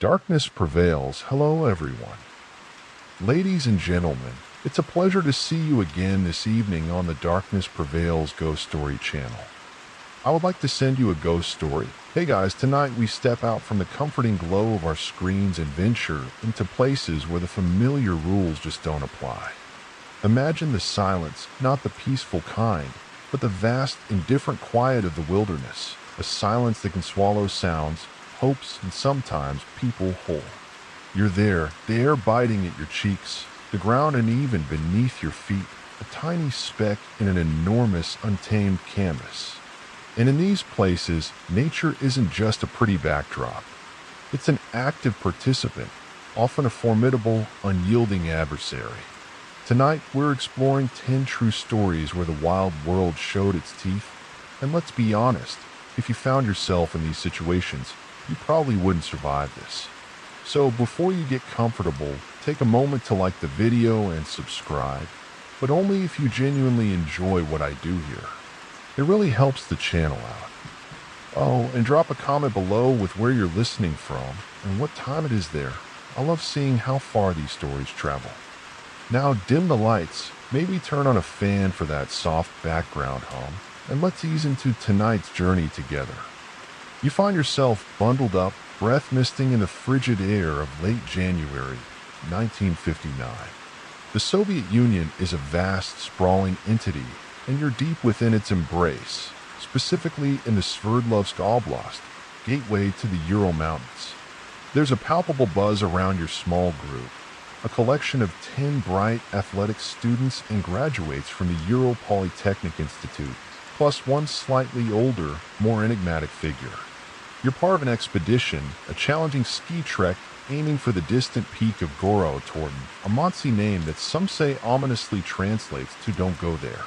Darkness prevails. Hello, everyone. Ladies and gentlemen, it's a pleasure to see you again this evening on the Darkness Prevails Ghost Story channel. I would like to send you a ghost story. Hey guys, tonight we step out from the comforting glow of our screens and venture into places where the familiar rules just don't apply. Imagine the silence, not the peaceful kind, but the vast, indifferent quiet of the wilderness, a silence that can swallow sounds, hopes, and sometimes people whole. You're there, the air biting at your cheeks, the ground uneven beneath your feet, a tiny speck in an enormous, untamed canvas. And in these places, nature isn't just a pretty backdrop. It's an active participant, often a formidable, unyielding adversary. Tonight, we're exploring 10 true stories where the wild world showed its teeth. And let's be honest, if you found yourself in these situations, you probably wouldn't survive this. So before you get comfortable, take a moment to like the video and subscribe, but only if you genuinely enjoy what I do here. It really helps the channel out. Oh, and drop a comment below with where you're listening from and what time it is there. I love seeing how far these stories travel. Now dim the lights, maybe turn on a fan for that soft background hum, and let's ease into tonight's journey together. You find yourself bundled up, breath misting in the frigid air of late January 1959. The Soviet Union is a vast, sprawling entity, and you're deep within its embrace, specifically in the Sverdlovsk Oblast, gateway to the Ural Mountains. There's a palpable buzz around your small group, a collection of 10 bright, athletic students and graduates from the Ural Polytechnic Institute, plus one slightly older, more enigmatic figure. You're part of an expedition, a challenging ski trek aiming for the distant peak of Goro-Torten, a Monsey name that some say ominously translates to "don't go there."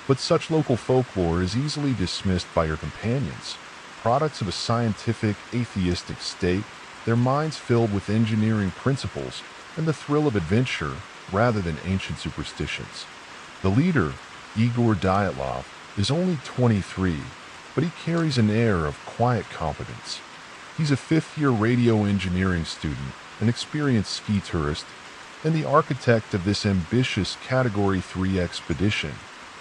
But such local folklore is easily dismissed by your companions, products of a scientific, atheistic state, their minds filled with engineering principles and the thrill of adventure rather than ancient superstitions. The leader, Igor Dyatlov, is only 23, but he carries an air of quiet competence. He's a fifth-year radio engineering student, an experienced ski tourist, and the architect of this ambitious Category 3 expedition,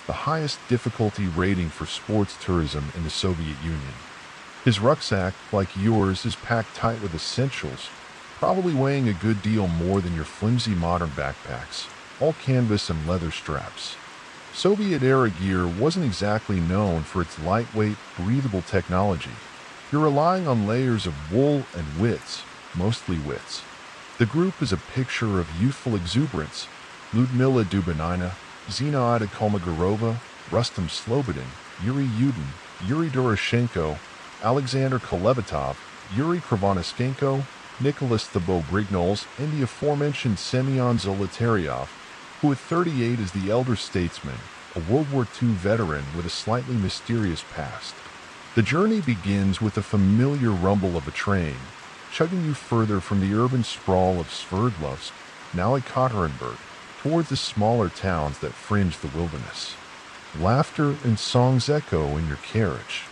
the highest difficulty rating for sports tourism in the Soviet Union. His rucksack, like yours, is packed tight with essentials, probably weighing a good deal more than your flimsy modern backpacks, all canvas and leather straps. Soviet-era gear wasn't exactly known for its lightweight, breathable technology. You're relying on layers of wool and wits, mostly wits. The group is a picture of youthful exuberance. Ludmila Dubinina, Zinaida Kolmogorova, Rustam Slobodin, Yuri Yudin, Yuri Doroshenko, Alexander Kolevatov, Yuri Krivonischenko, Nicholas Thibault-Brignoles, and the aforementioned Semyon Zolotaryov, who at 38 is the elder statesman, a World War II veteran with a slightly mysterious past. The journey begins with a familiar rumble of a train, chugging you further from the urban sprawl of Sverdlovsk, now Ekaterinburg, towards the smaller towns that fringe the wilderness. Laughter and songs echo in your carriage.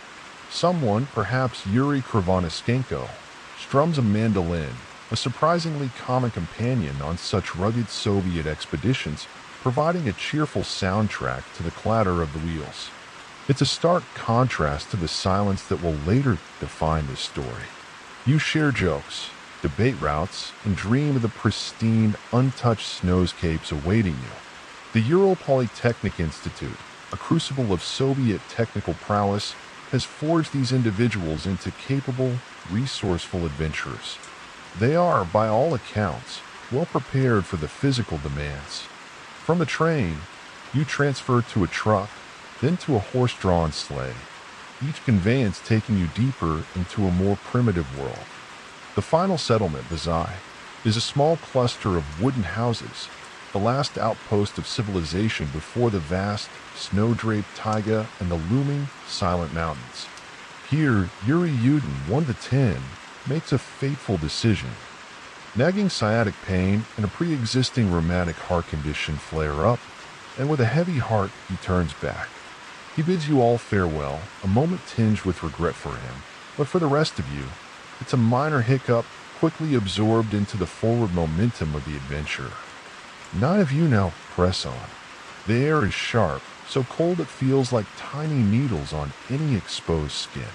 Someone, perhaps Yuri Krivonischenko, strums a mandolin, a surprisingly common companion on such rugged Soviet expeditions, providing a cheerful soundtrack to the clatter of the wheels. It's a stark contrast to the silence that will later define this story. You share jokes, debate routes, and dream of the pristine, untouched snowscapes awaiting you. The Ural Polytechnic Institute, a crucible of Soviet technical prowess, has forged these individuals into capable, resourceful adventurers. They are, by all accounts, well prepared for the physical demands. From the train, you transfer to a truck, then to a horse-drawn sleigh, each conveyance taking you deeper into a more primitive world. The final settlement, Vazai, is a small cluster of wooden houses, the last outpost of civilization before the vast, snow-draped taiga and the looming, silent mountains. Here, Yuri Yudin, 1 to 10, makes a fateful decision. Nagging sciatic pain and a pre-existing rheumatic heart condition flare up, and with a heavy heart, he turns back. He bids you all farewell, a moment tinged with regret for him, but for the rest of you, it's a minor hiccup, quickly absorbed into the forward momentum of the adventure. 9 of you now press on. The air is sharp, so cold it feels like tiny needles on any exposed skin.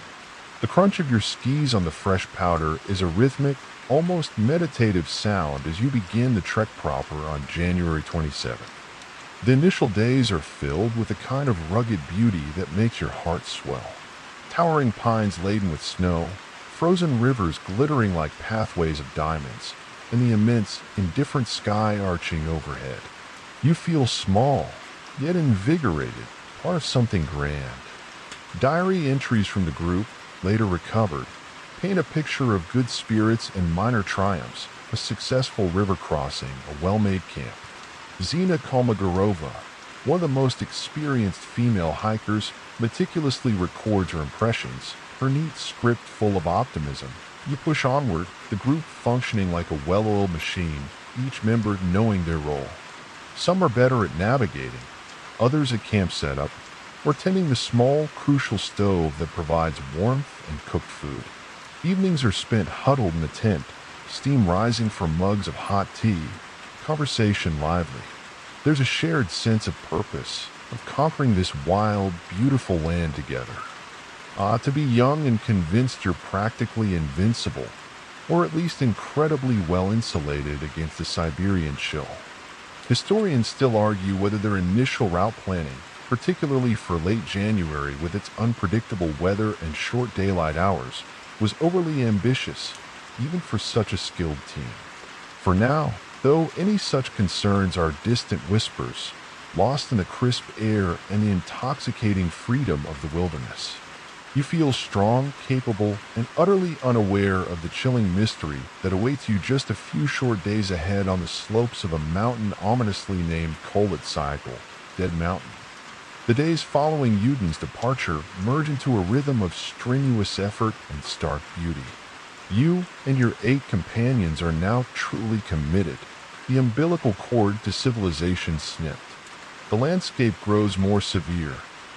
The crunch of your skis on the fresh powder is a rhythmic, almost meditative sound as you begin the trek proper on January 27th. The initial days are filled with a kind of rugged beauty that makes your heart swell. Towering pines laden with snow, frozen rivers glittering like pathways of diamonds, and the immense, indifferent sky arching overhead. You feel small, yet invigorated, part of something grand. Diary entries from the group, later recovered, paint a picture of good spirits and minor triumphs, a successful river crossing, a well-made camp. Zina Kolmogorova, one of the most experienced female hikers, meticulously records her impressions, her neat script full of optimism. You push onward, the group functioning like a well-oiled machine, each member knowing their role. Some are better at navigating, others at camp setup, or tending the small, crucial stove that provides warmth and cooked food. Evenings are spent huddled in the tent, steam rising from mugs of hot tea, conversation lively. There's a shared sense of purpose, of conquering this wild, beautiful land together. To be young and convinced you're practically invincible, or at least incredibly well insulated against the Siberian chill. Historians still argue whether their initial route planning, particularly for late January with its unpredictable weather and short daylight hours, was overly ambitious, even for such a skilled team. For now, though, any such concerns are distant whispers, lost in the crisp air and the intoxicating freedom of the wilderness. You feel strong, capable, and utterly unaware of the chilling mystery that awaits you just a few short days ahead on the slopes of a mountain ominously named Kolet Cycle, Dead Mountain. The days following Yuden's departure merge into a rhythm of strenuous effort and stark beauty. You and your 8 companions are now truly committed, the umbilical cord to civilization snipped. The landscape grows more severe,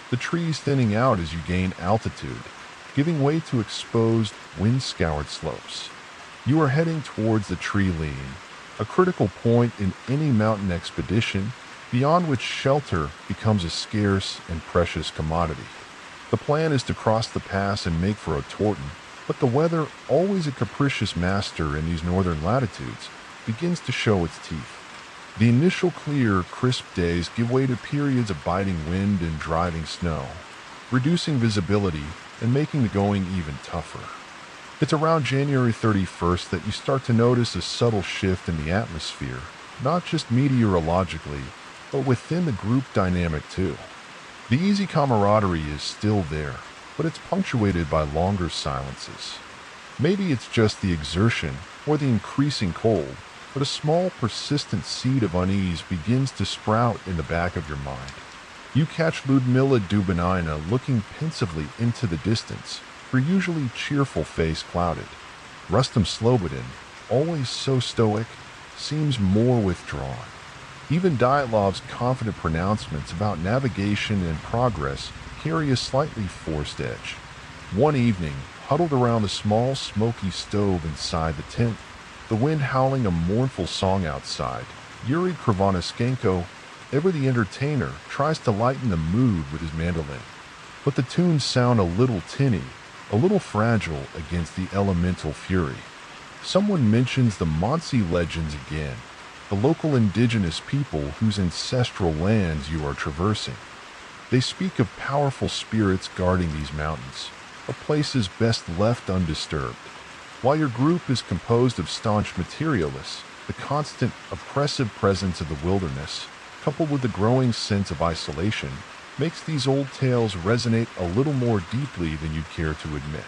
the trees thinning out as you gain altitude, giving way to exposed, wind-scoured slopes. You are heading towards the tree lean, a critical point in any mountain expedition, beyond which shelter becomes a scarce and precious commodity. The plan is to cross the pass and make for Otorten, but the weather, always a capricious master in these northern latitudes, begins to show its teeth. The initial clear, crisp days give way to periods of biting wind and driving snow, reducing visibility and making the going even tougher. It's around January 31st that you start to notice a subtle shift in the atmosphere, not just meteorologically, but within the group dynamic too. The easy camaraderie is still there, but it's punctuated by longer silences. Maybe it's just the exertion or the increasing cold, but a small, persistent seed of unease begins to sprout in the back of your mind. You catch Ludmila Dubinina looking pensively into the distance, her usually cheerful face clouded. Rustam Slobodin, always so stoic, seems more withdrawn. Even Dyatlov's confident pronouncements about navigation and progress carry a slightly forced edge. One evening, huddled around a small, smoky stove inside the tent, the wind howling a mournful song outside, Yuri Kravonoskenko, ever the entertainer, tries to lighten the mood with his mandolin. But the tunes sound a little tinny, a little fragile against the elemental fury. Someone mentions the Mansi legends again, the local indigenous people whose ancestral lands you are traversing. They speak of powerful spirits guarding these mountains, of places best left undisturbed. While your group is composed of staunch materialists, the constant, oppressive presence of the wilderness, coupled with the growing sense of isolation, makes these old tales resonate a little more deeply than you'd care to admit.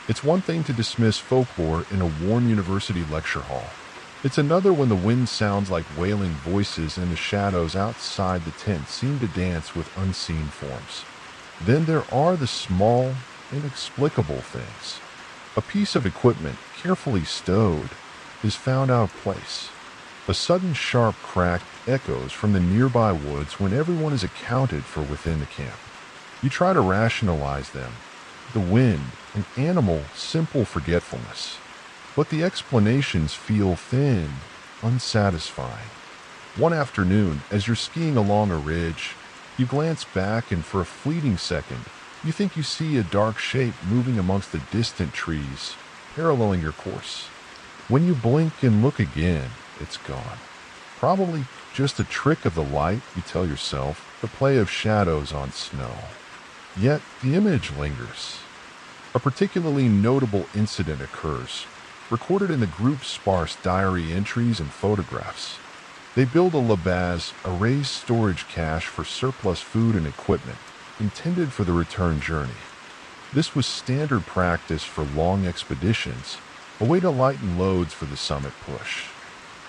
It's one thing to dismiss folklore in a warm university lecture hall. It's another when the wind sounds like wailing voices and the shadows outside the tent seem to dance with unseen forms. Then there are the small, inexplicable things. A piece of equipment, carefully stowed, is found out of place. A sudden sharp crack echoes from the nearby woods when everyone is accounted for within the camp. You try to rationalize them. The wind, an animal, simple forgetfulness. but the explanations feel thin, unsatisfying. One afternoon, as you're skiing along a ridge, you glance back and for a fleeting second, you think you see a dark shape moving amongst the distant trees, paralleling your course. When you blink and look again, it's gone. Probably just a trick of the light, you tell yourself, the play of shadows on snow. Yet the image lingers. A particularly notable incident occurs, recorded in the group's sparse diary entries and photographs. They build a labaz, a raised storage cache for surplus food and equipment, intended for the return journey. This was standard practice for long expeditions, a way to lighten loads for the summit push.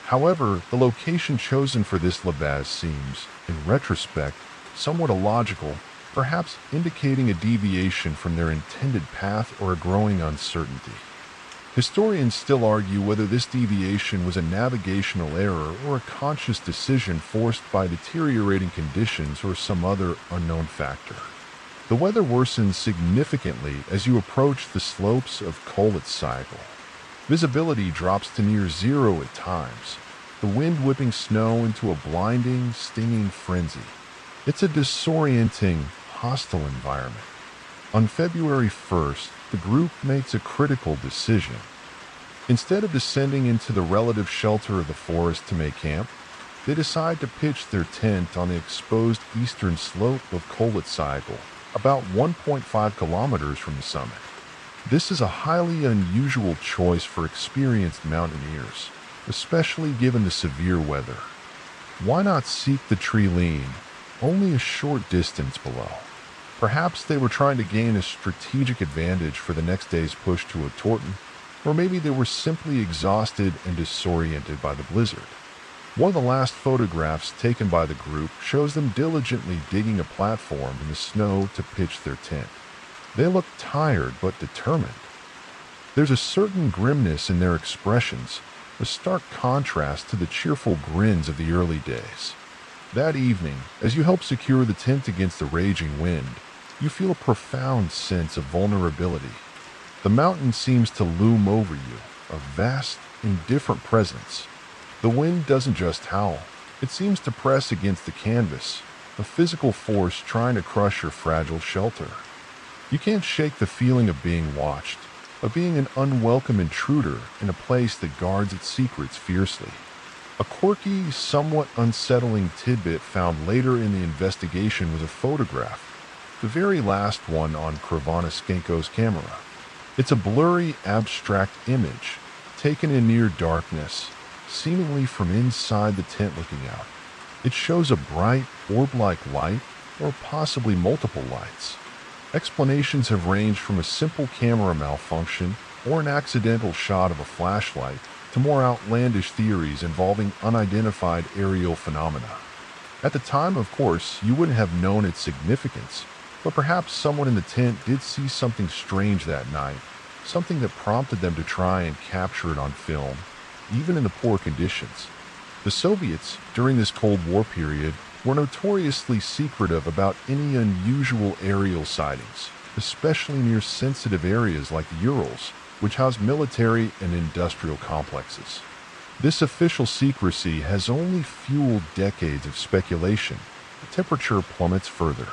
However, the location chosen for this labaz seems, in retrospect, somewhat illogical, perhaps indicating a deviation from their intended path or a growing uncertainty. Historians still argue whether this deviation was a navigational error or a conscious decision forced by deteriorating conditions or some other unknown factor. The weather worsens significantly as you approach the slopes of Koletz. Visibility drops to near zero at times, the wind whipping snow into a blinding, stinging frenzy. It's a disorienting, hostile environment. On February 1st, the group makes a critical decision. Instead of descending into the relative shelter of the forest to make camp, they decide to pitch their tent on the exposed eastern slope of Koletz, about 1.5 kilometers from the summit. This is a highly unusual choice for experienced mountaineers, especially given the severe weather. Why not seek the tree lean, only a short distance below? Perhaps they were trying to gain a strategic advantage for the next day's push to Otorten, or maybe they were simply exhausted and disoriented by the blizzard. One of the last photographs taken by the group shows them diligently digging a platform in the snow to pitch their tent. They look tired but determined. There's a certain grimness in their expressions, a stark contrast to the cheerful grins of the early days. That evening, as you help secure the tent against the raging wind, you feel a profound sense of vulnerability. The mountain seems to loom over you, a vast, indifferent presence. The wind doesn't just howl, it seems to press against the canvas, a physical force trying to crush your fragile shelter. You can't shake the feeling of being watched, of being an unwelcome intruder in a place that guards its secrets fiercely. A quirky, somewhat unsettling tidbit found later in the investigation was a photograph, the very last one on Kravanoskenko's camera. It's a blurry, abstract image, taken in near darkness, seemingly from inside the tent looking out. It shows a bright, orb-like light, or possibly multiple lights. Explanations have ranged from a simple camera malfunction or an accidental shot of a flashlight to more outlandish theories involving unidentified aerial phenomena. At the time, of course, you wouldn't have known its significance, but perhaps someone in the tent did see something strange that night, something that prompted them to try and capture it on film, even in the poor conditions. The Soviets, during this Cold War period, were notoriously secretive about any unusual aerial sightings, especially near sensitive areas like the Urals, which house military and industrial complexes. This official secrecy has only fueled decades of speculation. The temperature plummets further.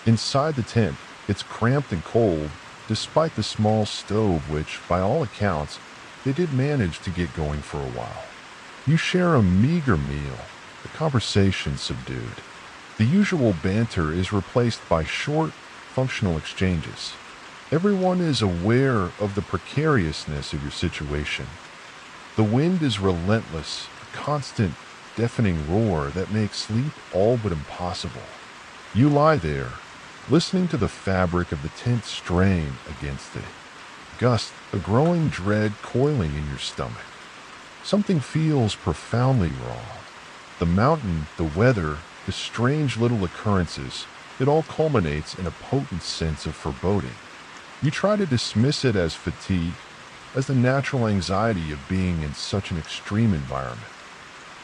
Inside the tent, it's cramped and cold, despite the small stove which, by all accounts, they did manage to get going for a while. You share a meager meal, the conversation subdued. The usual banter is replaced by short, functional exchanges. Everyone is aware of the precariousness of your situation. The wind is relentless, a constant, deafening roar that makes sleep all but impossible. You lie there, listening to the fabric of the tent strain against it. Gust, a growing dread coiling in your stomach. Something feels profoundly wrong. The mountain, the weather, the strange little occurrences, it all culminates in a potent sense of foreboding. You try to dismiss it as fatigue, as the natural anxiety of being in such an extreme environment.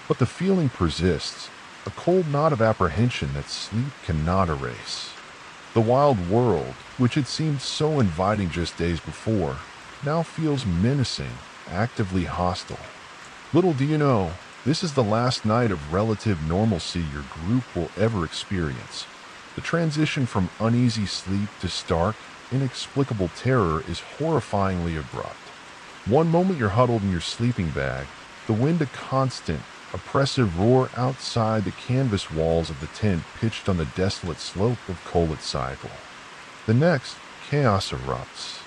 But the feeling persists, a cold knot of apprehension that sleep cannot erase. The wild world, which had seemed so inviting just days before, now feels menacing, actively hostile. Little do you know, this is the last night of relative normalcy your group will ever experience. The transition from uneasy sleep to stark, inexplicable terror is horrifyingly abrupt. One moment you're huddled in your sleeping bag, the wind a constant, oppressive roar outside the canvas walls of the tent pitched on the desolate slope of Colet Cycle. The next, chaos erupts.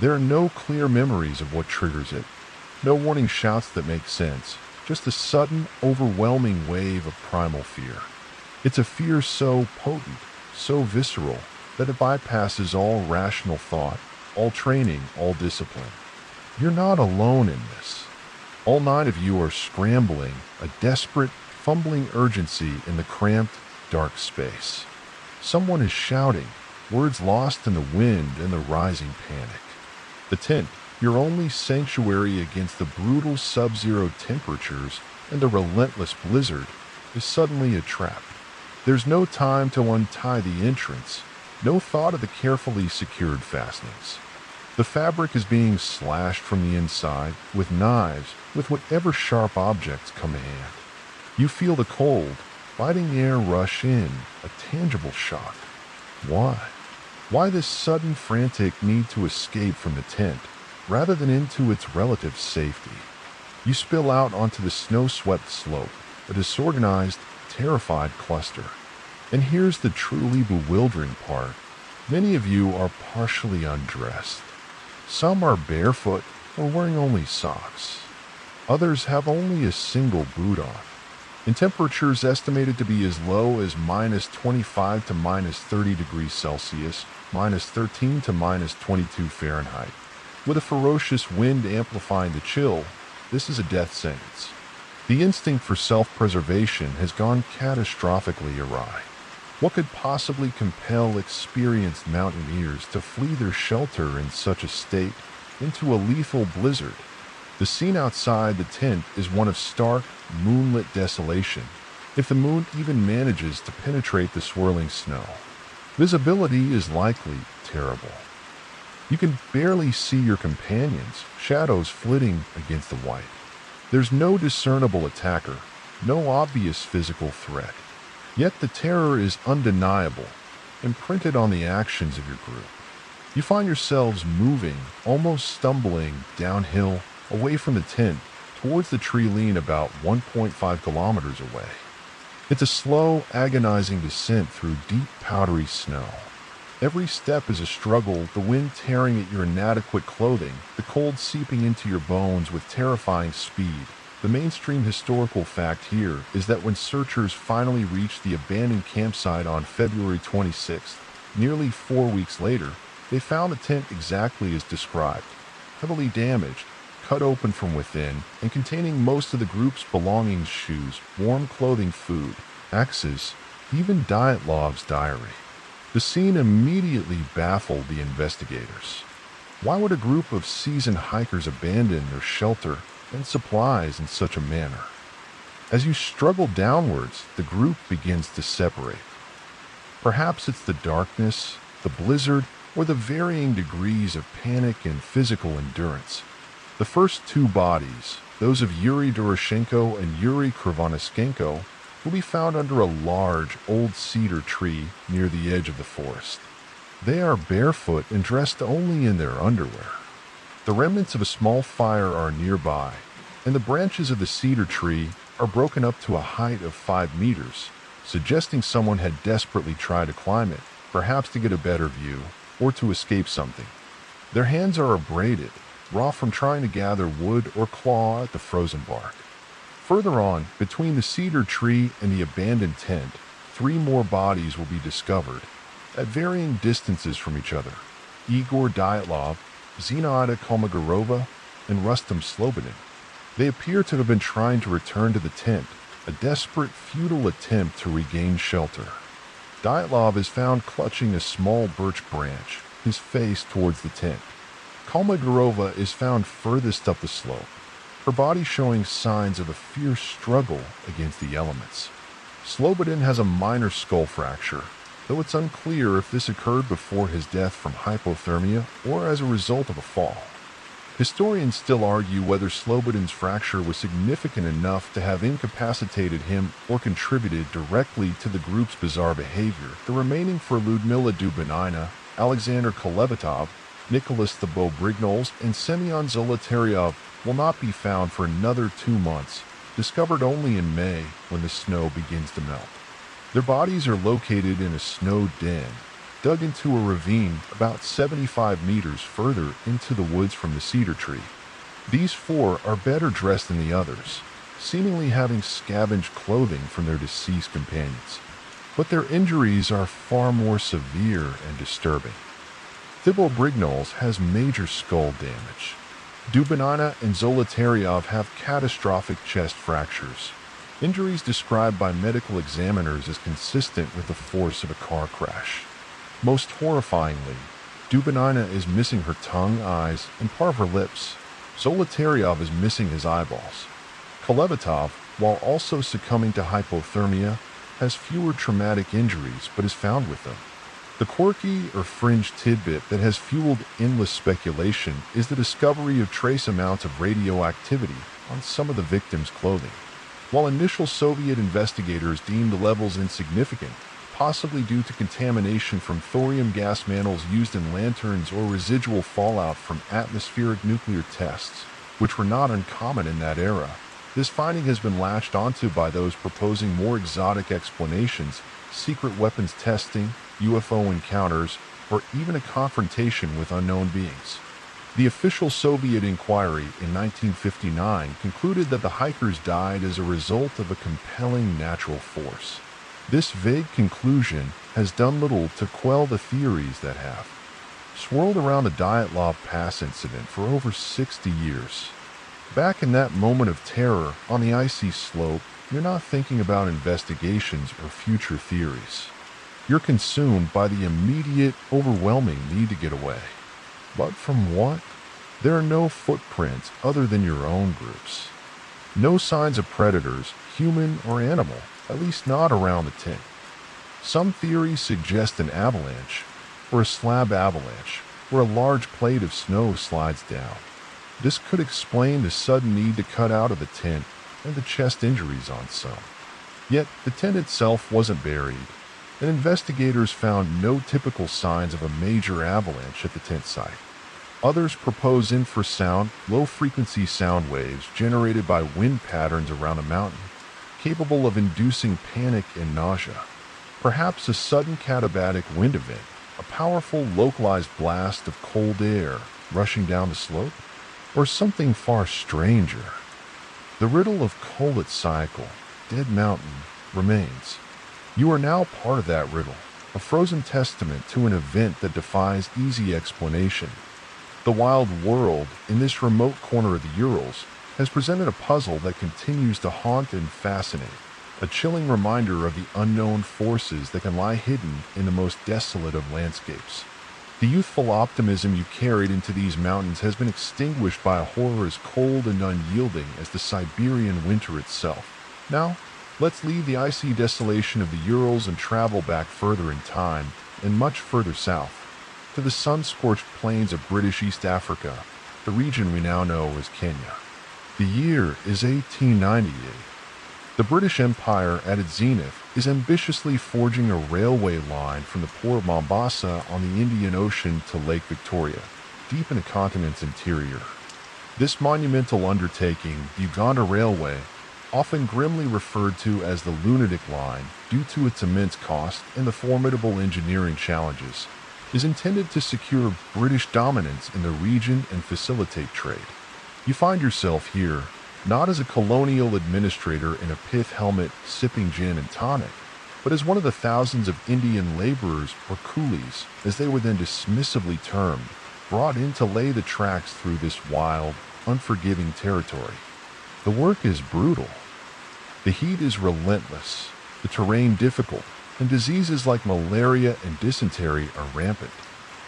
There are no clear memories of what triggers it, no warning shouts that make sense, just a sudden, overwhelming wave of primal fear. It's a fear so potent, so visceral, that it bypasses all rational thought, all training, all discipline. You're not alone in this. All 9 of you are scrambling, a desperate, fumbling urgency in the cramped, dark space. Someone is shouting, words lost in the wind and the rising panic. The tent, your only sanctuary against the brutal sub-zero temperatures and the relentless blizzard, is suddenly a trap. There's no time to untie the entrance, no thought of the carefully secured fastenings. The fabric is being slashed from the inside, with knives, with whatever sharp objects come to hand. You feel the cold, biting air rush in, a tangible shock. Why? Why this sudden frantic need to escape from the tent, rather than into its relative safety? You spill out onto the snow-swept slope, a disorganized, terrified cluster. And here's the truly bewildering part. Many of you are partially undressed. Some are barefoot or wearing only socks. Others have only a single boot on. In temperatures estimated to be as low as -25 to -30 degrees Celsius, -13 to -22 Fahrenheit. With a ferocious wind amplifying the chill, this is a death sentence. The instinct for self-preservation has gone catastrophically awry. What could possibly compel experienced mountaineers to flee their shelter in such a state into a lethal blizzard? The scene outside the tent is one of stark, moonlit desolation, if the moon even manages to penetrate the swirling snow. Visibility is likely terrible. You can barely see your companions, shadows flitting against the white. There's no discernible attacker, no obvious physical threat. Yet the terror is undeniable, imprinted on the actions of your group. You find yourselves moving, almost stumbling, downhill, away from the tent, towards the tree lean about 1.5 kilometers away. It's a slow, agonizing descent through deep, powdery snow. Every step is a struggle, the wind tearing at your inadequate clothing, the cold seeping into your bones with terrifying speed. The mainstream historical fact here is that when searchers finally reached the abandoned campsite on February 26th, nearly 4 weeks later, they found the tent exactly as described, heavily damaged, cut open from within, and containing most of the group's belongings: shoes, warm clothing, food, axes, even Dyatlov's diary. The scene immediately baffled the investigators. Why would a group of seasoned hikers abandon their shelter and supplies in such a manner? As you struggle downwards, the group begins to separate. Perhaps it's the darkness, the blizzard, or the varying degrees of panic and physical endurance. The first 2 bodies, those of Yuri Doroshenko and Yuri Krivonischenko, will be found under a large, old cedar tree near the edge of the forest. They are barefoot and dressed only in their underwear. The remnants of a small fire are nearby, and the branches of the cedar tree are broken up to a height of 5 meters, suggesting someone had desperately tried to climb it, perhaps to get a better view, or to escape something. Their hands are abraded, raw from trying to gather wood or claw at the frozen bark. Further on, between the cedar tree and the abandoned tent, 3 more bodies will be discovered, at varying distances from each other: Igor Dyatlov, Zinaida Kolmogorova, and Rustam Slobodin. They appear to have been trying to return to the tent, a desperate, futile attempt to regain shelter. Dyatlov is found clutching a small birch branch, his face towards the tent. Kolmogorova is found furthest up the slope, her body showing signs of a fierce struggle against the elements. Slobodin has a minor skull fracture, though it's unclear if this occurred before his death from hypothermia or as a result of a fall. Historians still argue whether Slobodin's fracture was significant enough to have incapacitated him or contributed directly to the group's bizarre behavior. The remaining for Ludmila Dubinina, Alexander Kolevatov, Nicholas Thibault Brignoles, and Semyon Zolotaryov will not be found for another 2 months, discovered only in May when the snow begins to melt. Their bodies are located in a snow den, dug into a ravine about 75 meters further into the woods from the cedar tree. These 4 are better dressed than the others, seemingly having scavenged clothing from their deceased companions. But their injuries are far more severe and disturbing. Thibault Brignoles has major skull damage. Dubinina and Zolotaryov have catastrophic chest fractures, injuries described by medical examiners as consistent with the force of a car crash. Most horrifyingly, Dubinina is missing her tongue, eyes, and part of her lips. Zolotaryov is missing his eyeballs. Kolevatov, while also succumbing to hypothermia, has fewer traumatic injuries but is found with them. The quirky or fringe tidbit that has fueled endless speculation is the discovery of trace amounts of radioactivity on some of the victims' clothing. While initial Soviet investigators deemed the levels insignificant, possibly due to contamination from thorium gas mantles used in lanterns or residual fallout from atmospheric nuclear tests, which were not uncommon in that era, this finding has been latched onto by those proposing more exotic explanations, secret weapons testing, UFO encounters, or even a confrontation with unknown beings. The official Soviet inquiry in 1959 concluded that the hikers died as a result of a compelling natural force. This vague conclusion has done little to quell the theories that have swirled around the Dyatlov Pass incident for over 60 years. Back in that moment of terror on the icy slope, you're not thinking about investigations or future theories. You're consumed by the immediate, overwhelming need to get away. But from what? There are no footprints other than your own group's. No signs of predators, human or animal, at least not around the tent. Some theories suggest an avalanche, or a slab avalanche, where a large plate of snow slides down. This could explain the sudden need to cut out of the tent and the chest injuries on some. Yet the tent itself wasn't buried, and investigators found no typical signs of a major avalanche at the tent site. Others propose infrasound, low-frequency sound waves generated by wind patterns around a mountain, capable of inducing panic and nausea. Perhaps a sudden katabatic wind event, a powerful localized blast of cold air rushing down the slope, or something far stranger. The riddle of Kolet cycle, Dead Mountain, remains. You are now part of that riddle, a frozen testament to an event that defies easy explanation. The wild world, in this remote corner of the Urals, has presented a puzzle that continues to haunt and fascinate, a chilling reminder of the unknown forces that can lie hidden in the most desolate of landscapes. The youthful optimism you carried into these mountains has been extinguished by a horror as cold and unyielding as the Siberian winter itself. Now, let's leave the icy desolation of the Urals and travel back further in time, and much further south, to the sun-scorched plains of British East Africa, the region we now know as Kenya. The year is 1898. The British Empire at its zenith is ambitiously forging a railway line from the port of Mombasa on the Indian Ocean to Lake Victoria, deep in the continent's interior. This monumental undertaking, the Uganda Railway, often grimly referred to as the Lunatic Line due to its immense cost and the formidable engineering challenges, is intended to secure British dominance in the region and facilitate trade. You find yourself here, not as a colonial administrator in a pith helmet sipping gin and tonic, but as one of the thousands of Indian laborers or coolies, as they were then dismissively termed, brought in to lay the tracks through this wild, unforgiving territory. The work is brutal. The heat is relentless, the terrain difficult, and diseases like malaria and dysentery are rampant.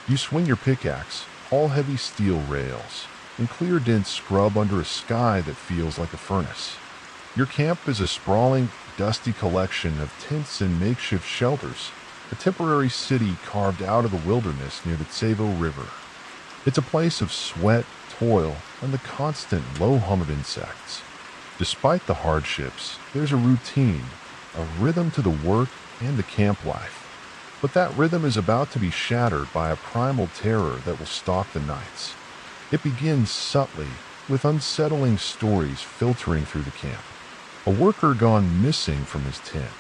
You swing your pickaxe, haul heavy steel rails, and clear dense scrub under a sky that feels like a furnace. Your camp is a sprawling, dusty collection of tents and makeshift shelters, a temporary city carved out of the wilderness near the Tsavo River. It's a place of sweat, toil and the constant low hum of insects. Despite the hardships, there's a routine, a rhythm to the work and the camp life. But that rhythm is about to be shattered by a primal terror that will stalk the nights. It begins subtly, with unsettling stories filtering through the camp. A worker gone missing from his tent.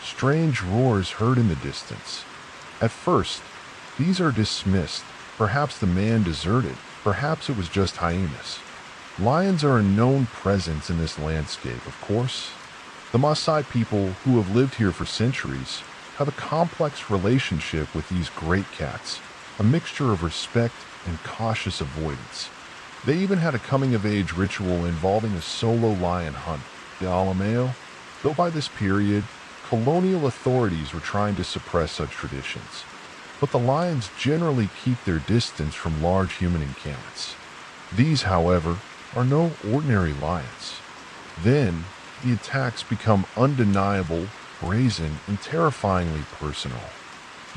Strange roars heard in the distance. At first, these are dismissed. Perhaps the man deserted. Perhaps it was just hyenas. Lions are a known presence in this landscape, of course. The Maasai people, who have lived here for centuries, have a complex relationship with these great cats, a mixture of respect and cautious avoidance. They even had a coming-of-age ritual involving a solo lion hunt, the Alameo. Though by this period, colonial authorities were trying to suppress such traditions. But the lions generally keep their distance from large human encampments. These, however, are no ordinary lions. Then, the attacks become undeniable, brazen, and terrifyingly personal.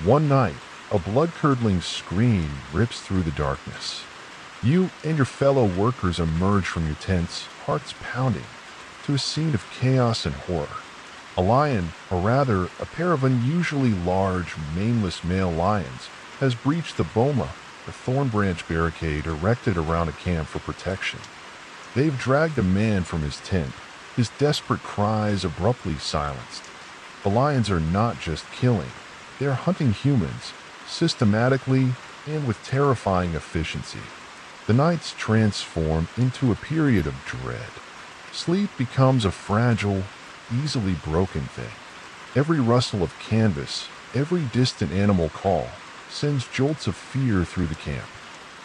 One night, a blood-curdling scream rips through the darkness. You and your fellow workers emerge from your tents, hearts pounding, to a scene of chaos and horror. A lion, or rather a pair of unusually large, maneless male lions, has breached the boma, the thorn branch barricade erected around a camp for protection. They've dragged a man from his tent, his desperate cries abruptly silenced. The lions are not just killing, they are hunting humans, systematically and with terrifying efficiency. The nights transform into a period of dread. Sleep becomes a fragile, easily broken thing. Every rustle of canvas, every distant animal call, sends jolts of fear through the camp.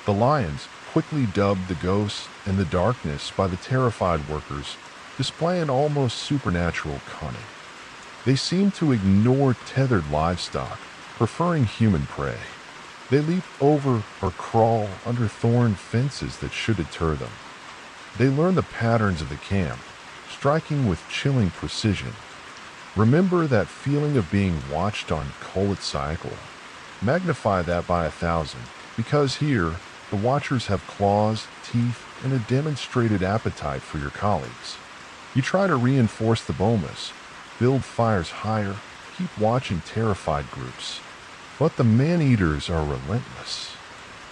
The lions, quickly dubbed the ghosts and the darkness by the terrified workers, display an almost supernatural cunning. They seem to ignore tethered livestock, preferring human prey. They leap over or crawl under thorn fences that should deter them. They learn the patterns of the camp, striking with chilling precision. Remember that feeling of being watched on Colet Cycle? Magnify that by 1,000, because here, the watchers have claws, teeth, and a demonstrated appetite for your colleagues. You try to reinforce the bomas, build fires higher, keep watching terrified groups. But the man-eaters are relentless.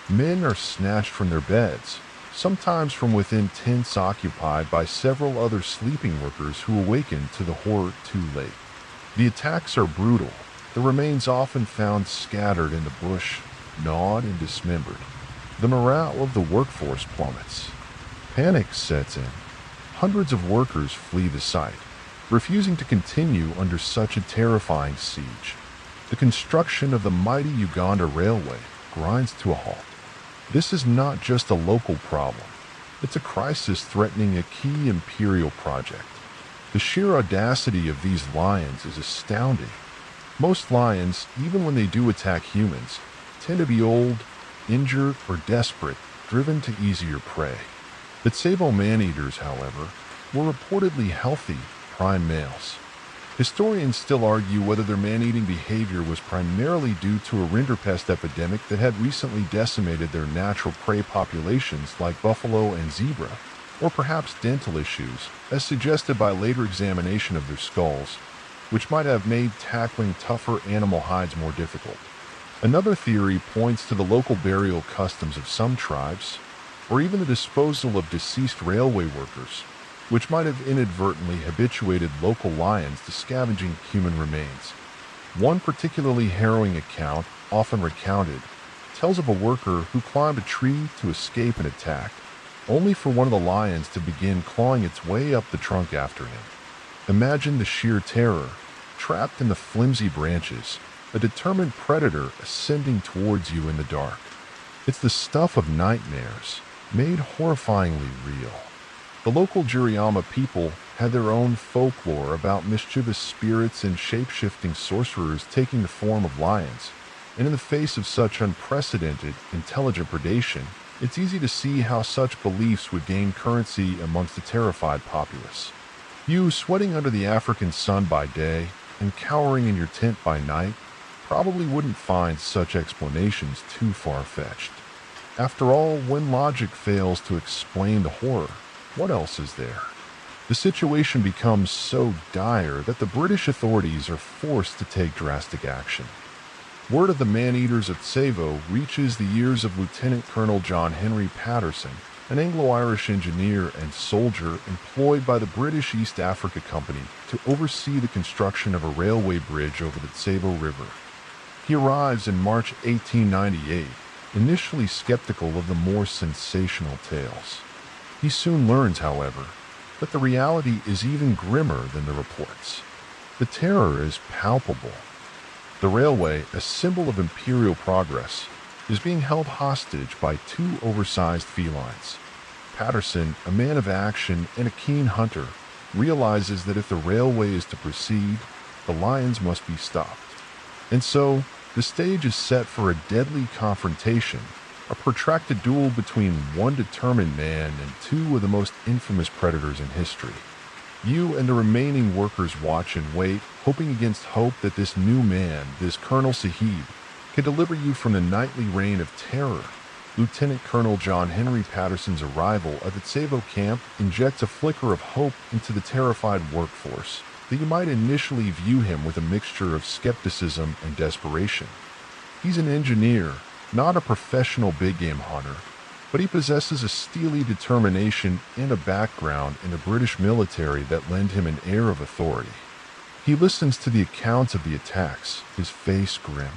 Men are snatched from their beds, sometimes from within tents occupied by several other sleeping workers who awaken to the horror too late. The attacks are brutal, the remains often found scattered in the bush, gnawed and dismembered. The morale of the workforce plummets. Panic sets in. Hundreds of workers flee the site, refusing to continue under such a terrifying siege. The construction of the mighty Uganda Railway grinds to a halt. This is not just a local problem. It's a crisis threatening a key imperial project. The sheer audacity of these lions is astounding. Most lions, even when they do attack humans, tend to be old, injured, or desperate, driven to easier prey. The Tsavo man-eaters, however, were reportedly healthy, prime males. Historians still argue whether their man-eating behavior was primarily due to a rinderpest epidemic that had recently decimated their natural prey populations like buffalo and zebra, or perhaps dental issues, as suggested by later examination of their skulls, which might have made tackling tougher animal hides more difficult. Another theory points to the local burial customs of some tribes, or even the disposal of deceased railway workers, which might have inadvertently habituated local lions to scavenging human remains. One particularly harrowing account, often recounted, tells of a worker who climbed a tree to escape an attack, only for one of the lions to begin clawing its way up the trunk after him. Imagine the sheer terror, trapped in the flimsy branches, a determined predator ascending towards you in the dark. It's the stuff of nightmares, made horrifyingly real. The local Juriyama people had their own folklore about mischievous spirits and shape-shifting sorcerers taking the form of lions, and in the face of such unprecedented, intelligent predation, it's easy to see how such beliefs would gain currency amongst the terrified populace. You, sweating under the African sun by day and cowering in your tent by night, probably wouldn't find such explanations too far-fetched. After all, when logic fails to explain the horror, what else is there? The situation becomes so dire that the British authorities are forced to take drastic action. Word of the man-eaters of Savo reaches the ears of Lieutenant Colonel John Henry Patterson, an Anglo-Irish engineer and soldier employed by the British East Africa Company to oversee the construction of a railway bridge over the Savo River. He arrives in March 1898, initially skeptical of the more sensational tales. He soon learns, however, that the reality is even grimmer than the reports. The terror is palpable. The railway, a symbol of imperial progress, is being held hostage by two oversized felines. Patterson, a man of action and a keen hunter, realizes that if the railway is to proceed, the lions must be stopped. And so, the stage is set for a deadly confrontation, a protracted duel between one determined man and two of the most infamous predators in history. You and the remaining workers watch and wait, hoping against hope that this new man, this Colonel Sahib, can deliver you from the nightly reign of terror. Lieutenant Colonel John Henry Patterson's arrival at the Savo camp injects a flicker of hope into the terrified workforce that you might initially view him with a mixture of skepticism and desperation. He's an engineer, not a professional big-game hunter, but he possesses a steely determination and a background in the British military that lend him an air of authority. He listens to the accounts of the attacks, his face grim.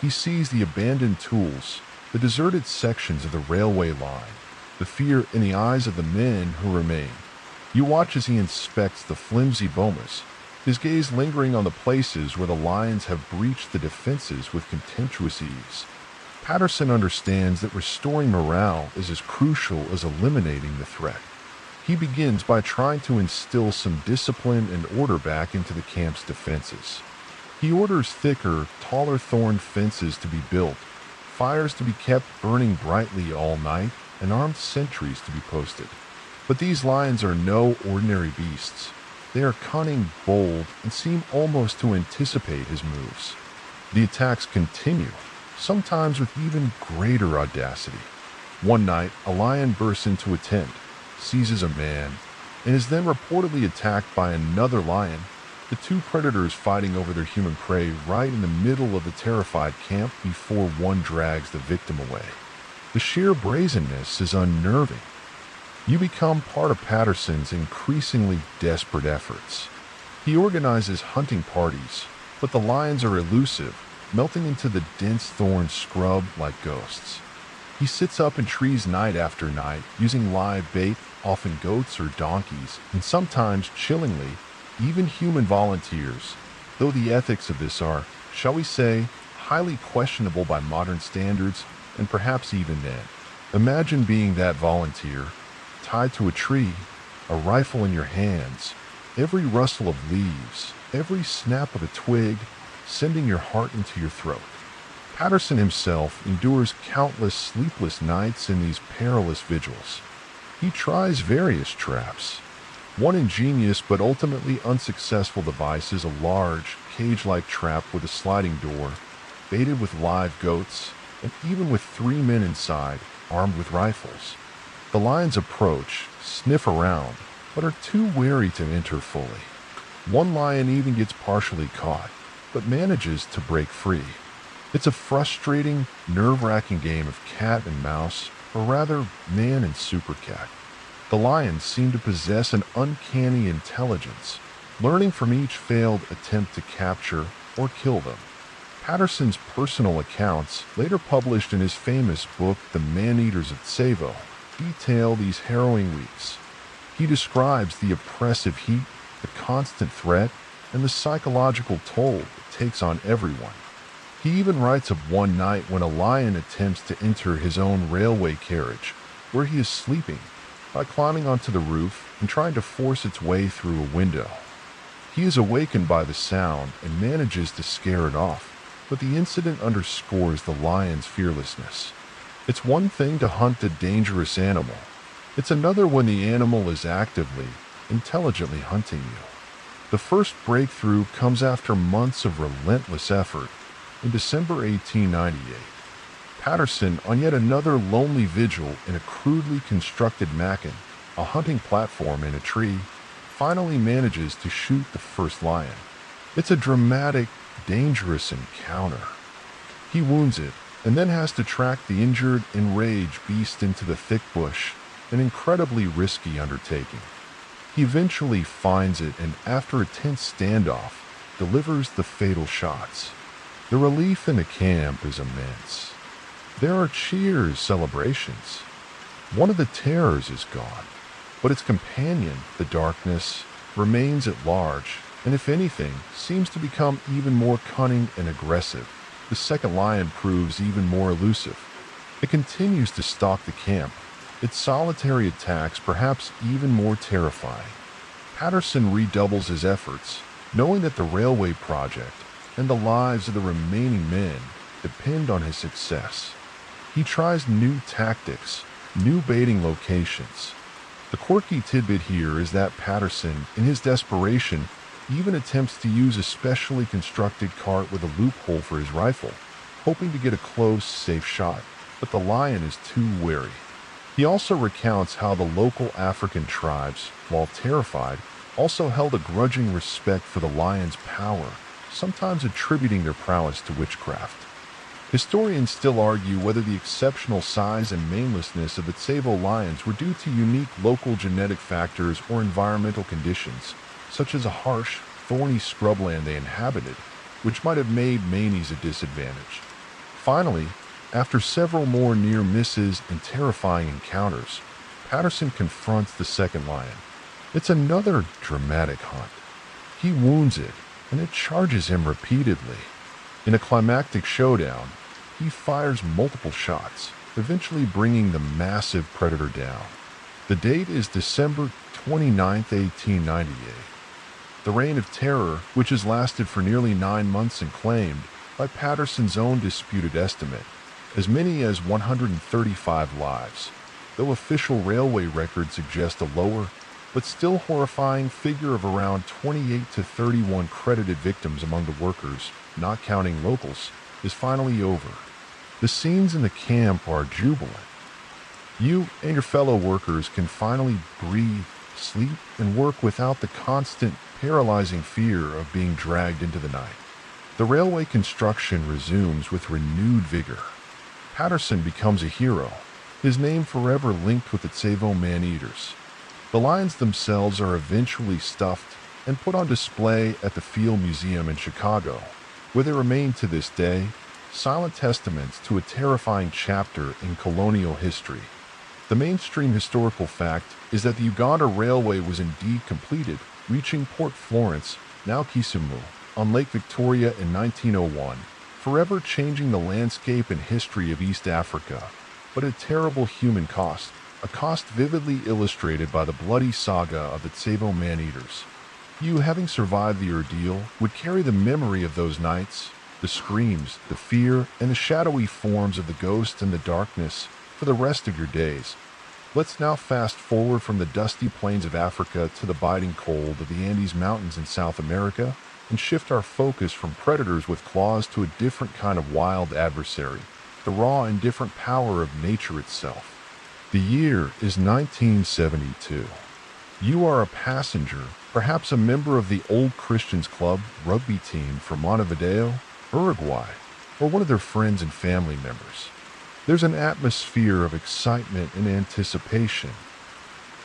He sees the abandoned tools, the deserted sections of the railway line, the fear in the eyes of the men who remain. You watch as he inspects the flimsy bomas, his gaze lingering on the places where the lions have breached the defenses with contemptuous ease. Patterson understands that restoring morale is as crucial as eliminating the threat. He begins by trying to instill some discipline and order back into the camp's defenses. He orders thicker, taller thorn fences to be built, fires to be kept burning brightly all night, and armed sentries to be posted. But these lions are no ordinary beasts. They are cunning, bold, and seem almost to anticipate his moves. The attacks continue, sometimes with even greater audacity. One night, a lion bursts into a tent, seizes a man, and is then reportedly attacked by another lion, the two predators fighting over their human prey right in the middle of the terrified camp before one drags the victim away. The sheer brazenness is unnerving. You become part of Patterson's increasingly desperate efforts. He organizes hunting parties, but the lions are elusive, melting into the dense thorn scrub like ghosts. He sits up in trees night after night, using live bait, often goats or donkeys, and sometimes, chillingly, even human volunteers, though the ethics of this are, shall we say, highly questionable by modern standards, and perhaps even then. Imagine being that volunteer, tied to a tree, a rifle in your hands, every rustle of leaves, every snap of a twig, sending your heart into your throat. Patterson himself endures countless sleepless nights in these perilous vigils. He tries various traps. One ingenious but ultimately unsuccessful device is a large, cage-like trap with a sliding door, baited with live goats, and even with 3 men inside, armed with rifles. The lions approach, sniff around, but are too wary to enter fully. One lion even gets partially caught, but manages to break free. It's a frustrating, nerve-wracking game of cat and mouse, or rather, man and super cat. The lions seem to possess an uncanny intelligence, learning from each failed attempt to capture or kill them. Patterson's personal accounts, later published in his famous book The Man-Eaters of Savo, detail these harrowing weeks. He describes the oppressive heat, the constant threat, and the psychological toll it takes on everyone. He even writes of one night when a lion attempts to enter his own railway carriage, where he is sleeping, by climbing onto the roof and trying to force its way through a window. He is awakened by the sound and manages to scare it off, but the incident underscores the lion's fearlessness. It's one thing to hunt a dangerous animal. It's another when the animal is actively, intelligently hunting you. The first breakthrough comes after months of relentless effort in December 1898. Patterson, on yet another lonely vigil in a crudely constructed mackin, a hunting platform in a tree, finally manages to shoot the first lion. It's a dramatic, dangerous encounter. He wounds it, and then has to track the injured, enraged beast into the thick bush, an incredibly risky undertaking. He eventually finds it and, after a tense standoff, delivers the fatal shots. The relief in the camp is immense. There are cheers, celebrations. One of the terrors is gone, but its companion, the darkness, remains at large, and if anything, seems to become even more cunning and aggressive. The second lion proves even more elusive. It continues to stalk the camp, its solitary attacks perhaps even more terrifying. Patterson redoubles his efforts, knowing that the railway project and the lives of the remaining men depend on his success. He tries new tactics, new baiting locations. The quirky tidbit here is that Patterson, in his desperation, even attempts to use a specially constructed cart with a loophole for his rifle, hoping to get a close, safe shot, but the lion is too wary. He also recounts how the local African tribes, while terrified, also held a grudging respect for the lion's power, sometimes attributing their prowess to witchcraft. Historians still argue whether the exceptional size and manelessness of the Tsavo lions were due to unique local genetic factors or environmental conditions, such as a harsh, thorny scrubland they inhabited, which might have made manies a disadvantage. Finally, after several more near misses and terrifying encounters, Patterson confronts the second lion. It's another dramatic hunt. He wounds it, and it charges him repeatedly. In a climactic showdown, he fires multiple shots, eventually bringing the massive predator down. The date is December 29, 1898. The reign of terror, which has lasted for nearly 9 months and claimed, by Patterson's own disputed estimate, as many as 135 lives, though official railway records suggest a lower, but still horrifying figure of around 28 to 31 credited victims among the workers, not counting locals, is finally over. The scenes in the camp are jubilant. You and your fellow workers can finally breathe, sleep, and work without the constant, paralyzing fear of being dragged into the night. The railway construction resumes with renewed vigor. Patterson becomes a hero, his name forever linked with the Tsavo man-eaters. The lions themselves are eventually stuffed and put on display at the Field Museum in Chicago, where they remain to this day, silent testaments to a terrifying chapter in colonial history. The mainstream historical fact is that the Uganda Railway was indeed completed, reaching Port Florence, now Kisumu, on Lake Victoria in 1901, forever changing the landscape and history of East Africa, but at terrible human cost, a cost vividly illustrated by the bloody saga of the Tsavo man-eaters. You, having survived the ordeal, would carry the memory of those nights, the screams, the fear, and the shadowy forms of the ghost and the darkness for the rest of your days. Let's now fast forward from the dusty plains of Africa to the biting cold of the Andes Mountains in South America, and shift our focus from predators with claws to a different kind of wild adversary, the raw and different power of nature itself. The year is 1972. You are a passenger, perhaps a member of the Old Christians Club rugby team from Montevideo, Uruguay, or one of their friends and family members. There's an atmosphere of excitement and anticipation.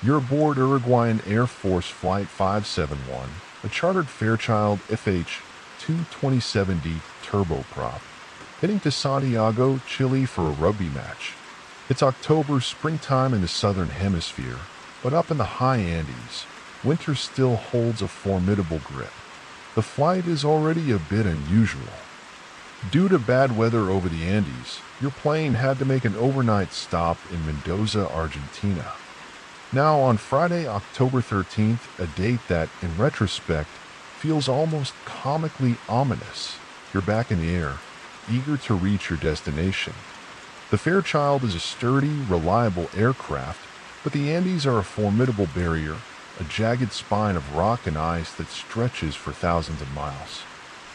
You're aboard Uruguayan Air Force Flight 571, a chartered Fairchild FH-227D turboprop, heading to Santiago, Chile for a rugby match. It's October, springtime in the southern hemisphere, but up in the high Andes, winter still holds a formidable grip. The flight is already a bit unusual. Due to bad weather over the Andes, your plane had to make an overnight stop in Mendoza, Argentina. Now, on Friday, October 13th, a date that, in retrospect, feels almost comically ominous, you're back in the air, eager to reach your destination. The Fairchild is a sturdy, reliable aircraft, but the Andes are a formidable barrier, a jagged spine of rock and ice that stretches for thousands of miles.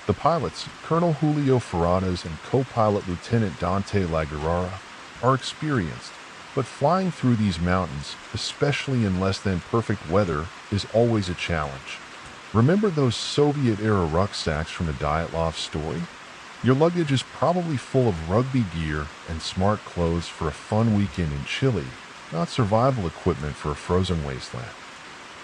The pilots, Colonel Julio Ferradas and co-pilot Lieutenant Dante Laguerra, are experienced, but flying through these mountains, especially in less than perfect weather, is always a challenge. Remember those Soviet-era rucksacks from the Dyatlov story? Your luggage is probably full of rugby gear and smart clothes for a fun weekend in Chile, not survival equipment for a frozen wasteland.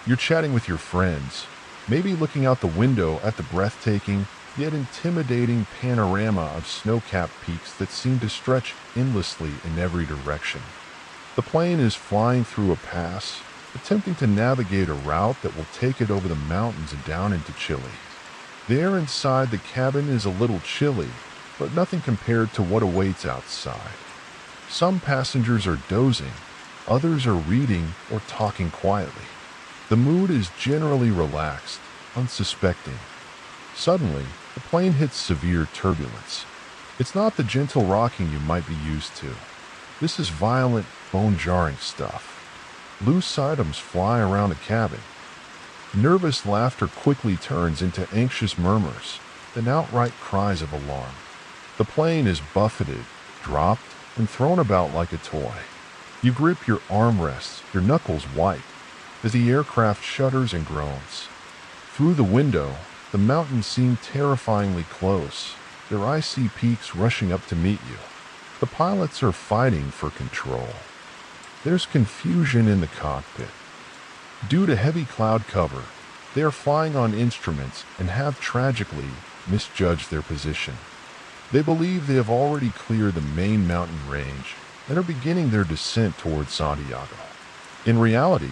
You're chatting with your friends, maybe looking out the window at the breathtaking, yet intimidating panorama of snow-capped peaks that seem to stretch endlessly in every direction. The plane is flying through a pass, attempting to navigate a route that will take it over the mountains and down into Chile. The air inside the cabin is a little chilly, but nothing compared to what awaits outside. Some passengers are dozing, others are reading or talking quietly. The mood is generally relaxed, unsuspecting. Suddenly, the plane hits severe turbulence. It's not the gentle rocking you might be used to. This is violent, bone-jarring stuff. Loose items fly around the cabin. Nervous laughter quickly turns into anxious murmurs, then outright cries of alarm. The plane is buffeted, dropped, and thrown about like a toy. You grip your armrests, your knuckles white, as the aircraft shudders and groans. Through the window, the mountains seem terrifyingly close, their icy peaks rushing up to meet you. The pilots are fighting for control. There's confusion in the cockpit. Due to heavy cloud cover, they are flying on instruments and have tragically misjudged their position. They believe they have already cleared the main mountain range and are beginning their descent towards Santiago. In reality,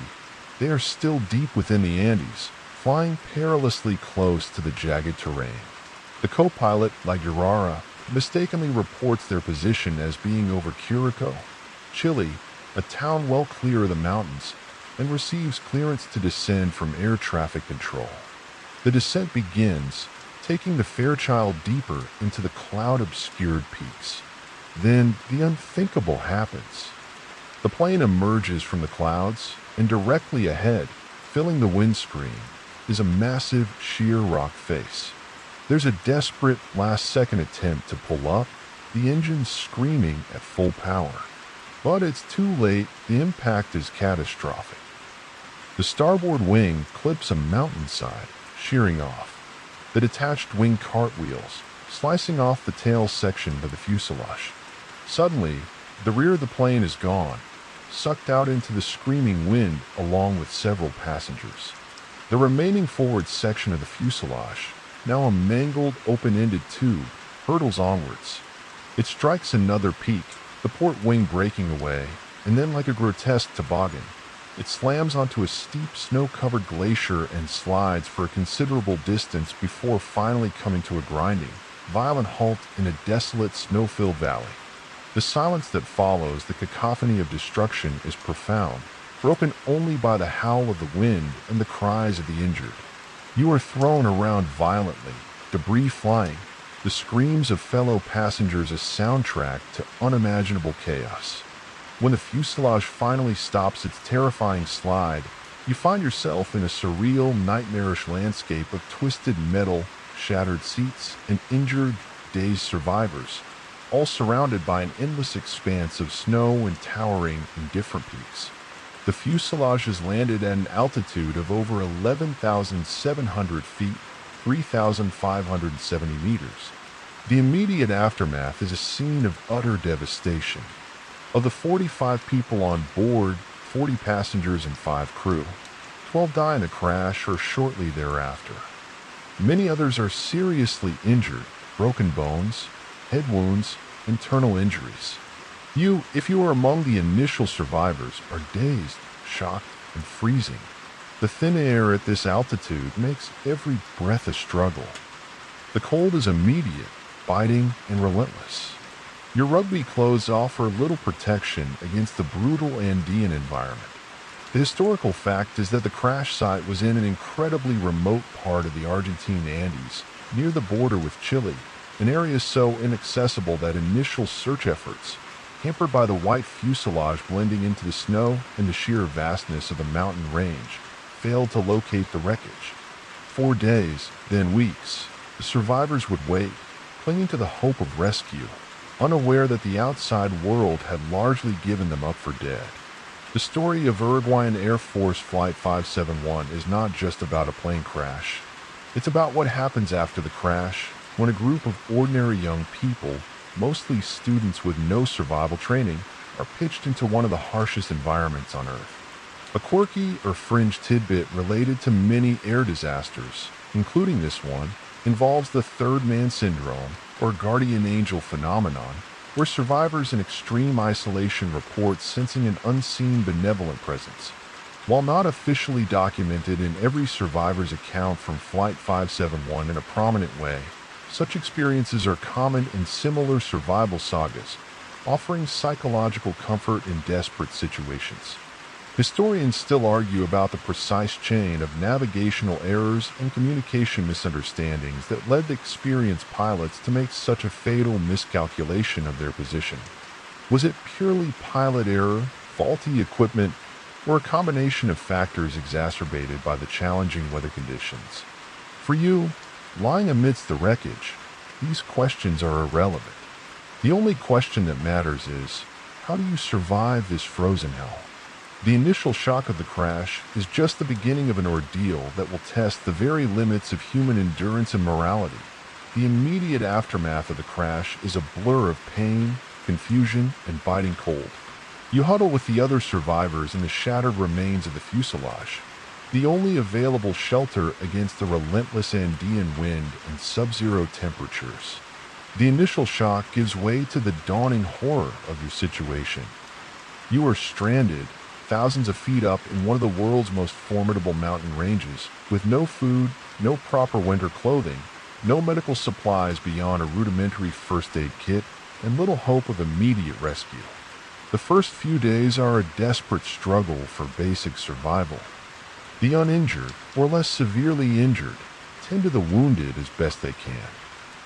they are still deep within the Andes, flying perilously close to the jagged terrain. The co-pilot, Laguerra, mistakenly reports their position as being over Curacao, Chile, a town well clear of the mountains, and receives clearance to descend from air traffic control. The descent begins, taking the Fairchild deeper into the cloud-obscured peaks. Then the unthinkable happens. The plane emerges from the clouds, and directly ahead, filling the windscreen, is a massive, sheer rock face. There's a desperate, last-second attempt to pull up, the engine screaming at full power. But it's too late, the impact is catastrophic. The starboard wing clips a mountainside, shearing off. The detached wing cartwheels, slicing off the tail section of the fuselage. Suddenly, the rear of the plane is gone, sucked out into the screaming wind along with several passengers. The remaining forward section of the fuselage, now a mangled, open-ended tube, hurtles onwards. It strikes another peak, the port wing breaking away, and then like a grotesque toboggan, it slams onto a steep, snow-covered glacier and slides for a considerable distance before finally coming to a grinding, violent halt in a desolate, snow-filled valley. The silence that follows, the cacophony of destruction, is profound, broken only by the howl of the wind and the cries of the injured. You are thrown around violently, debris flying, the screams of fellow passengers a soundtrack to unimaginable chaos. When the fuselage finally stops its terrifying slide, you find yourself in a surreal, nightmarish landscape of twisted metal, shattered seats, and injured, dazed survivors, all surrounded by an endless expanse of snow and towering, indifferent peaks. The fuselage is landed at an altitude of over 11,700 feet, 3,570 meters. The immediate aftermath is a scene of utter devastation. Of the 45 people on board, 40 passengers and 5 crew, 12 die in the crash or shortly thereafter. Many others are seriously injured, broken bones, head wounds, internal injuries. You, if you are among the initial survivors, are dazed, shocked, and freezing. The thin air at this altitude makes every breath a struggle. The cold is immediate, biting, and relentless. Your rugby clothes offer little protection against the brutal Andean environment. The historical fact is that the crash site was in an incredibly remote part of the Argentine Andes, near the border with Chile, an area so inaccessible that initial search efforts, hampered by the white fuselage blending into the snow and the sheer vastness of the mountain range, failed to locate the wreckage. 4 days, then weeks, the the survivors would wait, clinging to the hope of rescue, unaware that the outside world had largely given them up for dead. The story of Uruguayan Air Force Flight 571 is not just about a plane crash. It's about what happens after the crash, when a group of ordinary young people, mostly students with no survival training, are pitched into one of the harshest environments on Earth. A quirky or fringe tidbit related to many air disasters, including this one, involves the third man syndrome, or guardian angel phenomenon, where survivors in extreme isolation report sensing an unseen benevolent presence. While not officially documented in every survivor's account from Flight 571 in a prominent way, such experiences are common in similar survival sagas, offering psychological comfort in desperate situations. Historians still argue about the precise chain of navigational errors and communication misunderstandings that led the experienced pilots to make such a fatal miscalculation of their position. Was it purely pilot error, faulty equipment, or a combination of factors exacerbated by the challenging weather conditions? For you, lying amidst the wreckage, these questions are irrelevant. The only question that matters is, how do you survive this frozen hell? The initial shock of the crash is just the beginning of an ordeal that will test the very limits of human endurance and morality. The immediate aftermath of the crash is a blur of pain, confusion, and biting cold. You huddle with the other survivors in the shattered remains of the fuselage, the only available shelter against the relentless Andean wind and sub-zero temperatures. The initial shock gives way to the dawning horror of your situation. You are stranded, thousands of feet up in one of the world's most formidable mountain ranges, with no food, no proper winter clothing, no medical supplies beyond a rudimentary first aid kit, and little hope of immediate rescue. The first few days are a desperate struggle for basic survival. The uninjured, or less severely injured, tend to the wounded as best they can.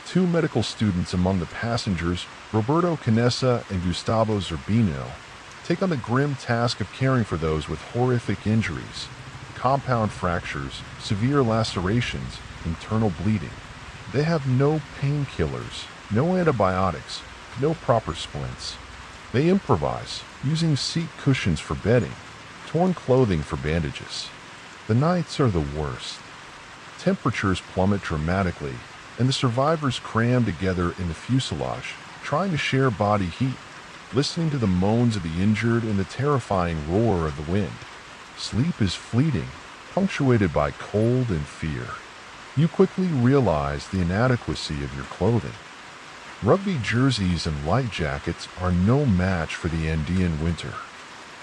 Two medical students among the passengers, Roberto Canessa and Gustavo Zerbino, take on the grim task of caring for those with horrific injuries, compound fractures, severe lacerations, internal bleeding. They have no painkillers, no antibiotics, no proper splints. They improvise, using seat cushions for bedding, torn clothing for bandages. The nights are the worst. Temperatures plummet dramatically, and the survivors cram together in the fuselage, trying to share body heat, listening to the moans of the injured and the terrifying roar of the wind. Sleep is fleeting, punctuated by cold and fear. You quickly realize the inadequacy of your clothing. Rugby jerseys and light jackets are no match for the Andean winter.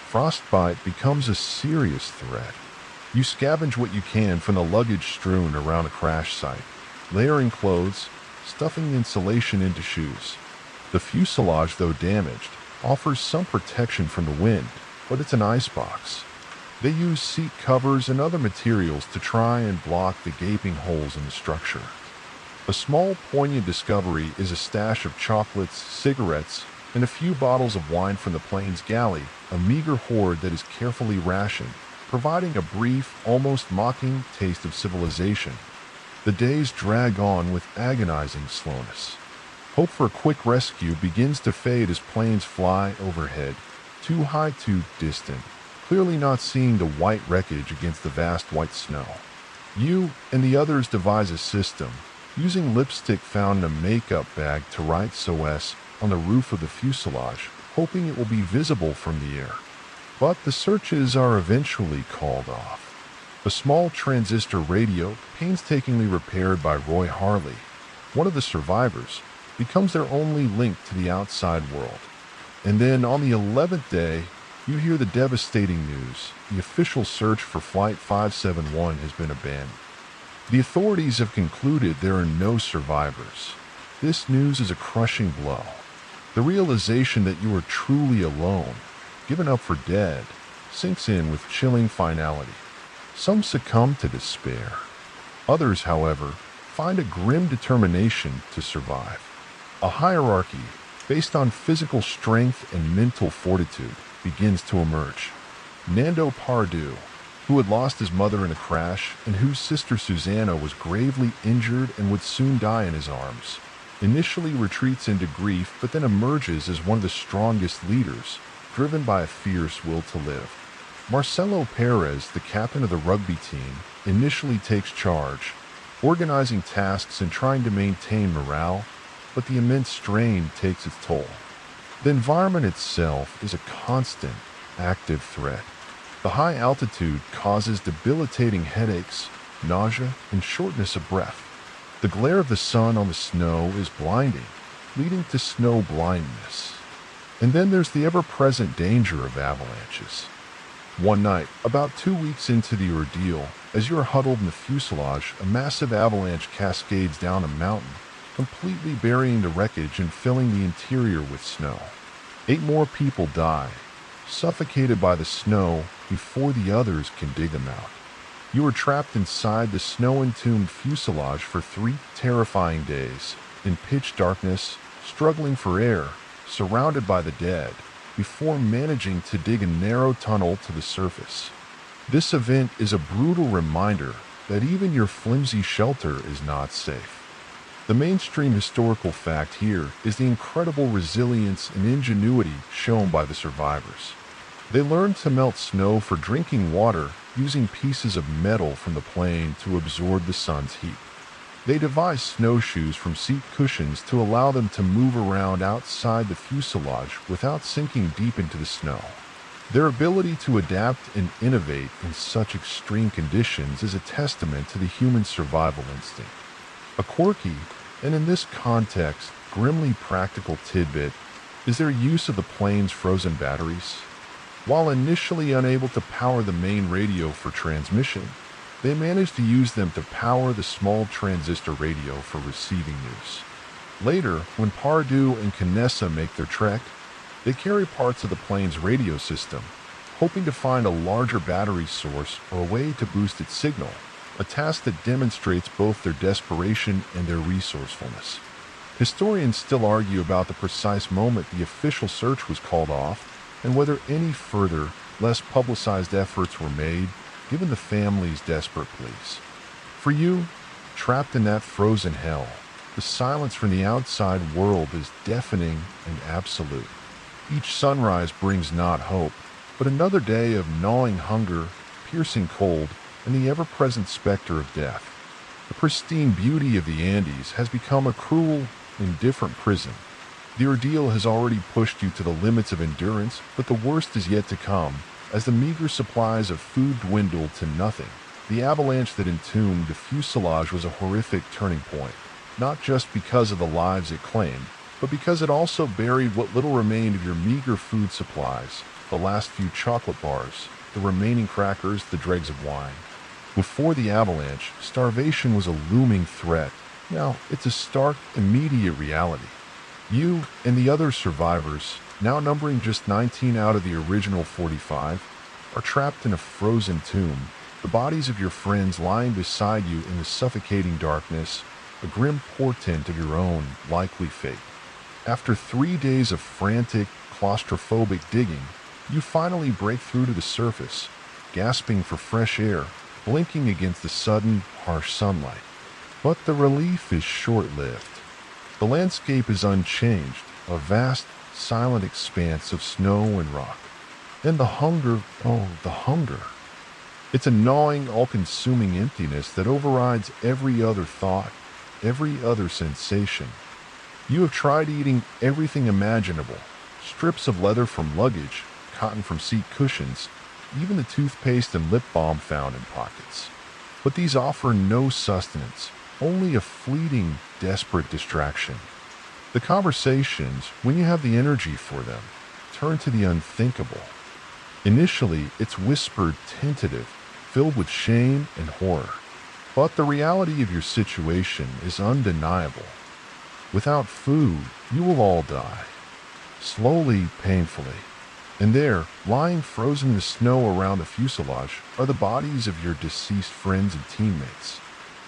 Frostbite becomes a serious threat. You scavenge what you can from the luggage strewn around a crash site, layering clothes, stuffing insulation into shoes. The fuselage, though damaged, offers some protection from the wind, but it's an icebox. They use seat covers and other materials to try and block the gaping holes in the structure. A small, poignant discovery is a stash of chocolates, cigarettes, and a few bottles of wine from the plane's galley, a meager hoard that is carefully rationed, providing a brief, almost mocking taste of civilization. The days drag on with agonizing slowness. Hope for a quick rescue begins to fade as planes fly overhead, too high, too distant, clearly not seeing the white wreckage against the vast white snow. You and the others devise a system, using lipstick found in a makeup bag to write SOS on the roof of the fuselage, hoping it will be visible from the air. But the searches are eventually called off. A small transistor radio, painstakingly repaired by Roy Harley, one of the survivors, becomes their only link to the outside world. And then on the 11th day, you hear the devastating news. The official search for Flight 571 has been abandoned. The authorities have concluded there are no survivors. This news is a crushing blow. The realization that you are truly alone, given up for dead, sinks in with chilling finality. Some succumb to despair. Others, however, find a grim determination to survive. A hierarchy based on physical strength and mental fortitude begins to emerge. Nando Pardue, who who had lost his mother in a crash and whose sister Susanna was gravely injured and would soon die in his arms, initially retreats into grief but then emerges as one of the strongest leaders, driven by a fierce will to live. Marcelo Perez, the captain of the rugby team, initially takes charge, organizing tasks and trying to maintain morale, but the immense strain takes its toll. The environment itself is a constant, active threat. The high altitude causes debilitating headaches, nausea, and shortness of breath. The glare of the sun on the snow is blinding, leading to snow blindness. And then there's the ever-present danger of avalanches. One night, about 2 weeks into the ordeal, as you are huddled in the fuselage, a massive avalanche cascades down a mountain, completely burying the wreckage and filling the interior with snow. 8 more people die, suffocated by the snow before the others can dig them out. You are trapped inside the snow-entombed fuselage for 3 terrifying days, in pitch darkness, struggling for air, surrounded by the dead, before managing to dig a narrow tunnel to the surface. This event is a brutal reminder that even your flimsy shelter is not safe. The mainstream historical fact here is the incredible resilience and ingenuity shown by the survivors. They learned to melt snow for drinking water using pieces of metal from the plane to absorb the sun's heat. They devised snowshoes from seat cushions to allow them to move around outside the fuselage without sinking deep into the snow. Their ability to adapt and innovate in such extreme conditions is a testament to the human survival instinct. A quirky, and in this context, grimly practical tidbit is their use of the plane's frozen batteries. While initially unable to power the main radio for transmission, they managed to use them to power the small transistor radio for receiving news. Later, when Pardieu and Canessa make their trek, they carry parts of the plane's radio system, hoping to find a larger battery source or a way to boost its signal, a task that demonstrates both their desperation and their resourcefulness. Historians still argue about the precise moment the official search was called off and whether any further, less publicized efforts were made, given the family's desperate pleas. For you, trapped in that frozen hell, the silence from the outside world is deafening and absolute. Each sunrise brings not hope, but another day of gnawing hunger, piercing cold, and the ever-present specter of death. The pristine beauty of the Andes has become a cruel, indifferent prison. The ordeal has already pushed you to the limits of endurance, but the worst is yet to come. As the meager supplies of food dwindled to nothing, the avalanche that entombed the fuselage was a horrific turning point, not just because of the lives it claimed, but because it also buried what little remained of your meager food supplies, the last few chocolate bars, the remaining crackers, the dregs of wine. Before the avalanche, starvation was a looming threat. Now, it's a stark, immediate reality. You and the other survivors, now numbering just 19 out of the original 45, are trapped in a frozen tomb, the bodies of your friends lying beside you in the suffocating darkness, a grim portent of your own likely fate. After 3 days of frantic, claustrophobic digging, you finally break through to the surface, gasping for fresh air, blinking against the sudden, harsh sunlight. But the relief is short-lived. The landscape is unchanged, a vast, silent expanse of snow and rock. Then the hunger, oh, the hunger. It's a gnawing, all-consuming emptiness that overrides every other thought, every other sensation. You have tried eating everything imaginable, strips of leather from luggage, cotton from seat cushions, even the toothpaste and lip balm found in pockets. But these offer no sustenance, only a fleeting, desperate distraction. The conversations, when you have the energy for them, turn to the unthinkable. Initially, it's whispered, tentative, filled with shame and horror. But the reality of your situation is undeniable. Without food, you will all die. Slowly, painfully. And there, lying frozen in the snow around the fuselage, are the bodies of your deceased friends and teammates.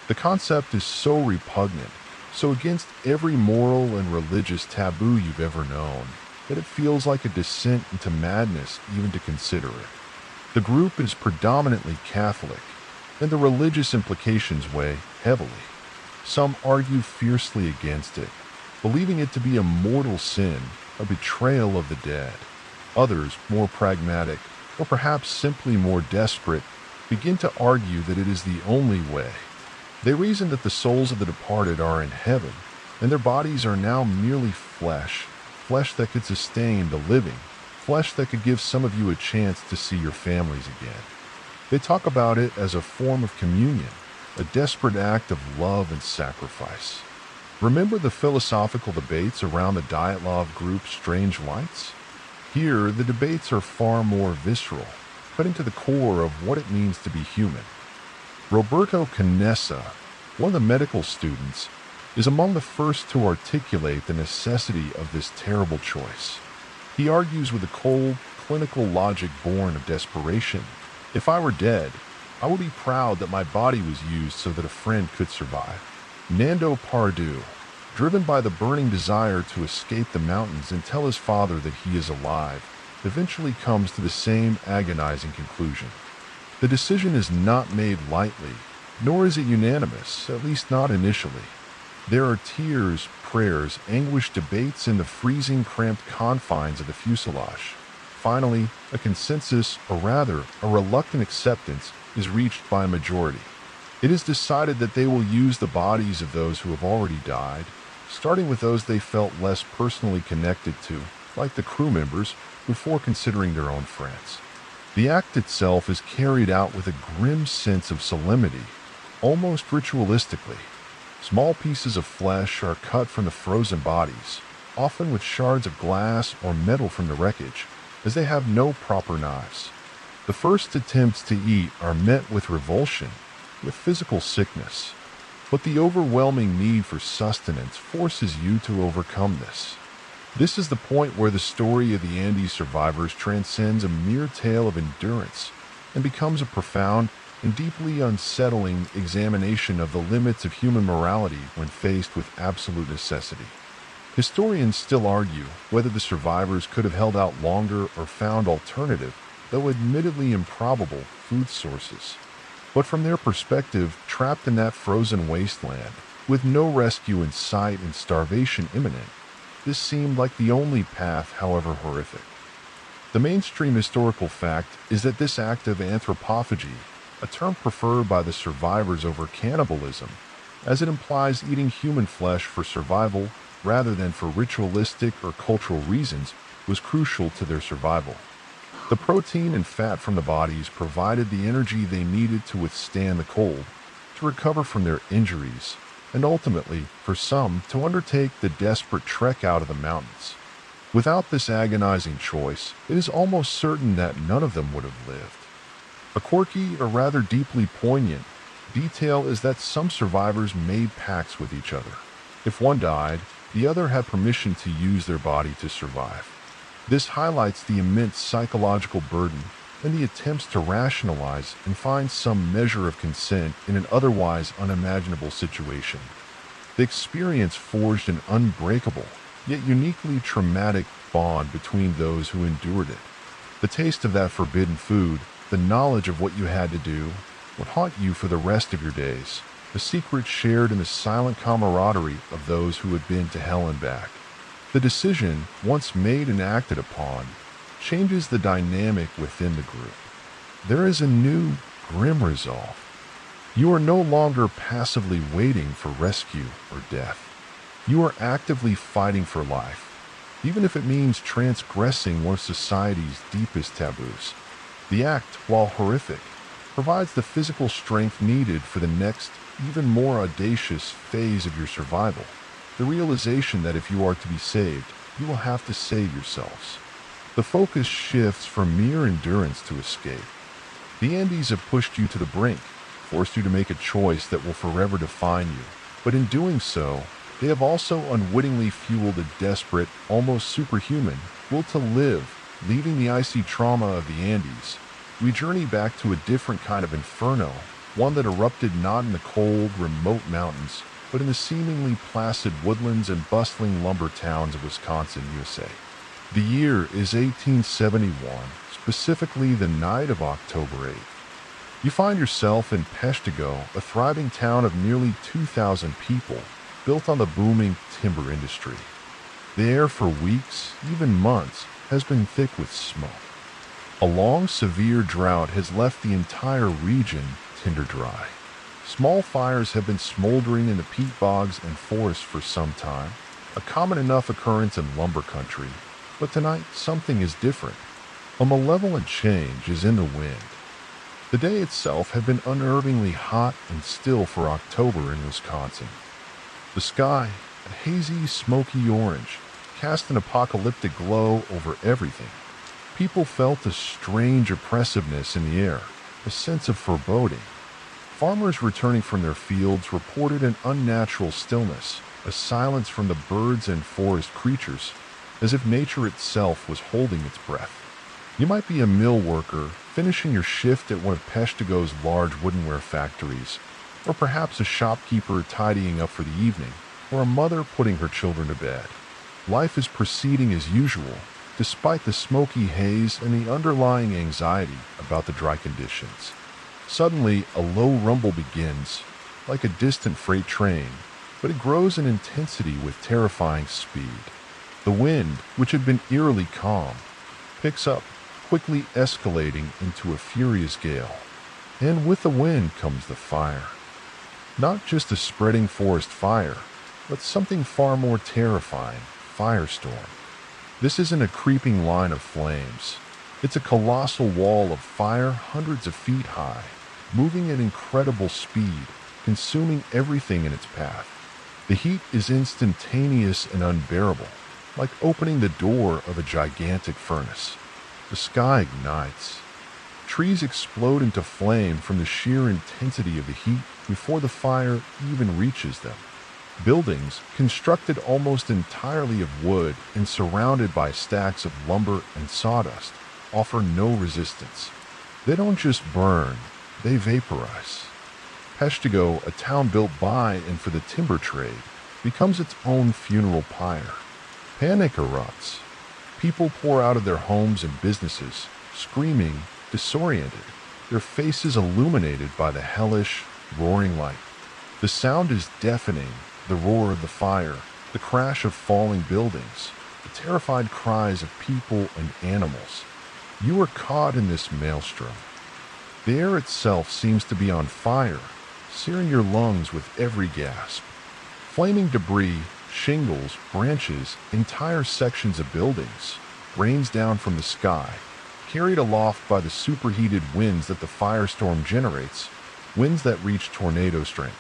The concept is so repugnant, so against every moral and religious taboo you've ever known, that it feels like a descent into madness even to consider it. The group is predominantly Catholic, and the religious implications weigh heavily. Some argue fiercely against it, believing it to be a mortal sin, a betrayal of the dead. Others, more pragmatic, or perhaps simply more desperate, begin to argue that it is the only way. They reason that the souls of the departed are in heaven, and their bodies are now merely flesh, flesh that could sustain the living, flesh that could give some of you a chance to see your families again. They talk about it as a form of communion, a desperate act of love and sacrifice. Remember the philosophical debates around the dialogue group Strange Lights? Here, the debates are far more visceral, cutting to the core of what it means to be human. Roberto Canessa, one of the medical students, is among the first to articulate the necessity of this terrible choice. He argues with a cold, clinical logic born of desperation. If I were dead, I would be proud that my body was used so that a friend could survive. Nando Pardu, driven by the burning desire to escape the mountains and tell his father that he is alive, eventually comes to the same agonizing conclusion. The decision is not made lightly, nor is it unanimous, at least not initially. There are tears, prayers, anguished debates in the freezing, cramped confines of the fuselage. Finally, a consensus, or rather, a reluctant acceptance, is reached by a majority. It is decided that they will use the bodies of those who have already died, starting with those they felt less personally connected to, like the crew members, before considering their own friends. The act itself is carried out with a grim sense of solemnity, almost ritualistically. Small pieces of flesh are cut from the frozen bodies, often with shards of glass or metal from the wreckage, as they have no proper knives. The first attempts to eat are met with revulsion, with physical sickness, but the overwhelming need for sustenance forces you to overcome this. This is the point where the story of the Andes survivors transcends a mere tale of endurance and becomes a profound and deeply unsettling examination of the limits of human morality when faced with absolute necessity. Historians still argue whether the survivors could have held out longer or found alternative, though admittedly improbable, food sources. But from their perspective, trapped in that frozen wasteland, with no rescue in sight and starvation imminent, this seemed like the only path, however horrific. The mainstream historical fact is that this act of anthropophagy, a term preferred by the survivors over cannibalism, as it implies eating human flesh for survival rather than for ritualistic or cultural reasons, was crucial to their survival. The protein and fat from the bodies provided the energy they needed to withstand the cold, to recover from their injuries, and ultimately, for some, to undertake the desperate trek out of the mountains. Without this agonizing choice, it is almost certain that none of them would have lived. A quirky, or rather deeply poignant, detail is that some survivors made pacts with each other. If one died, the other had permission to use their body to survive. This highlights the immense psychological burden and the attempts to rationalize and find some measure of consent in an otherwise unimaginable situation. The experience forged an unbreakable, yet uniquely traumatic bond between those who endured it. The taste of that forbidden food, the knowledge of what you had to do, would haunt you for the rest of your days, the secret shared in the silent camaraderie of those who had been to hell and back. The decision, once made and acted upon, changes the dynamic within the group. There is a new, grim resolve. You are no longer passively waiting for rescue or death. You are actively fighting for life, even if it means transgressing one of society's deepest taboos. The act, while horrific, provides the physical strength needed for the next, even more audacious phase of your survival. The realization that if you are to be saved, you will have to save yourselves. The focus shifts from mere endurance to escape. The Andes have pushed you to the brink, forced you to make a choice that will forever define you. But in doing so, they have also unwittingly fueled a desperate, almost superhuman, will to live. Leaving the icy trauma of the Andes, we journey back to a different kind of inferno, one that erupted not in the cold, remote mountains, but in the seemingly placid woodlands and bustling lumber towns of Wisconsin, USA. The year is 1871, specifically the night of October 8th. You find yourself in Peshtigo, a thriving town of nearly 2,000 people, built on the booming timber industry. The air for weeks, even months, has been thick with smoke. A long, severe drought has left the entire region tinder dry. Small fires have been smoldering in the peat bogs and forests for some time, a common enough occurrence in lumber country. But tonight, something is different. A malevolent change is in the wind. The day itself had been unnervingly hot and still for October in Wisconsin. The sky, a hazy, smoky orange, cast an apocalyptic glow over everything. People felt a strange oppressiveness in the air, a sense of foreboding. Farmers returning from their fields reported an unnatural stillness, a silence from the birds and forest creatures, as if nature itself was holding its breath. You might be a mill worker, finishing your shift at one of Peshtigo's large woodenware factories, or perhaps a shopkeeper tidying up for the evening, or a mother putting her children to bed. Life is proceeding as usual, despite the smoky haze and the underlying anxiety about the dry conditions. Suddenly, a low rumble begins, like a distant freight train, but it grows in intensity with terrifying speed. The wind, which had been eerily calm, picks up, quickly escalating into a furious gale. And with the wind comes the fire. Not just a spreading forest fire, but something far more terrifying, firestorm. This isn't a creeping line of flames. It's a colossal wall of fire hundreds of feet high, moving at incredible speed, consuming everything in its path. The heat is instantaneous and unbearable, like opening the door of a gigantic furnace. The sky ignites. Trees explode into flame from the sheer intensity of the heat before the fire even reaches them. Buildings, constructed almost entirely of wood and surrounded by stacks of lumber and sawdust, offer no resistance. They don't just burn, they vaporize. Peshtigo, a town built by and for the timber trade, becomes its own funeral pyre. Panic erupts. People pour out of their homes and businesses, screaming, disoriented, their faces illuminated by the hellish, roaring light. The sound is deafening, the roar of the fire, the crash of falling buildings, the terrified cries of people and animals. You are caught in this maelstrom. The air itself seems to be on fire, searing your lungs with every gasp. Flaming debris, shingles, branches, entire sections of buildings, rains down from the sky, carried aloft by the superheated winds that the firestorm generates, winds that reach tornado strength.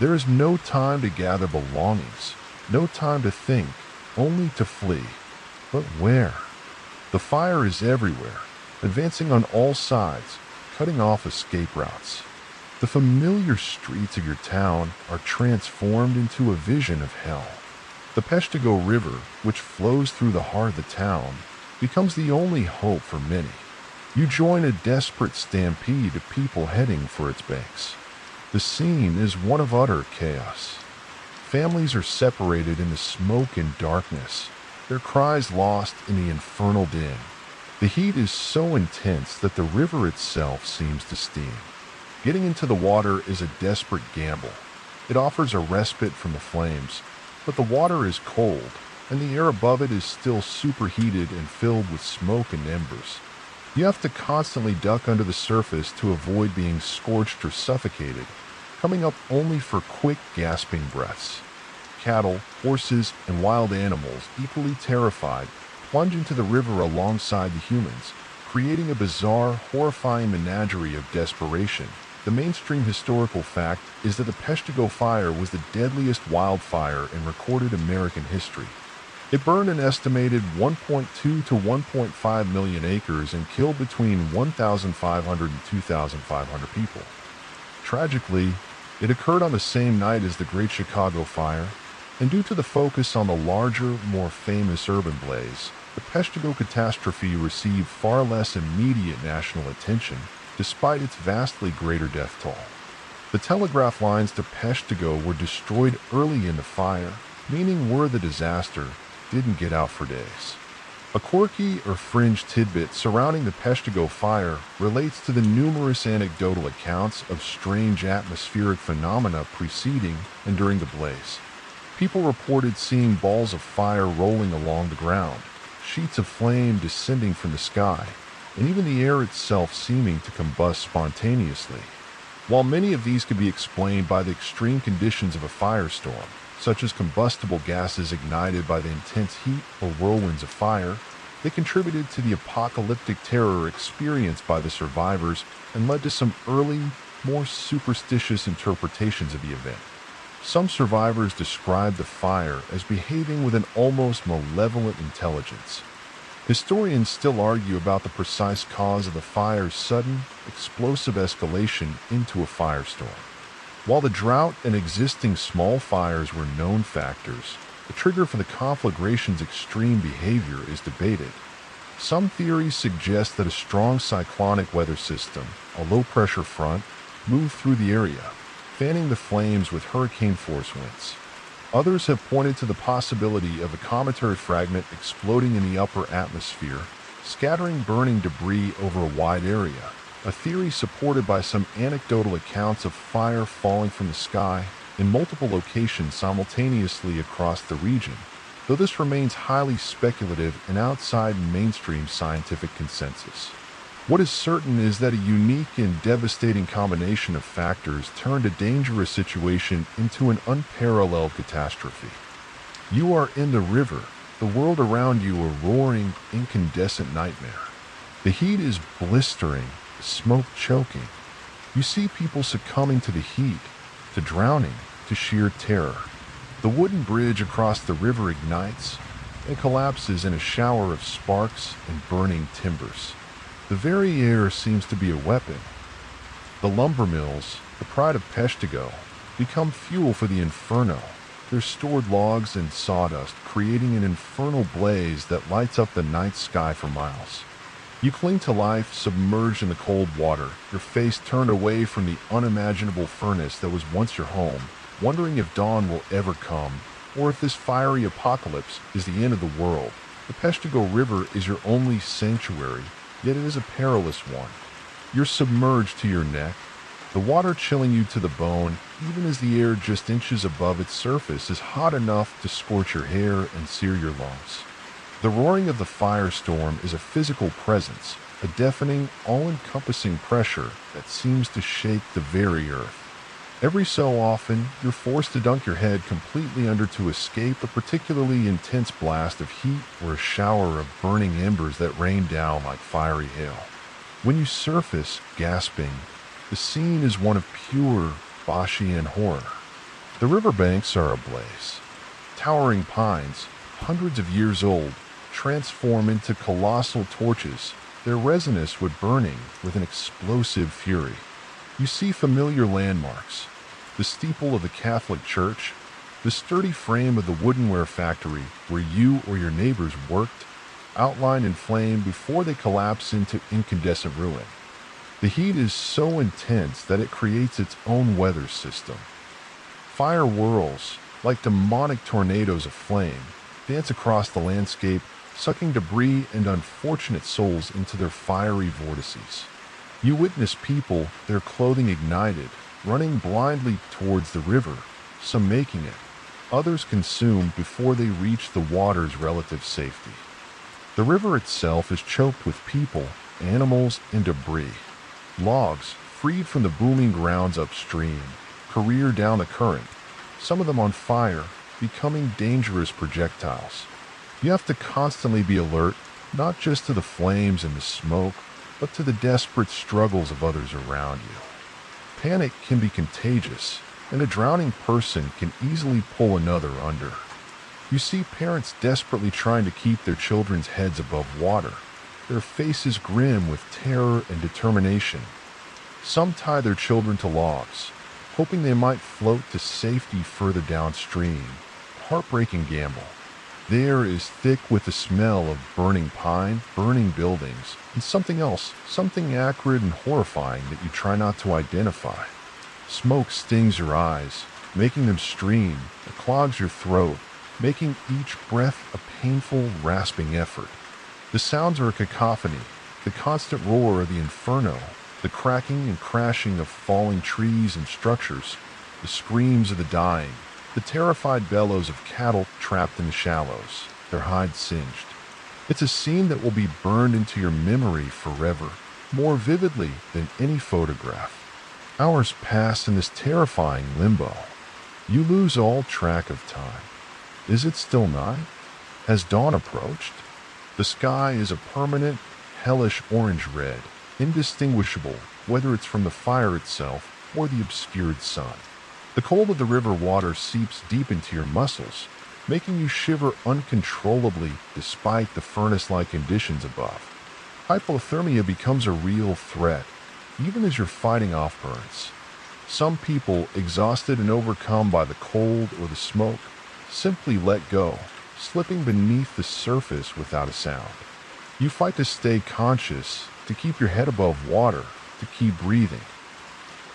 There is no time to gather belongings, no time to think, only to flee. But where? The fire is everywhere, advancing on all sides, cutting off escape routes. The familiar streets of your town are transformed into a vision of hell. The Peshtigo River, which flows through the heart of the town, becomes the only hope for many. You join a desperate stampede of people heading for its banks. The scene is one of utter chaos. Families are separated in the smoke and darkness, their cries lost in the infernal din. The heat is so intense that the river itself seems to steam. Getting into the water is a desperate gamble. It offers a respite from the flames, but the water is cold, and the air above it is still superheated and filled with smoke and embers. You have to constantly duck under the surface to avoid being scorched or suffocated, coming up only for quick, gasping breaths. Cattle, horses, and wild animals, equally terrified, plunge into the river alongside the humans, creating a bizarre, horrifying menagerie of desperation. The mainstream historical fact is that the Peshtigo fire was the deadliest wildfire in recorded American history. It burned an estimated 1.2 to 1.5 million acres and killed between 1,500 and 2,500 people. Tragically, it occurred on the same night as the Great Chicago Fire, and due to the focus on the larger, more famous urban blaze, the Peshtigo catastrophe received far less immediate national attention, despite its vastly greater death toll. The telegraph lines to Peshtigo were destroyed early in the fire, meaning word of the disaster didn't get out for days. A quirky or fringe tidbit surrounding the Peshtigo fire relates to the numerous anecdotal accounts of strange atmospheric phenomena preceding and during the blaze. People reported seeing balls of fire rolling along the ground, sheets of flame descending from the sky, and even the air itself seeming to combust spontaneously. While many of these could be explained by the extreme conditions of a firestorm, such as combustible gases ignited by the intense heat or whirlwinds of fire, they contributed to the apocalyptic terror experienced by the survivors and led to some early, more superstitious interpretations of the event. Some survivors described the fire as behaving with an almost malevolent intelligence. Historians still argue about the precise cause of the fire's sudden, explosive escalation into a firestorm. While the drought and existing small fires were known factors, the trigger for the conflagration's extreme behavior is debated. Some theories suggest that a strong cyclonic weather system, a low-pressure front, moved through the area, fanning the flames with hurricane-force winds. Others have pointed to the possibility of a cometary fragment exploding in the upper atmosphere, scattering burning debris over a wide area, a theory supported by some anecdotal accounts of fire falling from the sky in multiple locations simultaneously across the region, though this remains highly speculative and outside mainstream scientific consensus. What is certain is that a unique and devastating combination of factors turned a dangerous situation into an unparalleled catastrophe. You are in the river, the world around you a roaring, incandescent nightmare. The heat is blistering, the smoke choking. You see people succumbing to the heat, to drowning, to sheer terror. The wooden bridge across the river ignites and collapses in a shower of sparks and burning timbers. The very air seems to be a weapon. The lumber mills, the pride of Peshtigo, become fuel for the inferno, their stored logs and sawdust creating an infernal blaze that lights up the night sky for miles. You cling to life submerged in the cold water, your face turned away from the unimaginable furnace that was once your home, wondering if dawn will ever come, or if this fiery apocalypse is the end of the world. The Peshtigo River is your only sanctuary, yet it is a perilous one. You're submerged to your neck, the water chilling you to the bone, even as the air just inches above its surface is hot enough to scorch your hair and sear your lungs. The roaring of the firestorm is a physical presence, a deafening, all-encompassing pressure that seems to shake the very earth. Every so often, you're forced to dunk your head completely under to escape a particularly intense blast of heat or a shower of burning embers that rain down like fiery hail. When you surface, gasping, the scene is one of pure Boschian horror. The riverbanks are ablaze. Towering pines, hundreds of years old, transform into colossal torches, their resinous wood burning with an explosive fury. You see familiar landmarks, the steeple of the Catholic Church, the sturdy frame of the woodenware factory where you or your neighbors worked, outlined in flame before they collapse into incandescent ruin. The heat is so intense that it creates its own weather system. Fire whirls, like demonic tornadoes of flame, dance across the landscape, sucking debris and unfortunate souls into their fiery vortices. You witness people, their clothing ignited, running blindly towards the river, some making it, others consumed before they reach the water's relative safety. The river itself is choked with people, animals, and debris. Logs, freed from the booming grounds upstream, career down the current, some of them on fire, becoming dangerous projectiles. You have to constantly be alert, not just to the flames and the smoke, but to the desperate struggles of others around you. Panic can be contagious, and a drowning person can easily pull another under. You see parents desperately trying to keep their children's heads above water, their faces grim with terror and determination. Some tie their children to logs, hoping they might float to safety further downstream. Heartbreaking gamble. The air is thick with the smell of burning pine, burning buildings, and something else, something acrid and horrifying that you try not to identify. Smoke stings your eyes, making them stream, it clogs your throat, making each breath a painful, rasping effort. The sounds are a cacophony, the constant roar of the inferno, the cracking and crashing of falling trees and structures, the screams of the dying, the terrified bellows of cattle trapped in the shallows, their hides singed. It's a scene that will be burned into your memory forever, more vividly than any photograph. Hours pass in this terrifying limbo. You lose all track of time. Is it still night? Has dawn approached? The sky is a permanent, hellish orange-red, indistinguishable whether it's from the fire itself or the obscured sun. The cold of the river water seeps deep into your muscles, making you shiver uncontrollably despite the furnace-like conditions above. Hypothermia becomes a real threat, even as you're fighting off burns. Some people, exhausted and overcome by the cold or the smoke, simply let go, slipping beneath the surface without a sound. You fight to stay conscious, to keep your head above water, to keep breathing.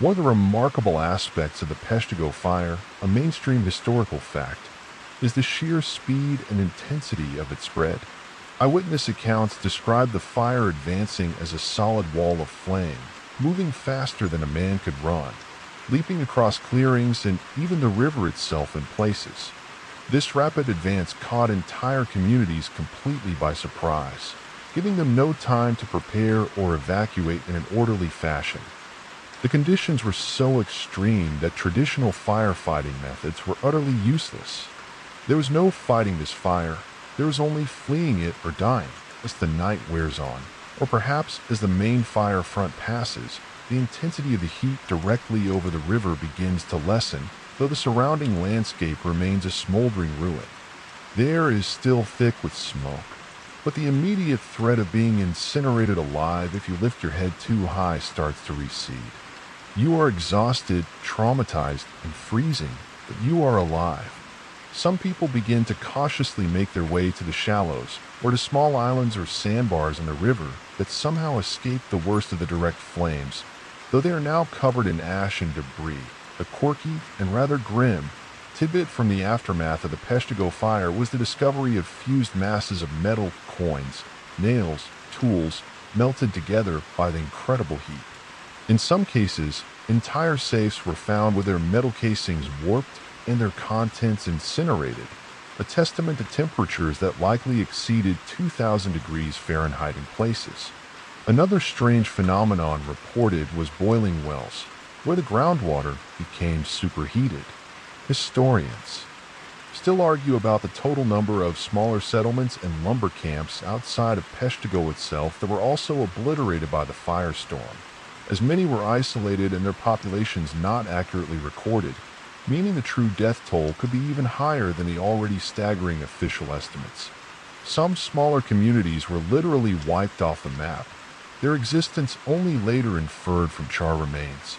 One of the remarkable aspects of the Peshtigo fire, a mainstream historical fact, is the sheer speed and intensity of its spread. Eyewitness accounts describe the fire advancing as a solid wall of flame, moving faster than a man could run, leaping across clearings and even the river itself in places. This rapid advance caught entire communities completely by surprise, giving them no time to prepare or evacuate in an orderly fashion. The conditions were so extreme that traditional firefighting methods were utterly useless. There was no fighting this fire, there was only fleeing it or dying as the night wears on, or perhaps as the main fire front passes, the intensity of the heat directly over the river begins to lessen, though the surrounding landscape remains a smoldering ruin. The air is still thick with smoke, but the immediate threat of being incinerated alive if you lift your head too high starts to recede. You are exhausted, traumatized, and freezing, but you are alive. Some people begin to cautiously make their way to the shallows, or to small islands or sandbars in the river that somehow escape the worst of the direct flames, though they are now covered in ash and debris. A quirky and rather grim tidbit from the aftermath of the Peshtigo fire was the discovery of fused masses of metal coins, nails, tools, melted together by the incredible heat. In some cases, entire safes were found with their metal casings warped and their contents incinerated, a testament to temperatures that likely exceeded 2,000 degrees Fahrenheit in places. Another strange phenomenon reported was boiling wells, where the groundwater became superheated. Historians still argue about the total number of smaller settlements and lumber camps outside of Peshtigo itself that were also obliterated by the firestorm, as many were isolated and their populations not accurately recorded, meaning the true death toll could be even higher than the already staggering official estimates. Some smaller communities were literally wiped off the map, their existence only later inferred from charred remains.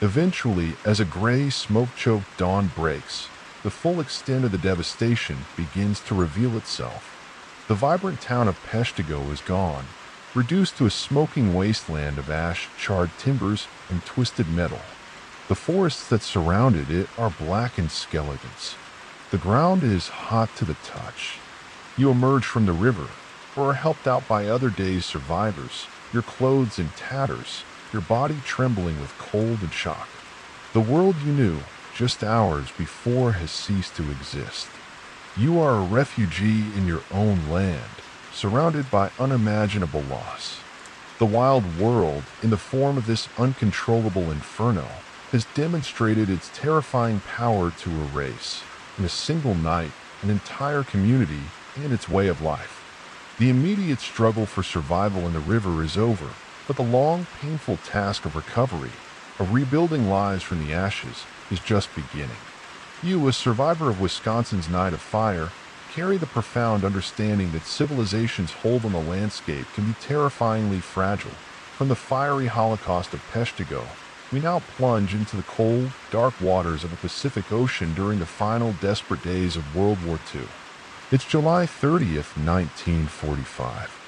Eventually, as a gray, smoke-choked dawn breaks, the full extent of the devastation begins to reveal itself. The vibrant town of Peshtigo is gone, reduced to a smoking wasteland of ash, charred timbers, and twisted metal. The forests that surrounded it are blackened skeletons. The ground is hot to the touch. You emerge from the river, or are helped out by other days' survivors, your clothes in tatters, your body trembling with cold and shock. The world you knew just hours before has ceased to exist. You are a refugee in your own land, surrounded by unimaginable loss. The wild world, in the form of this uncontrollable inferno, has demonstrated its terrifying power to erase, in a single night, an entire community and its way of life. The immediate struggle for survival in the river is over, but the long, painful task of recovery, of rebuilding lives from the ashes, is just beginning. You, a survivor of Wisconsin's Night of Fire, carry the profound understanding that civilization's hold on the landscape can be terrifyingly fragile. From the fiery holocaust of Peshtigo, we now plunge into the cold, dark waters of the Pacific Ocean during the final desperate days of World War II. It's July 30th, 1945.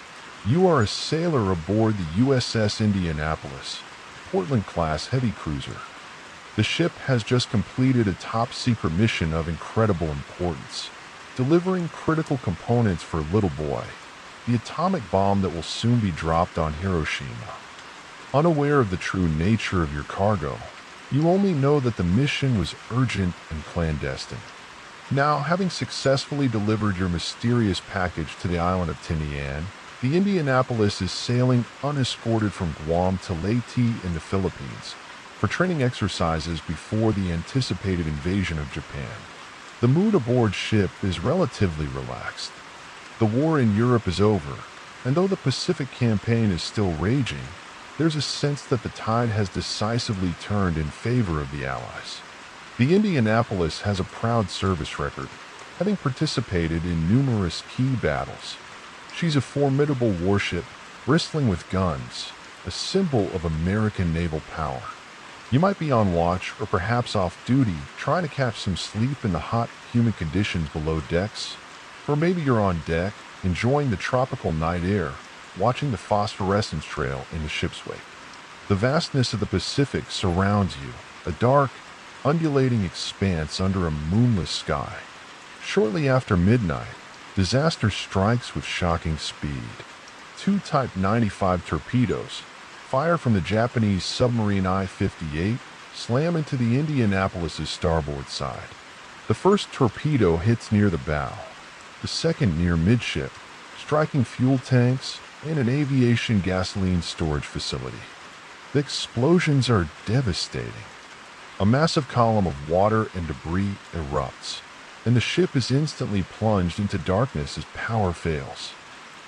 You are a sailor aboard the USS Indianapolis, Portland-class heavy cruiser. The ship has just completed a top-secret mission of incredible importance, delivering critical components for Little Boy, the atomic bomb that will soon be dropped on Hiroshima. Unaware of the true nature of your cargo, you only know that the mission was urgent and clandestine. Now, having successfully delivered your mysterious package to the island of Tinian, the Indianapolis is sailing unescorted from Guam to Leyte in the Philippines for training exercises before the anticipated invasion of Japan. The mood aboard ship is relatively relaxed. The war in Europe is over, and though the Pacific campaign is still raging, there's a sense that the tide has decisively turned in favor of the Allies. The Indianapolis has a proud service record, having participated in numerous key battles. She's a formidable warship, bristling with guns, a symbol of American naval power. You might be on watch or perhaps off duty, trying to catch some sleep in the hot, humid conditions below decks. Or maybe you're on deck, enjoying the tropical night air, watching the phosphorescence trail in the ship's wake. The vastness of the Pacific surrounds you, a dark, undulating expanse under a moonless sky. Shortly after midnight, disaster strikes with shocking speed. Two Type 95 torpedoes, fire from the Japanese submarine I-58, slam into the Indianapolis's starboard side. The first torpedo hits near the bow, the second near midship, striking fuel tanks and an aviation gasoline storage facility. The explosions are devastating. A massive column of water and debris erupts, and the ship is instantly plunged into darkness as power fails.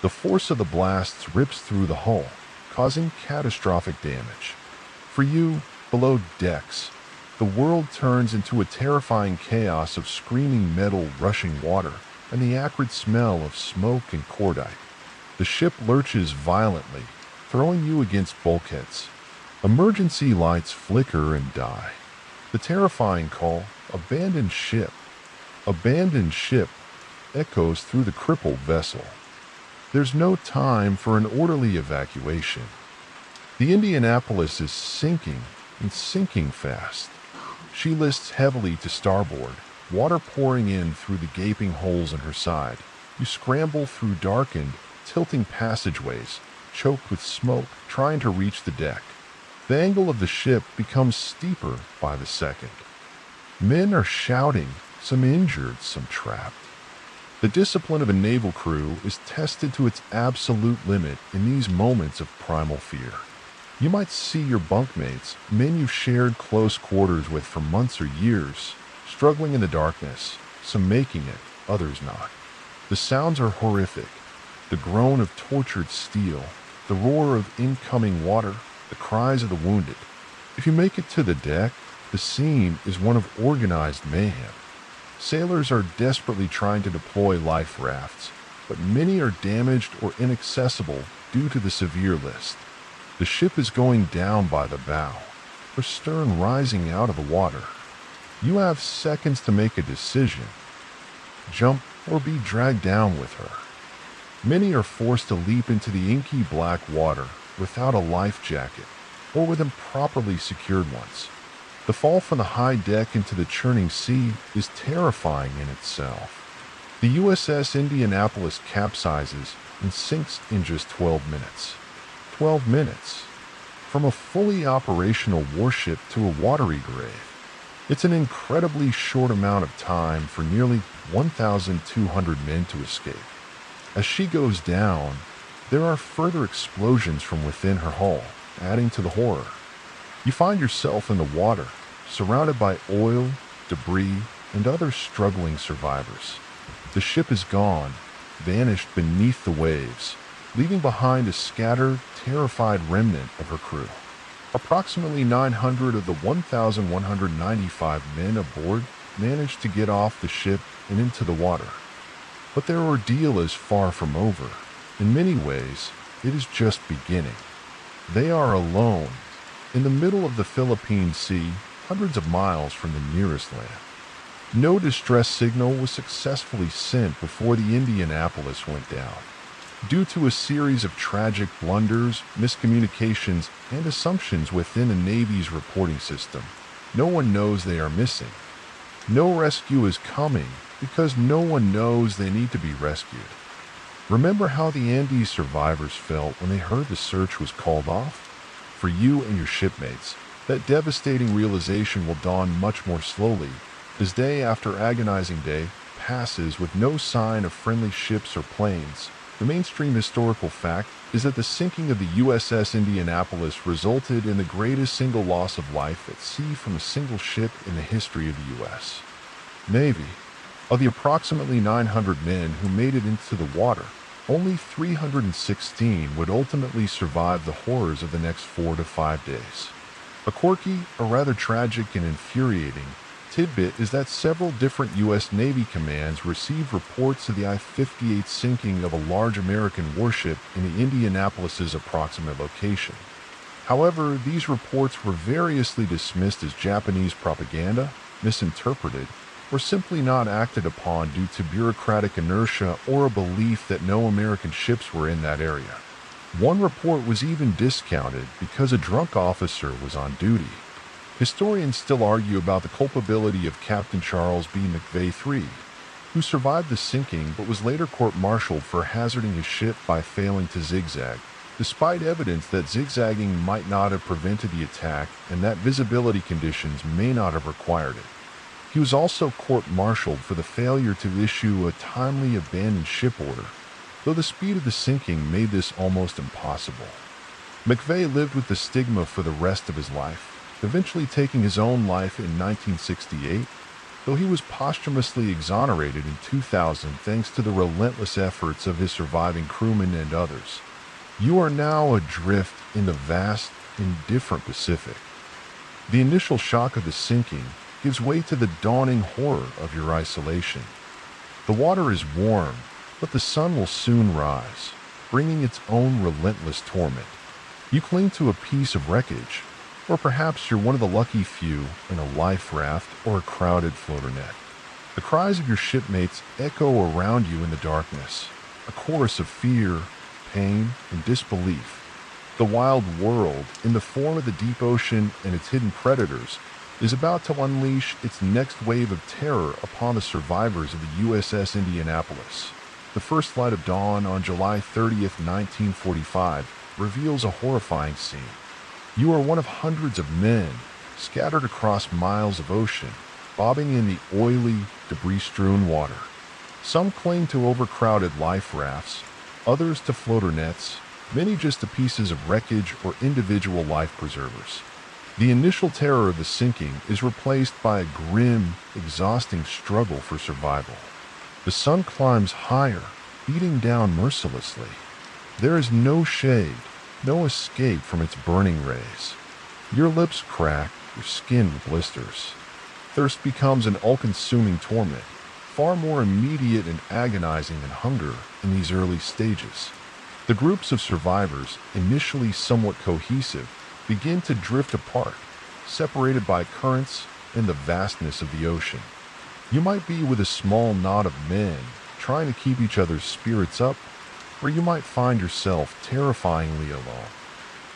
The force of the blasts rips through the hull, causing catastrophic damage. For you, below decks, the world turns into a terrifying chaos of screaming metal, rushing water, and the acrid smell of smoke and cordite. The ship lurches violently, throwing you against bulkheads. Emergency lights flicker and die. The terrifying call, "Abandoned ship! Abandoned ship!" echoes through the crippled vessel. There's no time for an orderly evacuation. The Indianapolis is sinking, and sinking fast. She lists heavily to starboard, water pouring in through the gaping holes in her side. You scramble through darkened, tilting passageways, choked with smoke, trying to reach the deck. The angle of the ship becomes steeper by the second. Men are shouting, some injured, some trapped. The discipline of a naval crew is tested to its absolute limit in these moments of primal fear. You might see your bunkmates, men you've shared close quarters with for months or years, struggling in the darkness, some making it, others not. The sounds are horrific. The groan of tortured steel, the roar of incoming water, the cries of the wounded. If you make it to the deck, the scene is one of organized mayhem. Sailors are desperately trying to deploy life rafts, but many are damaged or inaccessible due to the severe list. The ship is going down by the bow, her stern rising out of the water. You have seconds to make a decision: jump or be dragged down with her. Many are forced to leap into the inky black water without a life jacket or with improperly secured ones. The fall from the high deck into the churning sea is terrifying in itself. The USS Indianapolis capsizes and sinks in just 12 minutes. 12 minutes. From a fully operational warship to a watery grave. It's an incredibly short amount of time for nearly 1,200 men to escape. As she goes down, there are further explosions from within her hull, adding to the horror. You find yourself in the water, surrounded by oil, debris, and other struggling survivors. The ship is gone, vanished beneath the waves, leaving behind a scattered, terrified remnant of her crew. Approximately 900 of the 1,195 men aboard managed to get off the ship and into the water. But their ordeal is far from over. In many ways, it is just beginning. They are alone, in the middle of the Philippine Sea, hundreds of miles from the nearest land. No distress signal was successfully sent before the Indianapolis went down. Due to a series of tragic blunders, miscommunications, and assumptions within the Navy's reporting system, no one knows they are missing. No rescue is coming because no one knows they need to be rescued. Remember how the Andes survivors felt when they heard the search was called off? For you and your shipmates, that devastating realization will dawn much more slowly, as day after agonizing day passes with no sign of friendly ships or planes. The mainstream historical fact is that the sinking of the USS Indianapolis resulted in the greatest single loss of life at sea from a single ship in the history of the U.S. Navy. Of the approximately 900 men who made it into the water, only 316 would ultimately survive the horrors of the next 4 to 5 days. A quirky, or rather tragic and infuriating, tidbit is that several different U.S. Navy commands received reports of the I-58 sinking of a large American warship in the Indianapolis's approximate location. However, these reports were variously dismissed as Japanese propaganda, misinterpreted, or simply not acted upon due to bureaucratic inertia or a belief that no American ships were in that area. One report was even discounted because a drunk officer was on duty. Historians still argue about the culpability of Captain Charles B. McVay III, who survived the sinking but was later court-martialed for hazarding his ship by failing to zigzag, despite evidence that zigzagging might not have prevented the attack and that visibility conditions may not have required it. He was also court-martialed for the failure to issue a timely abandoned ship order, though the speed of the sinking made this almost impossible. McVay lived with the stigma for the rest of his life, eventually taking his own life in 1968, though he was posthumously exonerated in 2000 thanks to the relentless efforts of his surviving crewmen and others. You are now adrift in the vast, indifferent Pacific. The initial shock of the sinking gives way to the dawning horror of your isolation. The water is warm, but the sun will soon rise, bringing its own relentless torment. You cling to a piece of wreckage, or perhaps you're one of the lucky few in a life raft or a crowded floater net. The cries of your shipmates echo around you in the darkness, a chorus of fear, pain, and disbelief. The wild world, in the form of the deep ocean and its hidden predators, is about to unleash its next wave of terror upon the survivors of the USS Indianapolis. The first light of dawn on July 30th, 1945, reveals a horrifying scene. You are one of hundreds of men scattered across miles of ocean, bobbing in the oily, debris-strewn water. Some cling to overcrowded life rafts, others to floater nets, many just to pieces of wreckage or individual life preservers. The initial terror of the sinking is replaced by a grim, exhausting struggle for survival. The sun climbs higher, beating down mercilessly. There is no shade, no escape from its burning rays. Your lips crack, your skin blisters. Thirst becomes an all-consuming torment, far more immediate and agonizing than hunger in these early stages. The groups of survivors, initially somewhat cohesive, begin to drift apart, separated by currents and the vastness of the ocean. You might be with a small knot of men trying to keep each other's spirits up, or you might find yourself terrifyingly alone.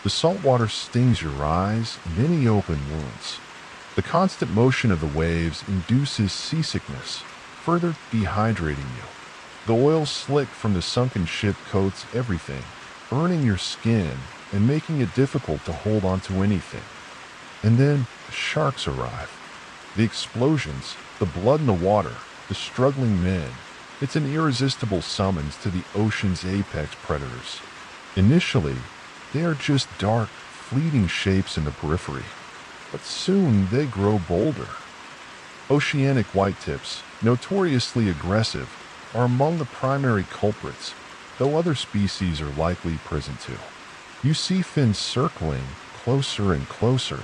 The salt water stings your eyes and any open wounds. The constant motion of the waves induces seasickness, further dehydrating you. The oil slick from the sunken ship coats everything, burning your skin and making it difficult to hold on to anything. And then the sharks arrive. The explosions, the blood in the water, the struggling men. It's an irresistible summons to the ocean's apex predators. Initially, they are just dark, fleeting shapes in the periphery, but soon they grow bolder. Oceanic whitetips, notoriously aggressive, are among the primary culprits, though other species are likely present too. You see fins circling closer and closer.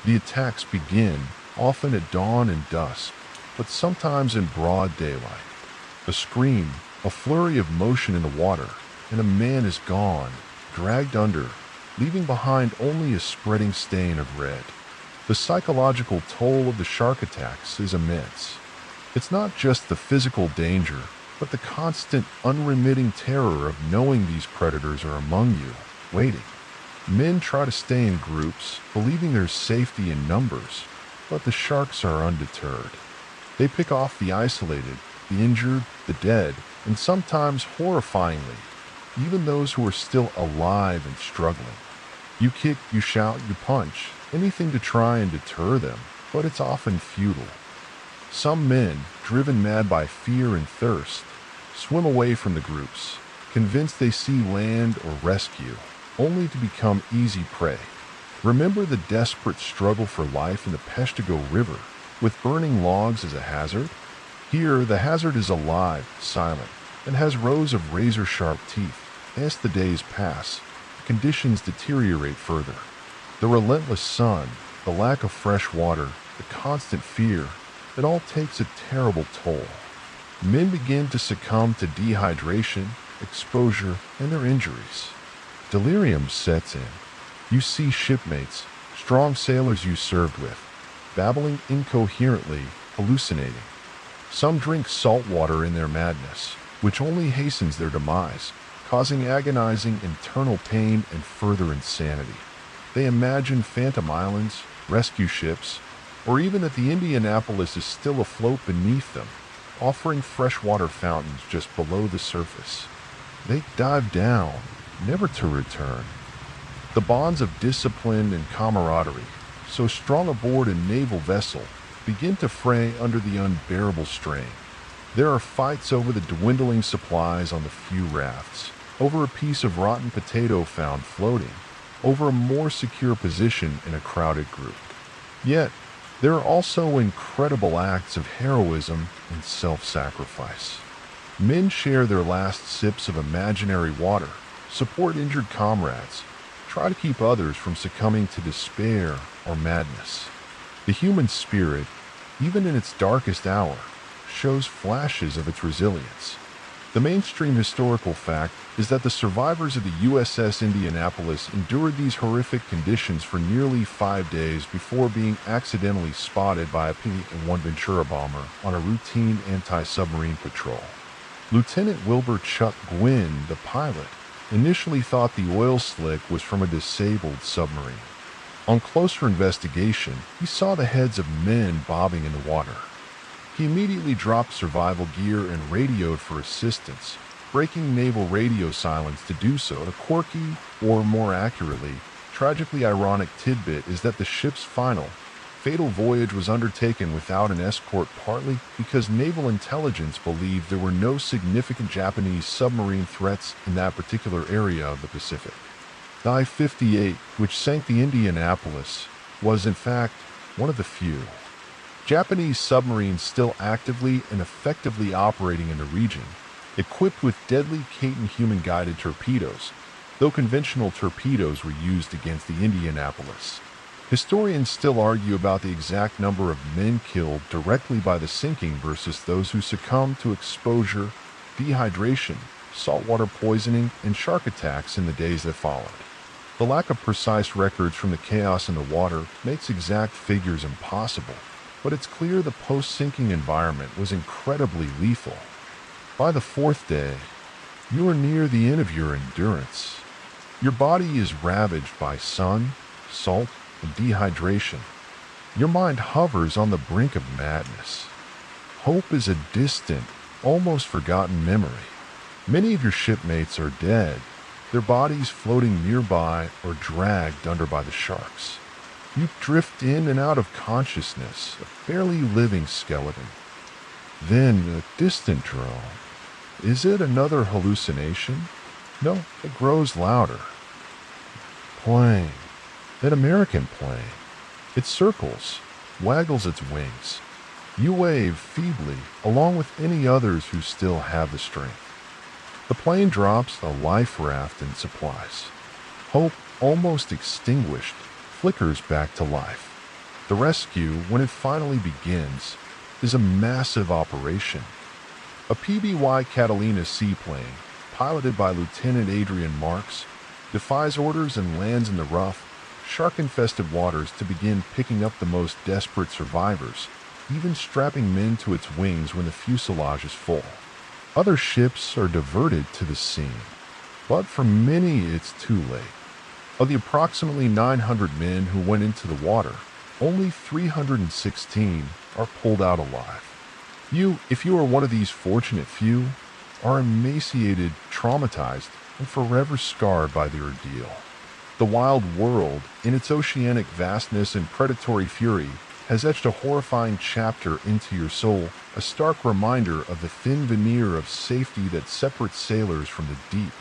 The attacks begin, often at dawn and dusk, but sometimes in broad daylight. A scream, a flurry of motion in the water, and a man is gone, dragged under, leaving behind only a spreading stain of red. The psychological toll of the shark attacks is immense. It's not just the physical danger, but the constant, unremitting terror of knowing these predators are among you, waiting. Men try to stay in groups, believing there's safety in numbers, but the sharks are undeterred. They pick off the isolated, the injured, the dead, and sometimes horrifyingly, even those who are still alive and struggling. You kick, you shout, you punch, anything to try and deter them, but it's often futile. Some men, driven mad by fear and thirst, swim away from the groups, convinced they see land or rescue, only to become easy prey. Remember the desperate struggle for life in the Peshtigo River, with burning logs as a hazard? Here, the hazard is alive, silent, and has rows of razor-sharp teeth. As the days pass, conditions deteriorate further. The relentless sun, the lack of fresh water, the constant fear, it all takes a terrible toll. Men begin to succumb to dehydration, exposure, and their injuries. Delirium sets in. You see shipmates, strong sailors you served with, babbling incoherently, hallucinating. Some drink salt water in their madness, which only hastens their demise, causing agonizing internal pain and further insanity. They imagine phantom islands, rescue ships, or even that the Indianapolis is still afloat beneath them, offering freshwater fountains just below the surface. They dive down, never to return. The bonds of discipline and camaraderie, so strong aboard a naval vessel, begin to fray under the unbearable strain. There are fights over the dwindling supplies on the few rafts, over a piece of rotten potato found floating, over a more secure position in a crowded group. Yet, there are also incredible acts of heroism and self-sacrifice. Men share their last sips of imaginary water, support injured comrades, try to keep others from succumbing to despair or madness. The human spirit, even in its darkest hour, shows flashes of its resilience. The mainstream historical fact is that the survivors of the USS Indianapolis endured these horrific conditions for nearly 5 days before being accidentally spotted by a P-1 Ventura bomber on a routine anti-submarine patrol. Lieutenant Wilbur Chuck Gwynn, the pilot, initially thought the oil slick was from a disabled submarine. On closer investigation, he saw the heads of men bobbing in the water. He immediately dropped survival gear and radioed for assistance, breaking naval radio silence to do so. The quirky, or more accurately, tragically ironic tidbit is that the ship's final, fatal voyage was undertaken without an escort, partly because naval intelligence believed there were no significant Japanese submarine threats in that particular area of the Pacific. The I-58, which sank the Indianapolis, was in fact one of the few Japanese submarines still actively and effectively operating in the region, equipped with deadly Kaiten human-guided torpedoes, though conventional torpedoes were used against the Indianapolis. Historians still argue about the exact number of men killed directly by the sinking versus those who succumbed to exposure, dehydration, saltwater poisoning, and shark attacks in the days that followed. The lack of precise records from the chaos in the water makes exact figures impossible, but it's clear the post-sinking environment was incredibly lethal. By the 4th day, you are near the end of your endurance. Your body is ravaged by sun, salt, and dehydration. Your mind hovers on the brink of madness. Hope is a distant, almost forgotten memory. Many of your shipmates are dead, their bodies floating nearby or dragged under by the sharks. You drift in and out of consciousness, a barely living skeleton. Then a distant drone. Is it another hallucination? No, it grows louder. Plane. An American plane. It circles, waggles its wings. You wave feebly, along with any others who still have the strength. The plane drops a life raft and supplies. Hope, almost extinguished, flickers back to life. The rescue, when it finally begins, is a massive operation. A PBY Catalina seaplane, piloted by Lieutenant Adrian Marks, defies orders and lands in the rough, shark-infested waters to begin picking up the most desperate survivors, even strapping men to its wings when the fuselage is full. Other ships are diverted to the scene, but for many it's too late. Of the approximately 900 men who went into the water, only 316 are pulled out alive. If you are one of these fortunate few, are emaciated, traumatized, and forever scarred by the ordeal. The wild world, in its oceanic vastness and predatory fury, has etched a horrifying chapter into your soul, a stark reminder of the thin veneer of safety that separates sailors from the deep.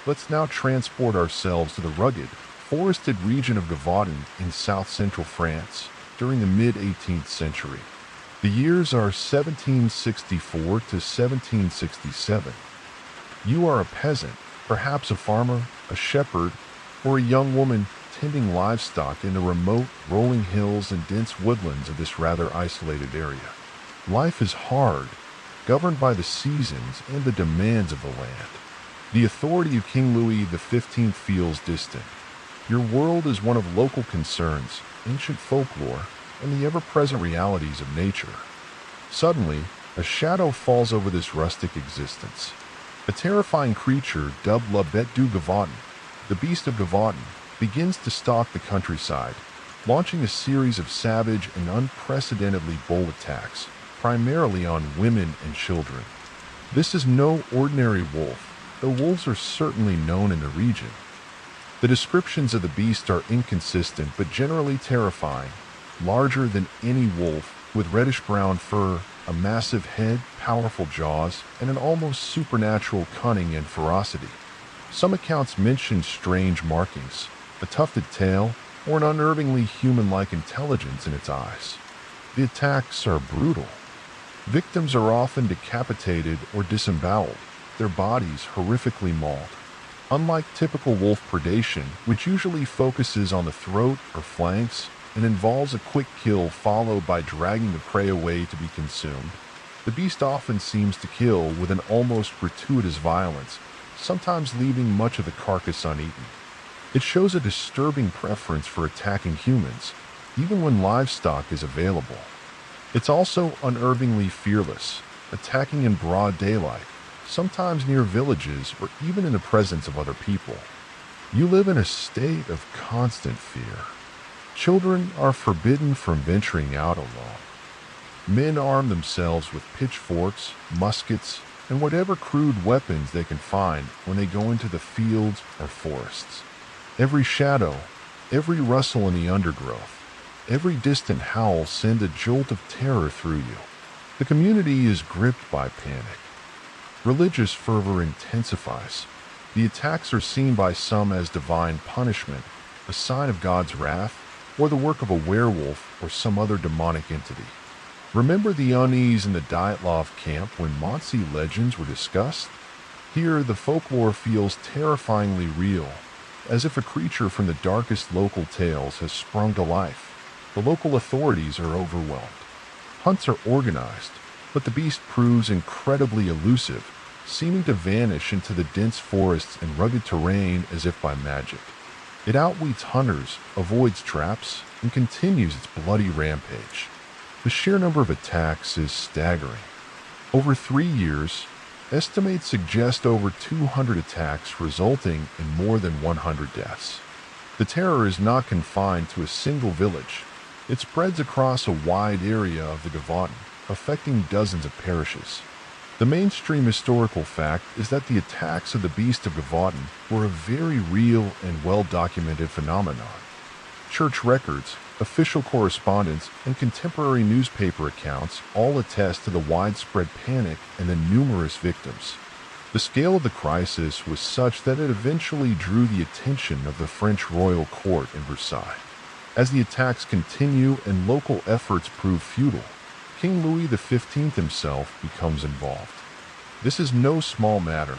Let's now transport ourselves to the rugged, forested region of Gavaudan in south-central France during the mid-18th century. The years are 1764 to 1767. You are a peasant, perhaps a farmer, a shepherd, or a young woman tending livestock in the remote, rolling hills and dense woodlands of this rather isolated area. Life is hard, governed by the seasons and the demands of the land. The authority of King Louis XV feels distant. Your world is one of local concerns, ancient folklore, and the ever-present realities of nature. Suddenly, a shadow falls over this rustic existence. A terrifying creature dubbed La Bête du Gavaudan, the Beast of Gavaudan, begins to stalk the countryside, launching a series of savage and unprecedentedly bold attacks, primarily on women and children. This is no ordinary wolf, though wolves are certainly known in the region. The descriptions of the beast are inconsistent but generally terrifying. Larger than any wolf, with reddish-brown fur, a massive head, powerful jaws, and an almost supernatural cunning and ferocity. Some accounts mention strange markings, a tufted tail, or an unnervingly human-like intelligence in its eyes. The attacks are brutal. Victims are often decapitated or disemboweled, their bodies horrifically mauled. Unlike typical wolf predation, which usually focuses on the throat or flanks and involves a quick kill followed by dragging the prey away to be consumed, the beast often seems to kill with an almost gratuitous violence, sometimes leaving much of the carcass uneaten. It shows a disturbing preference for attacking humans, even when livestock is available. It's also unnervingly fearless, attacking in broad daylight, sometimes near villages or even in the presence of other people. You live in a state of constant fear. Children are forbidden from venturing out alone. Men arm themselves with pitchforks, muskets, and whatever crude weapons they can find when they go into the fields or forests. Every shadow, every rustle in the undergrowth, every distant howl send a jolt of terror through you. The community is gripped by panic. Religious fervor intensifies. The attacks are seen by some as divine punishment, a sign of God's wrath, or the work of a werewolf or some other demonic entity. Remember the unease in the Dyatlov camp when Monsey legends were discussed? Here, the folklore feels terrifyingly real, as if a creature from the darkest local tales has sprung to life. The local authorities are overwhelmed. Hunts are organized, but the beast proves incredibly elusive, seeming to vanish into the dense forests and rugged terrain as if by magic. It outwits hunters, avoids traps, and continues its bloody rampage. The sheer number of attacks is staggering. Over 3 years, estimates suggest over 200 attacks resulting in more than 100 deaths. The terror is not confined to a single village. It spreads across a wide area of the Gavaudan, affecting dozens of parishes. The mainstream historical fact is that the attacks of the Beast of Gavaudan were a very real and well-documented phenomenon. Church records, official correspondence, and contemporary newspaper accounts all attest to the widespread panic and the numerous victims. The scale of the crisis was such that it eventually drew the attention of the French royal court in Versailles. As the attacks continue and local efforts prove futile, King Louis XV himself becomes involved. This is no small matter.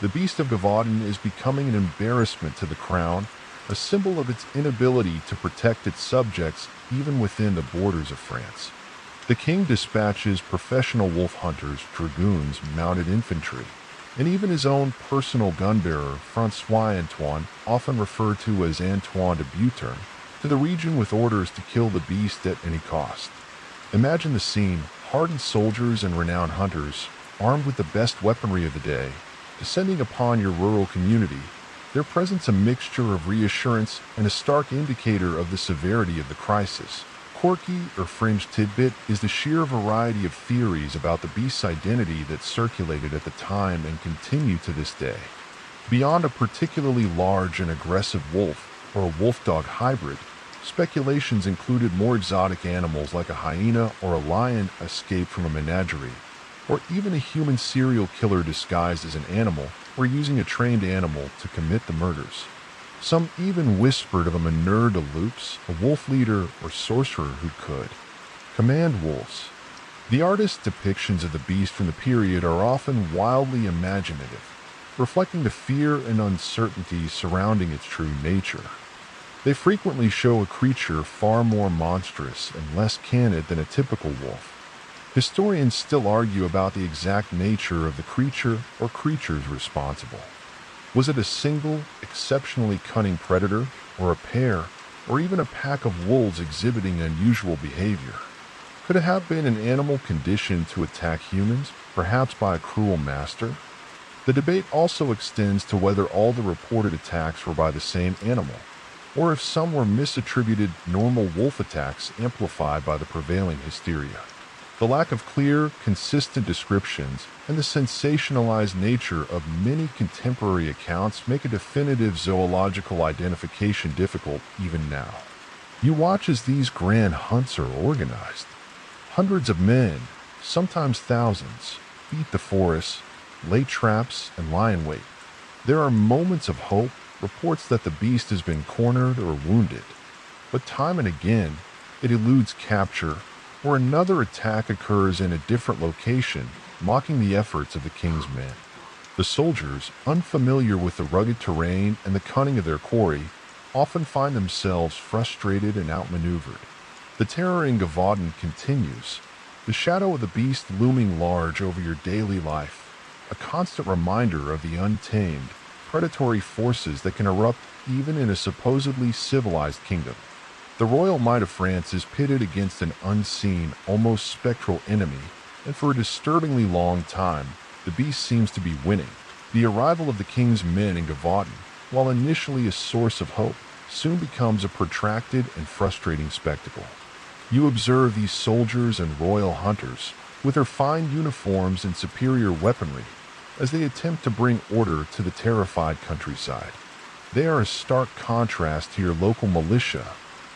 The Beast of Gavaudan is becoming an embarrassment to the crown, a symbol of its inability to protect its subjects even within the borders of France. The king dispatches professional wolf hunters, dragoons, mounted infantry, and even his own personal gun-bearer, François Antoine, often referred to as Antoine de Butern, to the region with orders to kill the beast at any cost. Imagine the scene: hardened soldiers and renowned hunters, armed with the best weaponry of the day, descending upon your rural community, their presence a mixture of reassurance and a stark indicator of the severity of the crisis. quirky or fringe tidbit is the sheer variety of theories about the beast's identity that circulated at the time and continue to this day. Beyond a particularly large and aggressive wolf or a wolf-dog hybrid, speculations included more exotic animals like a hyena or a lion escaped from a menagerie, or even a human serial killer disguised as an animal or using a trained animal to commit the murders. Some even whispered of a meneur de loups, a wolf leader or sorcerer who could command wolves. The artist's depictions of the beast from the period are often wildly imaginative, reflecting the fear and uncertainty surrounding its true nature. They frequently show a creature far more monstrous and less canid than a typical wolf. Historians still argue about the exact nature of the creature or creatures responsible. Was it a single, exceptionally cunning predator, or a pair, or even a pack of wolves exhibiting unusual behavior? Could it have been an animal conditioned to attack humans, perhaps by a cruel master? The debate also extends to whether all the reported attacks were by the same animal, or if some were misattributed normal wolf attacks amplified by the prevailing hysteria. The lack of clear, consistent descriptions and the sensationalized nature of many contemporary accounts make a definitive zoological identification difficult even now. You watch as these grand hunts are organized. Hundreds of men, sometimes thousands, beat the forests, lay traps, and lie in wait. There are moments of hope, reports that the beast has been cornered or wounded, but time and again, it eludes capture, or another attack occurs in a different location, mocking the efforts of the king's men. The soldiers, unfamiliar with the rugged terrain and the cunning of their quarry, often find themselves frustrated and outmaneuvered. The terror in Gavaudan continues, the shadow of the beast looming large over your daily life, a constant reminder of the untamed, predatory forces that can erupt even in a supposedly civilized kingdom. The royal might of France is pitted against an unseen, almost spectral enemy, and for a disturbingly long time, the beast seems to be winning. The arrival of the king's men in Gavaudan, while initially a source of hope, soon becomes a protracted and frustrating spectacle. You observe these soldiers and royal hunters, with their fine uniforms and superior weaponry, as they attempt to bring order to the terrified countryside. They are a stark contrast to your local militia,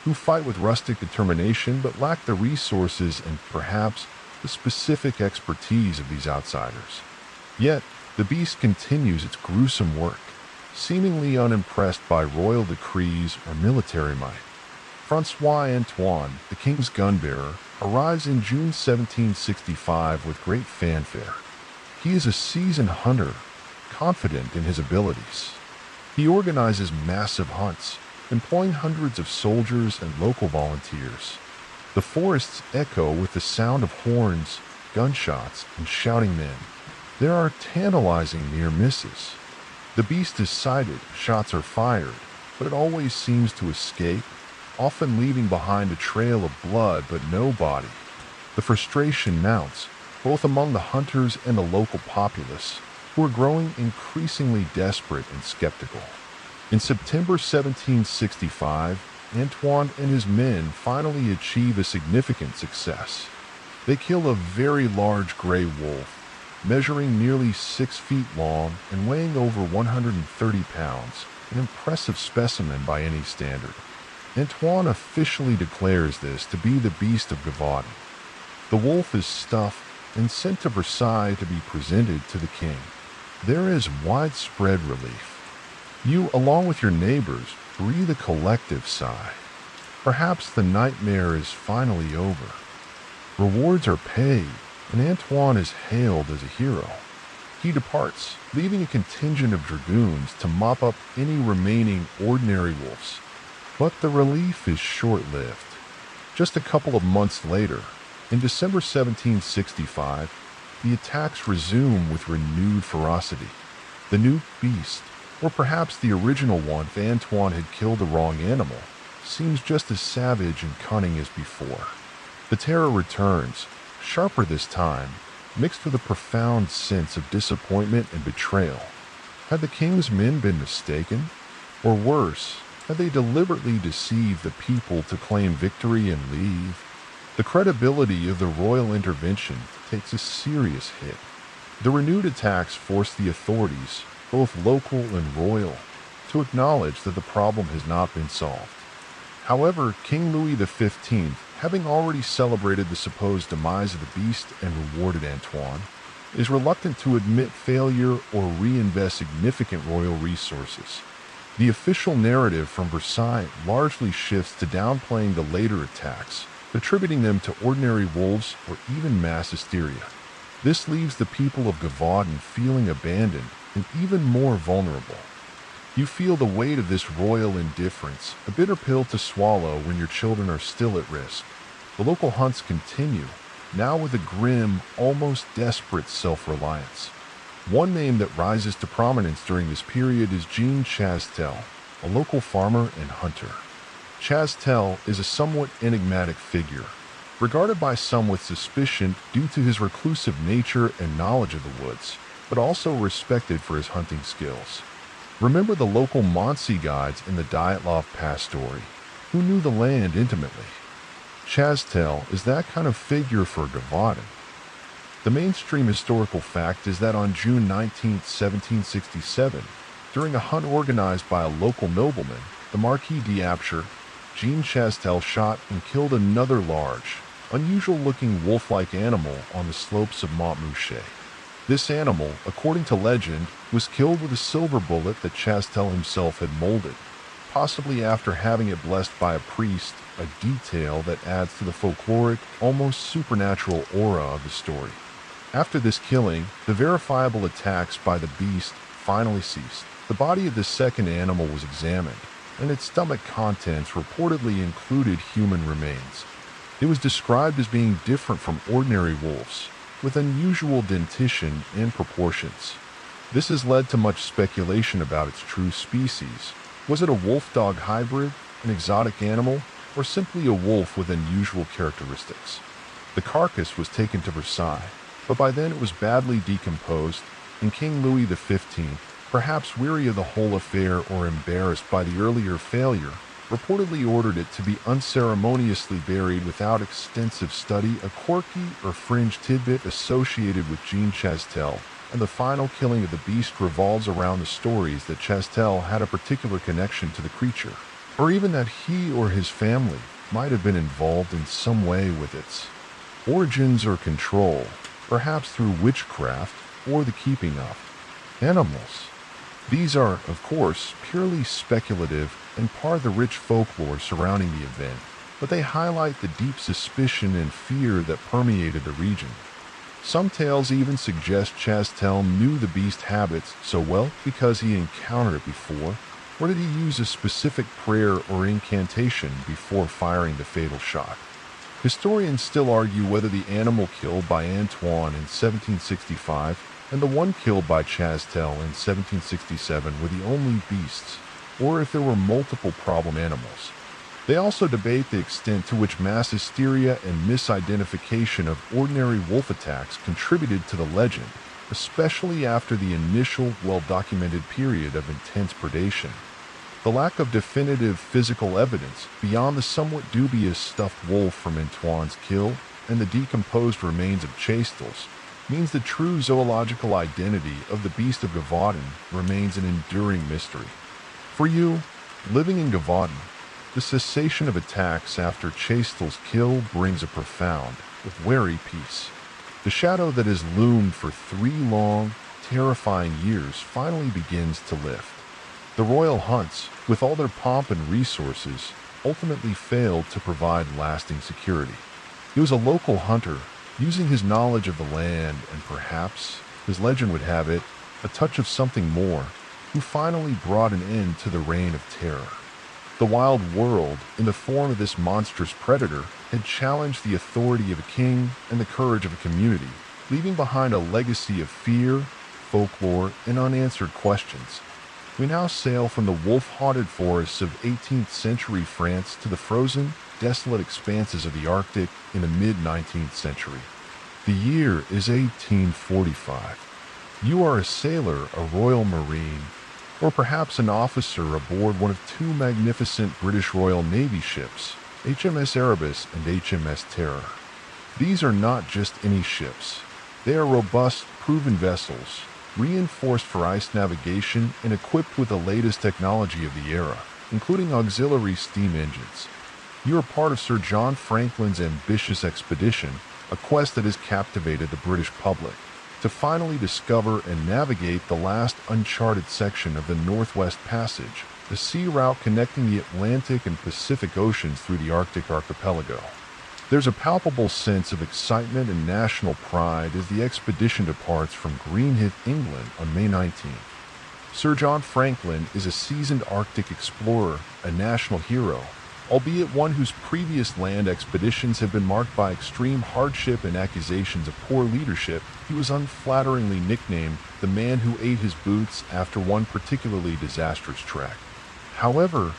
who fight with rustic determination but lack the resources and perhaps the specific expertise of these outsiders. Yet, the beast continues its gruesome work, seemingly unimpressed by royal decrees or military might. Francois Antoine, the king's gun-bearer, arrives in June 1765 with great fanfare. He is a seasoned hunter, confident in his abilities. He organizes massive hunts, employing hundreds of soldiers and local volunteers. The forests echo with the sound of horns, gunshots, and shouting men. There are tantalizing near misses. The beast is sighted, shots are fired, but it always seems to escape, often leaving behind a trail of blood but no body. The frustration mounts, both among the hunters and the local populace, who are growing increasingly desperate and skeptical. In September 1765, Antoine and his men finally achieve a significant success. They kill a very large gray wolf, measuring nearly 6 feet long and weighing over 130 pounds, an impressive specimen by any standard. Antoine officially declares this to be the beast of Gavaudan. The wolf is stuffed and sent to Versailles to be presented to the king. There is widespread relief. You, along with your neighbors, breathe a collective sigh. Perhaps the nightmare is finally over. Rewards are paid, and Antoine is hailed as a hero. He departs, leaving a contingent of dragoons to mop up any remaining ordinary wolves. But the relief is short-lived. Just a couple of months later, in December 1765, the attacks resume with renewed ferocity. The new beast, or perhaps the original one if Antoine had killed the wrong animal, seems just as savage and cunning as before. The terror returns, sharper this time, mixed with a profound sense of disappointment and betrayal. Had the king's men been mistaken? Or worse, Had they deliberately deceived the people to claim victory and leave? The credibility of the royal intervention takes a serious hit. The renewed attacks forced the authorities, both local and royal, to acknowledge that the problem has not been solved. However, King Louis XV, having already celebrated the supposed demise of the beast and rewarded Antoine, is reluctant to admit failure or reinvest significant royal resources. The official narrative from Versailles largely shifts to downplaying the later attacks, attributing them to ordinary wolves or even mass hysteria. This leaves the people of Gavaudan feeling abandoned and even more vulnerable. You feel the weight of this royal indifference, a bitter pill to swallow when your children are still at risk. The local hunts continue, now with a grim, almost desperate self-reliance. One name that rises to prominence during this period is Jean Chastel, a local farmer and hunter. Chastel is a somewhat enigmatic figure, regarded by some with suspicion due to his reclusive nature and knowledge of the woods, but also respected for his hunting skills. Remember the local Mansi guides in the Dyatlov Pass story, who knew the land intimately. Chastel is that kind of figure for Gavaudan. The mainstream historical fact is that on June 19, 1767, during a hunt organized by a local nobleman, the Marquis d'Apcher, Jean Chastel shot and killed another large, unusual-looking wolf-like animal on the slopes of Montmouchet. This animal, according to legend, was killed with a silver bullet that Chastel himself had molded, possibly after having it blessed by a priest, a detail that adds to the folkloric, almost supernatural aura of the story. After this killing, the verifiable attacks by the beast finally ceased. The body of the second animal was examined, and its stomach contents reportedly included human remains. It was described as being different from ordinary wolves, with unusual dentition and proportions. This has led to much speculation about its true species. Was it a wolf-dog hybrid, an exotic animal, or simply a wolf with unusual characteristics? The carcass was taken to Versailles, but by then it was badly decomposed, and King Louis XV, perhaps weary of the whole affair or embarrassed by the earlier failure, reportedly ordered it to be unceremoniously buried without extensive study, a quirky or fringe tidbit associated with Jean Chastel, and the final killing of the beast revolves around the stories that Chastel had a particular connection to the creature, or even that he or his family might have been involved in some way with its origins or control, perhaps through witchcraft or the keeping of animals. These are, of course, purely speculative and part of the rich folklore surrounding the event, but they highlight the deep suspicion and fear that permeated the region. Some tales even suggest Chastel knew the beast's habits so well because he encountered it before, or did he use a specific prayer or incantation before firing the fatal shot? Historians still argue whether the animal killed by Antoine in 1765 and the one killed by Chastel in 1767 were the only beasts, or if there were multiple problem animals. They also debate the extent to which mass hysteria and misidentification of ordinary wolf attacks contributed to the legend, especially after the initial, well-documented period of intense predation. The lack of definitive physical evidence beyond the somewhat dubious stuffed wolf from Antoine's kill and the decomposed remains of Chastel's means the true zoological identity of the beast of Gavaudan remains an enduring mystery. For you, living in Gavaudan, the cessation of attacks after Chastel's kill brings a profound, if wary peace. The shadow that has loomed for 3 long, terrifying years finally begins to lift. The royal hunts, with all their pomp and resources, ultimately failed to provide lasting security. He was a local hunter, using his knowledge of the land and perhaps, as legend would have it, a touch of something more, who finally brought an end to the reign of terror. The wild world, in the form of this monstrous predator, had challenged the authority of a king and the courage of a community, leaving behind a legacy of fear, folklore, and unanswered questions. We now sail from the wolf-haunted forests of 18th century France to the frozen, desolate expanses of the Arctic in the mid-19th century. The year is 1845. You are a sailor, a royal marine, or perhaps an officer aboard one of two magnificent British Royal Navy ships, HMS Erebus and HMS Terror. These are not just any ships. They are robust, proven vessels, reinforced for ice navigation and equipped with the latest technology of the era, including auxiliary steam engines. You are part of Sir John Franklin's ambitious expedition, a quest that has captivated the British public, to finally discover and navigate the last uncharted section of the Northwest Passage, the sea route connecting the Atlantic and Pacific Oceans through the Arctic archipelago. There's a palpable sense of excitement and national pride as the expedition departs from Greenhithe, England on May 19th. Sir John Franklin is a seasoned Arctic explorer, a national hero, albeit one whose previous land expeditions have been marked by extreme hardship and accusations of poor leadership. He was unflatteringly nicknamed the man who ate his boots after one particularly disastrous trek. However,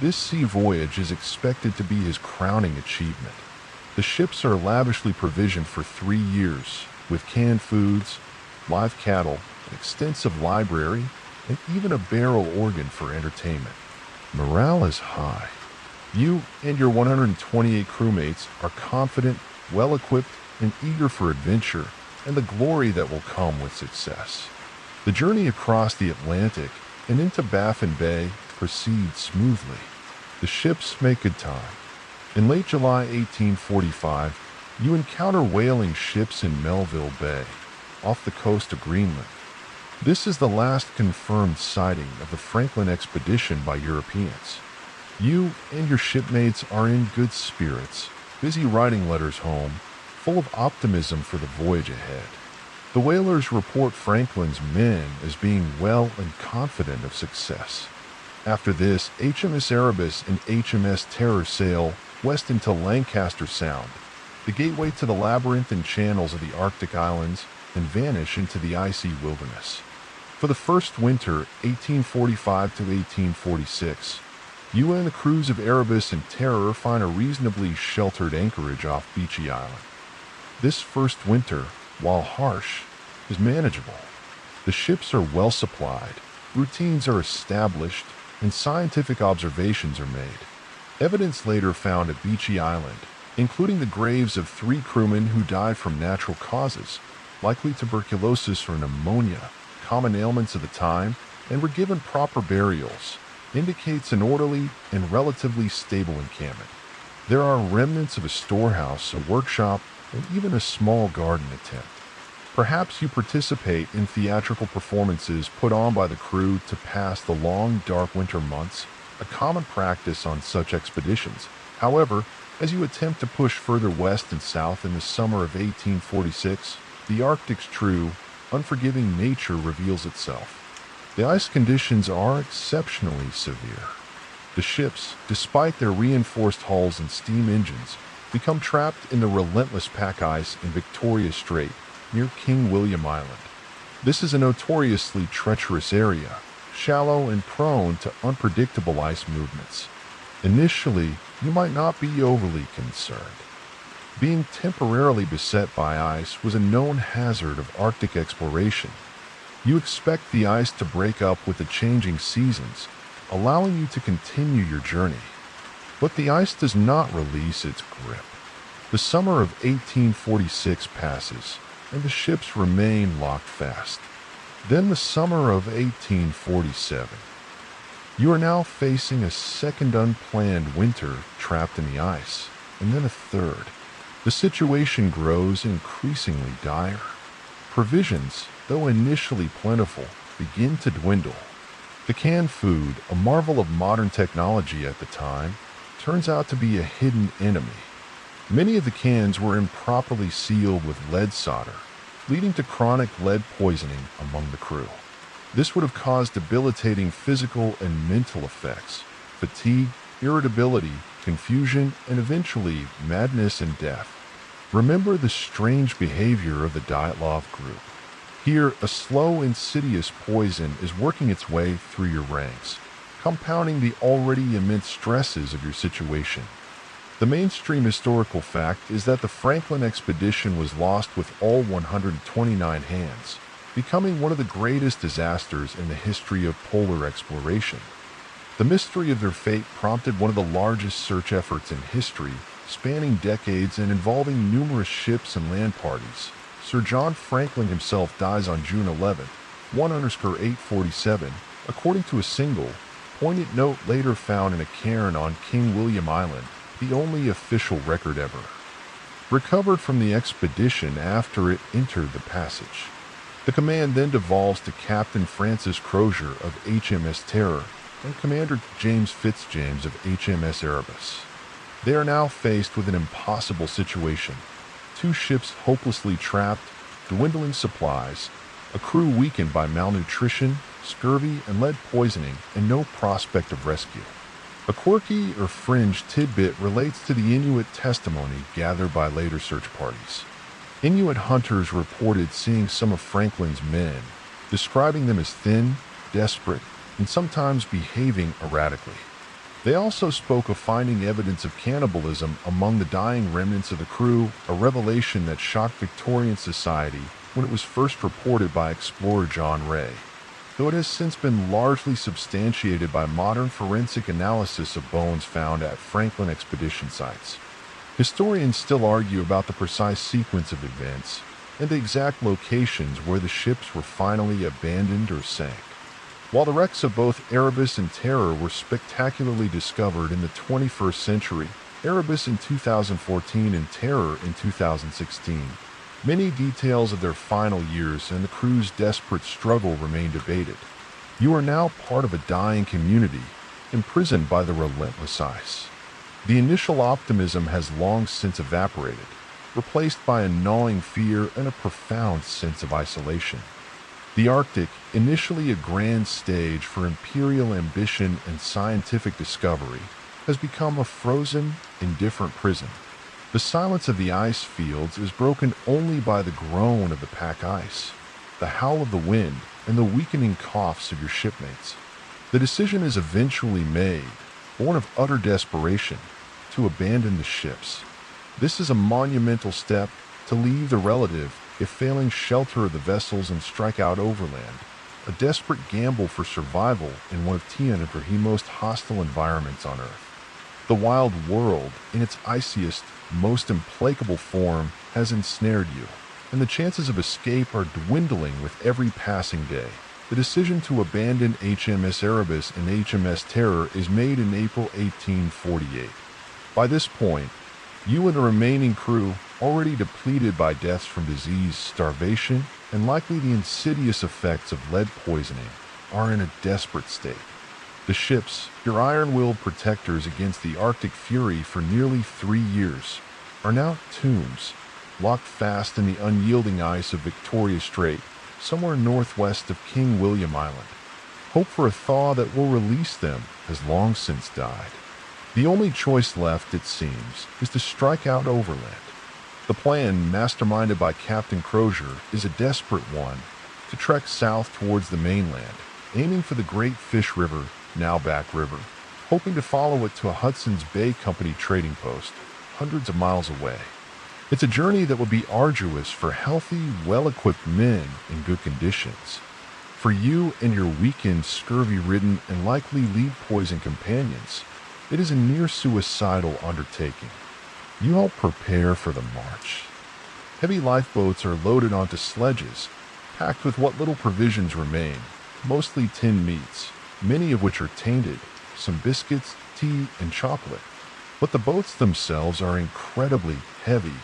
this sea voyage is expected to be his crowning achievement. The ships are lavishly provisioned for 3 years, with canned foods, live cattle, an extensive library, and even a barrel organ for entertainment. Morale is high. You and your 128 crewmates are confident, well-equipped, and eager for adventure and the glory that will come with success. The journey across the Atlantic and into Baffin Bay proceeds smoothly. The ships make good time. In late July 1845, you encounter whaling ships in Melville Bay, off the coast of Greenland. This is the last confirmed sighting of the Franklin expedition by Europeans. You and your shipmates are in good spirits, busy writing letters home, full of optimism for the voyage ahead. The whalers report Franklin's men as being well and confident of success. After this, HMS Erebus and HMS Terror sail west into Lancaster Sound, the gateway to the labyrinth and channels of the Arctic islands, and vanish into the icy wilderness. For the first winter, 1845 to 1846, you and the crews of Erebus and Terror find a reasonably sheltered anchorage off Beechy Island. This first winter, while harsh, is manageable. The ships are well supplied, routines are established, and scientific observations are made. Evidence later found at Beechy Island, including the graves of 3 crewmen who died from natural causes, likely tuberculosis or pneumonia, common ailments of the time, and were given proper burials, indicates an orderly and relatively stable encampment. There are remnants of a storehouse, a workshop, and even a small garden attempt. Perhaps you participate in theatrical performances put on by the crew to pass the long, dark winter months, a common practice on such expeditions. However, as you attempt to push further west and south in the summer of 1846, the Arctic's true, unforgiving nature reveals itself. The ice conditions are exceptionally severe. The ships, despite their reinforced hulls and steam engines, become trapped in the relentless pack ice in Victoria Strait near King William Island. This is a notoriously treacherous area, shallow and prone to unpredictable ice movements. Initially, you might not be overly concerned. Being temporarily beset by ice was a known hazard of Arctic exploration. You expect the ice to break up with the changing seasons, allowing you to continue your journey. But the ice does not release its grip. The summer of 1846 passes, and the ships remain locked fast. Then the summer of 1847. You are now facing a second unplanned winter trapped in the ice, and then a third. The situation grows increasingly dire. Provisions, though initially plentiful, begin to dwindle. The canned food, a marvel of modern technology at the time, turns out to be a hidden enemy. Many of the cans were improperly sealed with lead solder, leading to chronic lead poisoning among the crew. This would have caused debilitating physical and mental effects, fatigue, irritability, confusion, and eventually madness and death. Remember the strange behavior of the Dyatlov group. Here, a slow, insidious poison is working its way through your ranks, compounding the already immense stresses of your situation. The mainstream historical fact is that the Franklin expedition was lost with all 129 hands, becoming one of the greatest disasters in the history of polar exploration. The mystery of their fate prompted one of the largest search efforts in history, spanning decades and involving numerous ships and land parties. Sir John Franklin himself dies on June 11th, 1-847, according to a single, poignant note later found in a cairn on King William Island, the only official record ever recovered from the expedition after it entered the passage. The command then devolves to Captain Francis Crozier of HMS Terror and Commander James Fitzjames of HMS Erebus. They are now faced with an impossible situation. Two ships hopelessly trapped, dwindling supplies, a crew weakened by malnutrition, scurvy, and lead poisoning, and no prospect of rescue. A quirky or fringe tidbit relates to the Inuit testimony gathered by later search parties. Inuit hunters reported seeing some of Franklin's men, describing them as thin, desperate, and sometimes behaving erratically. They also spoke of finding evidence of cannibalism among the dying remnants of the crew, a revelation that shocked Victorian society when it was first reported by explorer John Ray, though it has since been largely substantiated by modern forensic analysis of bones found at Franklin expedition sites. Historians still argue about the precise sequence of events and the exact locations where the ships were finally abandoned or sank. While the wrecks of both Erebus and Terror were spectacularly discovered in the 21st century, Erebus in 2014 and Terror in 2016, many details of their final years and the crew's desperate struggle remain debated. You are now part of a dying community, imprisoned by the relentless ice. The initial optimism has long since evaporated, replaced by a gnawing fear and a profound sense of isolation. The Arctic, initially a grand stage for imperial ambition and scientific discovery, has become a frozen, indifferent prison. The silence of the ice fields is broken only by the groan of the pack ice, the howl of the wind, and the weakening coughs of your shipmates. The decision is eventually made, born of utter desperation, to abandon the ships. This is a monumental step to leave the relative, if failing shelter of the vessels and strike out overland, a desperate gamble for survival in one of the most hostile environments on Earth. The wild world, in its iciest, most implacable form, has ensnared you, and the chances of escape are dwindling with every passing day. The decision to abandon HMS Erebus and HMS Terror is made in April 1848. By this point, you and the remaining crew, already depleted by deaths from disease, starvation, and likely the insidious effects of lead poisoning, are in a desperate state. The ships, your iron-willed protectors against the Arctic fury for nearly 3 years, are now tombs, locked fast in the unyielding ice of Victoria Strait, somewhere northwest of King William Island. Hope for a thaw that will release them has long since died. The only choice left, it seems, is to strike out overland. The plan, masterminded by Captain Crozier, is a desperate one, to trek south towards the mainland, aiming for the Great Fish River, now Back River, hoping to follow it to a Hudson's Bay Company trading post, hundreds of miles away. It's a journey that would be arduous for healthy, well-equipped men in good conditions. For you and your weakened, scurvy-ridden, and likely lead-poisoned companions, it is a near-suicidal undertaking. You help prepare for the march. Heavy lifeboats are loaded onto sledges, packed with what little provisions remain, mostly tinned meats, many of which are tainted, some biscuits, tea, and chocolate. But the boats themselves are incredibly heavy,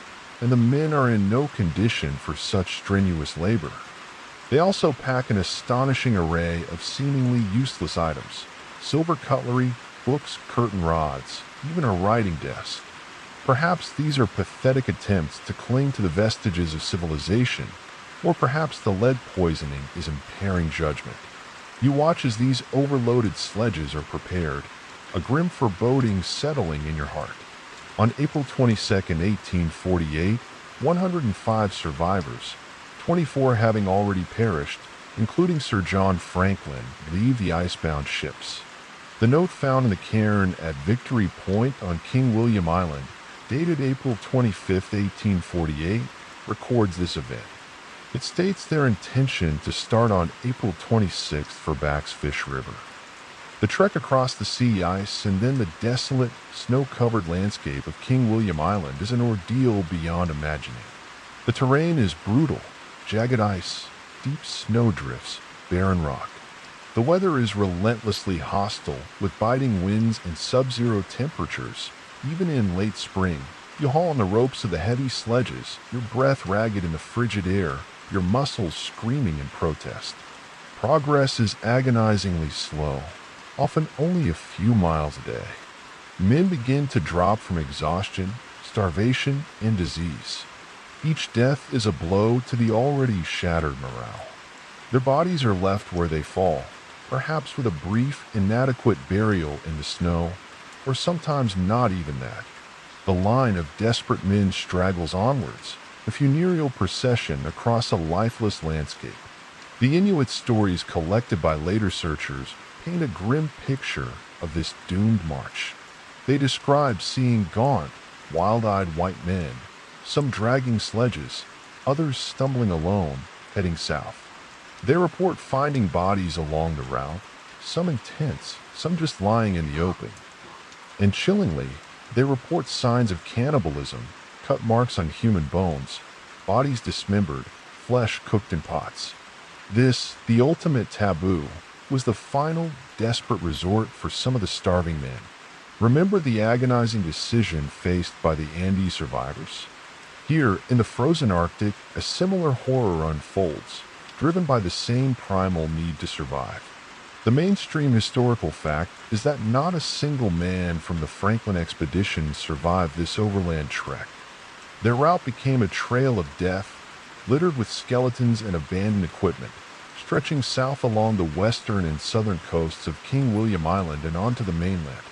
and the men are in no condition for such strenuous labor. They also pack an astonishing array of seemingly useless items: silver cutlery, books, curtain rods, even a writing desk. Perhaps these are pathetic attempts to cling to the vestiges of civilization, or perhaps the lead poisoning is impairing judgment. You watch as these overloaded sledges are prepared, a grim foreboding settling in your heart. On April 22, 1848, 105 survivors, 24 having already perished, including Sir John Franklin, leave the icebound ships. The note found in the cairn at Victory Point on King William Island, dated April 25, 1848, records this event. It states their intention to start on April 26th for Back's Fish River. The trek across the sea ice and then the desolate, snow-covered landscape of King William Island is an ordeal beyond imagining. The terrain is brutal, jagged ice, deep snowdrifts, barren rock. The weather is relentlessly hostile, with biting winds and sub-zero temperatures. Even in late spring, you haul on the ropes of the heavy sledges, your breath ragged in the frigid air, your muscles screaming in protest. Progress is agonizingly slow, often only a few miles a day. Men begin to drop from exhaustion, starvation, and disease. Each death is a blow to the already shattered morale. Their bodies are left where they fall, perhaps with a brief, inadequate burial in the snow, or sometimes not even that. The line of desperate men straggles onwards, a funereal procession across a lifeless landscape. The Inuit stories collected by later searchers paint a grim picture of this doomed march. They describe seeing gaunt, wild-eyed white men, some dragging sledges, others stumbling alone, heading south. They report finding bodies along the route, some in tents, some just lying in the open. And chillingly, they report signs of cannibalism, cut marks on human bones, bodies dismembered, flesh cooked in pots. This, the ultimate taboo, was the final, desperate resort for some of the starving men. Remember the agonizing decision faced by the Andes survivors? Here, in the frozen Arctic, a similar horror unfolds, driven by the same primal need to survive. The mainstream historical fact is that not a single man from the Franklin expedition survived this overland trek. Their route became a trail of death, littered with skeletons and abandoned equipment, stretching south along the western and southern coasts of King William Island and onto the mainland.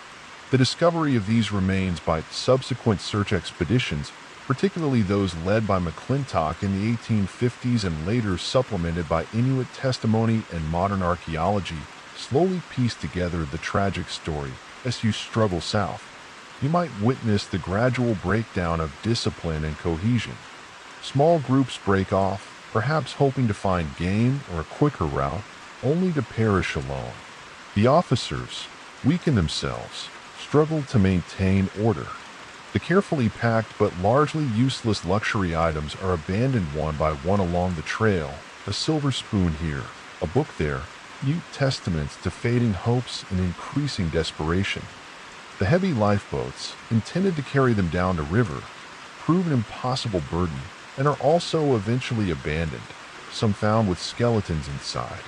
The discovery of these remains by subsequent search expeditions, particularly those led by McClintock in the 1850s and later supplemented by Inuit testimony and modern archaeology, slowly piece together the tragic story. As you struggle south, you might witness the gradual breakdown of discipline and cohesion. Small groups break off, perhaps hoping to find game or a quicker route, only to perish alone. The officers, weak in themselves, struggle to maintain order. The carefully packed but largely useless luxury items are abandoned one by one along the trail, a silver spoon here, a book there, mute testaments to fading hopes and increasing desperation. The heavy lifeboats, intended to carry them down the river, prove an impossible burden and are also eventually abandoned, some found with skeletons inside.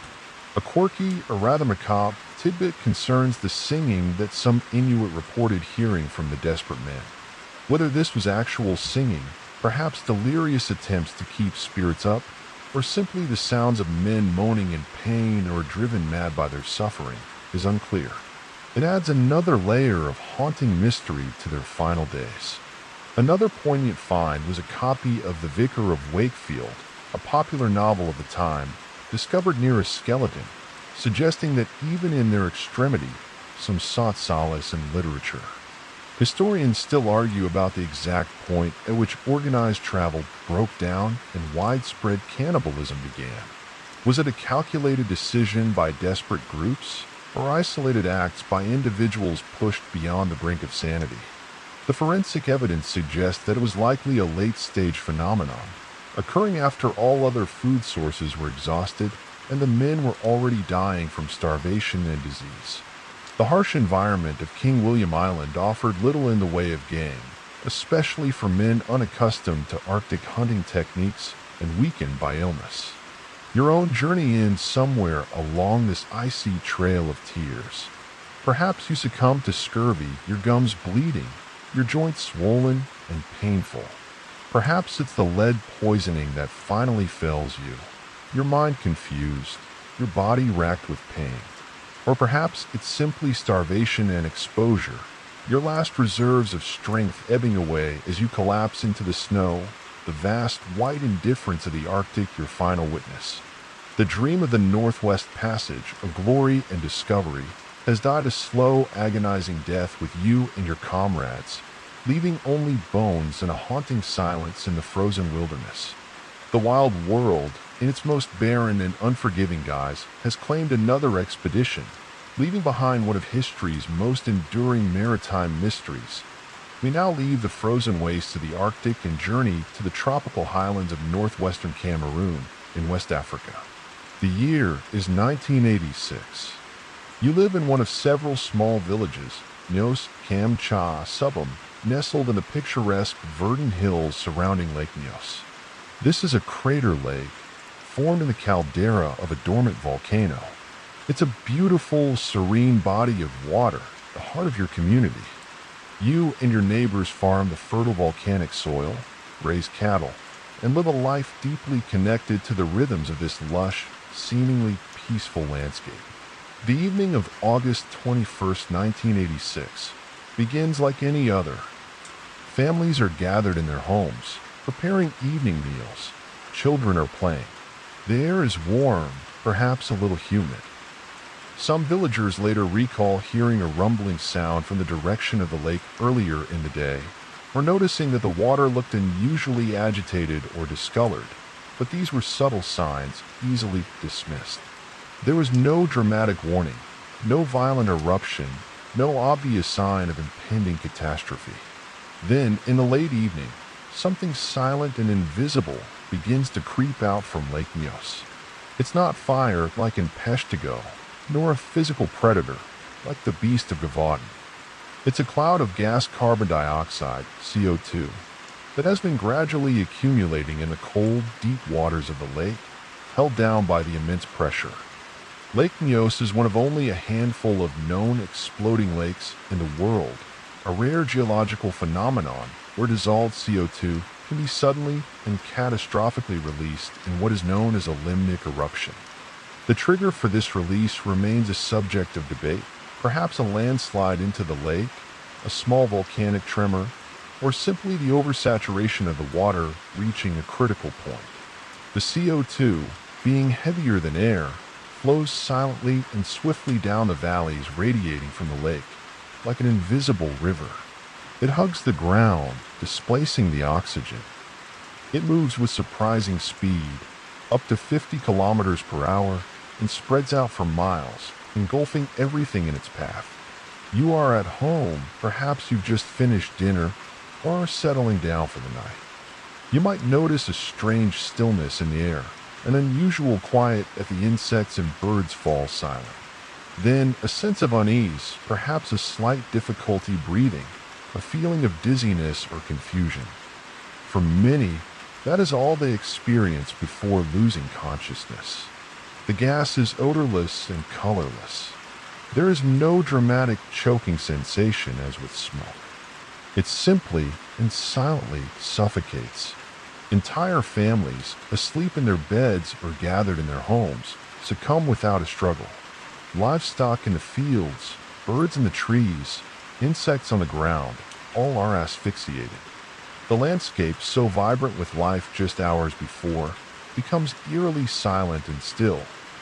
A quirky, or rather macabre, tidbit concerns the singing that some Inuit reported hearing from the desperate men. Whether this was actual singing, perhaps delirious attempts to keep spirits up, or simply the sounds of men moaning in pain or driven mad by their suffering, is unclear. It adds another layer of haunting mystery to their final days. Another poignant find was a copy of The Vicar of Wakefield, a popular novel of the time, discovered near a skeleton, suggesting that even in their extremity, some sought solace in literature. Historians still argue about the exact point at which organized travel broke down and widespread cannibalism began. Was it a calculated decision by desperate groups, or isolated acts by individuals pushed beyond the brink of sanity? The forensic evidence suggests that it was likely a late-stage phenomenon, occurring after all other food sources were exhausted and the men were already dying from starvation and disease. The harsh environment of King William Island offered little in the way of game, especially for men unaccustomed to Arctic hunting techniques and weakened by illness. Your own journey ends somewhere along this icy trail of tears. Perhaps you succumb to scurvy, your gums bleeding, your joints swollen and painful. Perhaps it's the lead poisoning that finally fells you, your mind confused, your body racked with pain. Or perhaps it's simply starvation and exposure, your last reserves of strength ebbing away as you collapse into the snow, the vast white indifference of the Arctic your final witness. The dream of the Northwest Passage of glory and discovery has died a slow, agonizing death with you and your comrades, leaving only bones and a haunting silence in the frozen wilderness. The The wild world, in its most barren and unforgiving guise, has claimed another expedition, leaving behind one of history's most enduring maritime mysteries. We now leave the frozen wastes of the Arctic and journey to the tropical highlands of northwestern Cameroon in West Africa. The year is 1986. You live in one of several small villages, Nyos Kam Cha Subum, nestled in the picturesque verdant hills surrounding Lake Nyos. This is a crater lake formed in the caldera of a dormant volcano. It's a beautiful, serene body of water, the heart of your community. You and your neighbors farm the fertile volcanic soil, raise cattle, and live a life deeply connected to the rhythms of this lush, seemingly peaceful landscape. The evening of August 21st, 1986, begins like any other. Families are gathered in their homes, preparing evening meals. Children are playing. The air is warm, perhaps a little humid. Some villagers later recall hearing a rumbling sound from the direction of the lake earlier in the day, or noticing that the water looked unusually agitated or discolored, but these were subtle signs easily dismissed. There was no dramatic warning, no violent eruption, no obvious sign of impending catastrophe. Then, in the late evening, something silent and invisible begins to creep out from Lake Nyos. It's not fire like in Peshtigo, nor a physical predator like the beast of Gavadan. It's a cloud of gas carbon dioxide, CO2, that has been gradually accumulating in the cold, deep waters of the lake, held down by the immense pressure. Lake Nyos is one of only a handful of known exploding lakes in the world, a rare geological phenomenon where dissolved CO2 can be suddenly and catastrophically released in what is known as a limnic eruption. The trigger for this release remains a subject of debate, perhaps a landslide into the lake, a small volcanic tremor, or simply the oversaturation of the water reaching a critical point. The CO2, being heavier than air, flows silently and swiftly down the valleys radiating from the lake, like an invisible river. It hugs the ground, displacing the oxygen. It moves with surprising speed, up to 50 kilometers per hour, and spreads out for miles, engulfing everything in its path. You are at home, perhaps you've just finished dinner, or are settling down for the night. You might notice a strange stillness in the air, an unusual quiet as the insects and birds fall silent. Then a sense of unease, perhaps a slight difficulty breathing, a feeling of dizziness or confusion. For many, that is all they experience before losing consciousness. The gas is odorless and colorless. There is no dramatic choking sensation as with smoke. It simply and silently suffocates. Entire families, asleep in their beds or gathered in their homes, succumb without a struggle. Livestock in the fields, birds in the trees, insects on the ground, all are asphyxiated. The landscape, so vibrant with life just hours before, becomes eerily silent and still.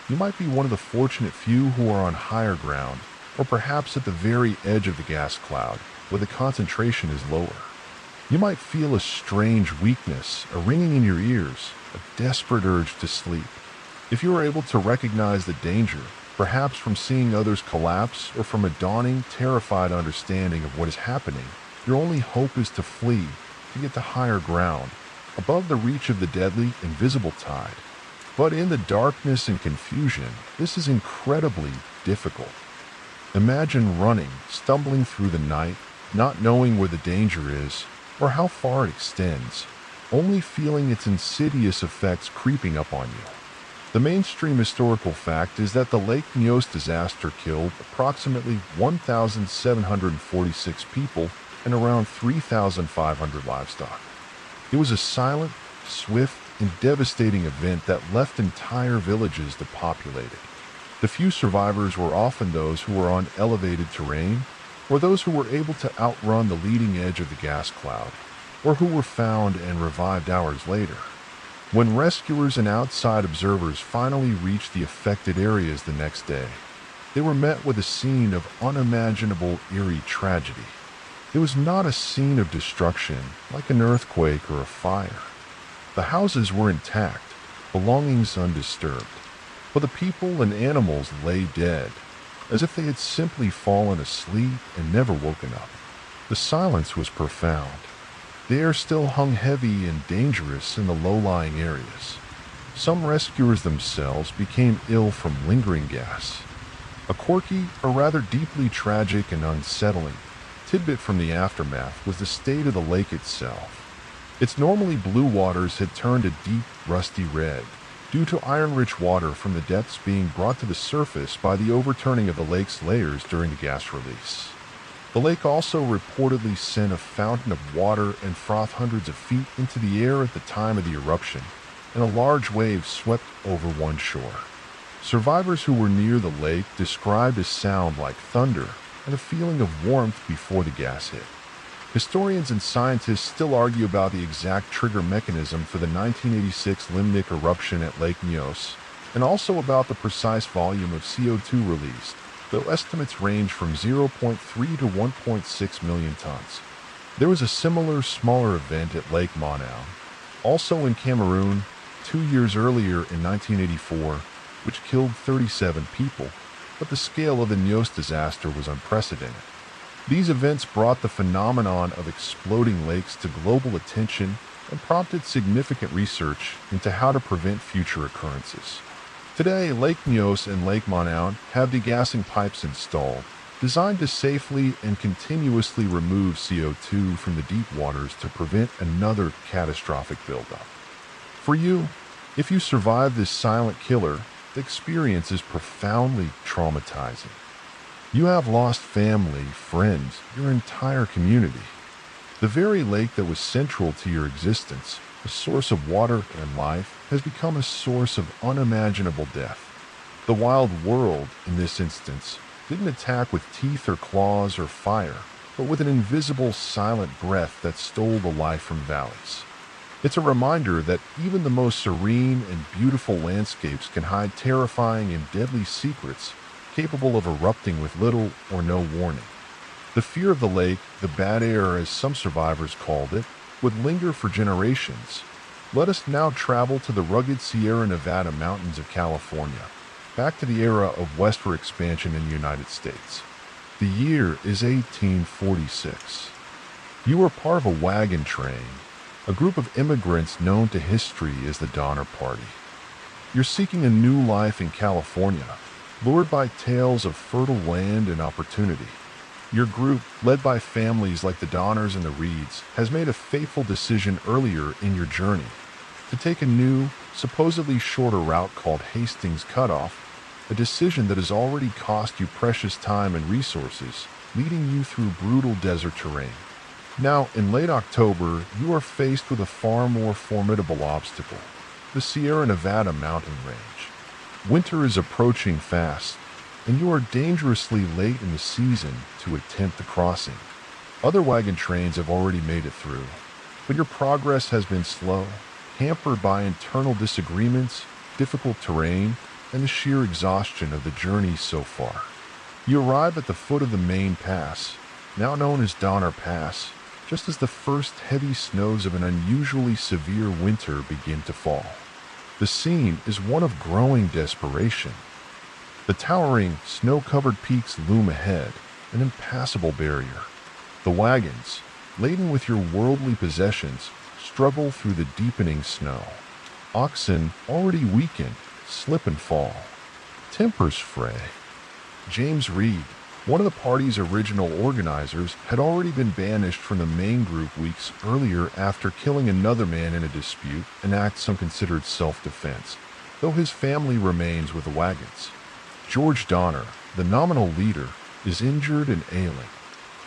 You might be one of the fortunate few who are on higher ground, or perhaps at the very edge of the gas cloud, where the concentration is lower. You might feel a strange weakness, a ringing in your ears, a desperate urge to sleep. If you are able to recognize the danger, perhaps from seeing others collapse or from a dawning, terrified understanding of what is happening, your only hope is to flee, to get to higher ground, above the reach of the deadly, invisible tide. But in the darkness and confusion, this is incredibly difficult. Imagine running, stumbling through the night, not knowing where the danger is, or how far it extends, only feeling its insidious effects creeping up on you. The mainstream historical fact is that the Lake Nyos disaster killed approximately 1,746 people and around 3,500 livestock. It was a silent, swift, and devastating event that left entire villages depopulated. The few survivors were often those who were on elevated terrain, or those who were able to outrun the leading edge of the gas cloud, or who were found and revived hours later. When rescuers and outside observers finally reached the affected areas the next day, they were met with a scene of unimaginable eerie tragedy. It was not a scene of destruction like an earthquake or a fire. The houses were intact, belongings undisturbed, but the people and animals lay dead, as if they had simply fallen asleep and never woken up. The silence was profound. The air still hung heavy and dangerous in the low-lying areas. Some rescuers themselves became ill from lingering gas. A quirky, or rather deeply tragic and unsettling, tidbit from the aftermath was the state of the lake itself. Its normally blue waters had turned a deep, rusty red, due to iron-rich water from the depths being brought to the surface by the overturning of the lake's layers during the gas release. The lake also reportedly sent a fountain of water and froth hundreds of feet into the air at the time of the eruption, and a large wave swept over one shore. Survivors who were near the lake described a sound like thunder and a feeling of warmth before the gas hit. Historians and scientists still argue about the exact trigger mechanism for the 1986 Limnic eruption at Lake Nyos, and also about the precise volume of CO2 released, though estimates range from 0.3 to 1.6 million tons. There was a similar, smaller event at Lake Manao, also in Cameroon, 2 years earlier in 1984, which killed 37 people, but the scale of the Nyos disaster was unprecedented. These events brought the phenomenon of exploding lakes to global attention and prompted significant research into how to prevent future occurrences. Today, Lake Nyos and Lake Manao have degassing pipes installed, designed to safely and continuously remove CO2 from the deep waters to prevent another catastrophic buildup. For you, if you survive this silent killer, the experience is profoundly traumatizing. You have lost family, friends, your entire community. The very lake that was central to your existence, a source of water and life, has become a source of unimaginable death. The wild world, in this instance, didn't attack with teeth or claws or fire, but with an invisible, silent breath that stole the life from valleys. It's a reminder that even the most serene and beautiful landscapes can hide terrifying and deadly secrets capable of erupting with little or no warning. The fear of the lake, the bad air as some survivors called it, would linger for generations. Let us now travel to the rugged Sierra Nevada mountains of California, back to the era of westward expansion in the United States. The year is 1846. You are part of a wagon train, a group of immigrants known to history as the Donner Party. You're seeking a new life in California, lured by tales of fertile land and opportunity. Your group, led by families like the Donners and the Reeds, has made a fateful decision earlier in your journey to take a new, supposedly shorter route called Hastings Cutoff, a decision that has already cost you precious time and resources, leading you through brutal desert terrain. Now, in late October, you are faced with a far more formidable obstacle, the Sierra Nevada mountain range. Winter is approaching fast, and you are dangerously late in the season to attempt the crossing. Other wagon trains have already made it through, but your progress has been slow, hampered by internal disagreements, difficult terrain, and the sheer exhaustion of the journey so far. You arrive at the foot of the main pass, now known as Donner Pass, just as the first heavy snows of an unusually severe winter begin to fall. The scene is one of growing desperation. The towering, snow-covered peaks loom ahead, an impassable barrier. The wagons, laden with your worldly possessions, struggle through the deepening snow. Oxen, already weakened, slip and fall. Tempers fray. James Reed, one of the party's original organizers, had already been banished from the main group weeks earlier after killing another man in a dispute, an act some considered self-defense, though his family remains with the wagons. George Donner, the nominal leader, is injured and ailing.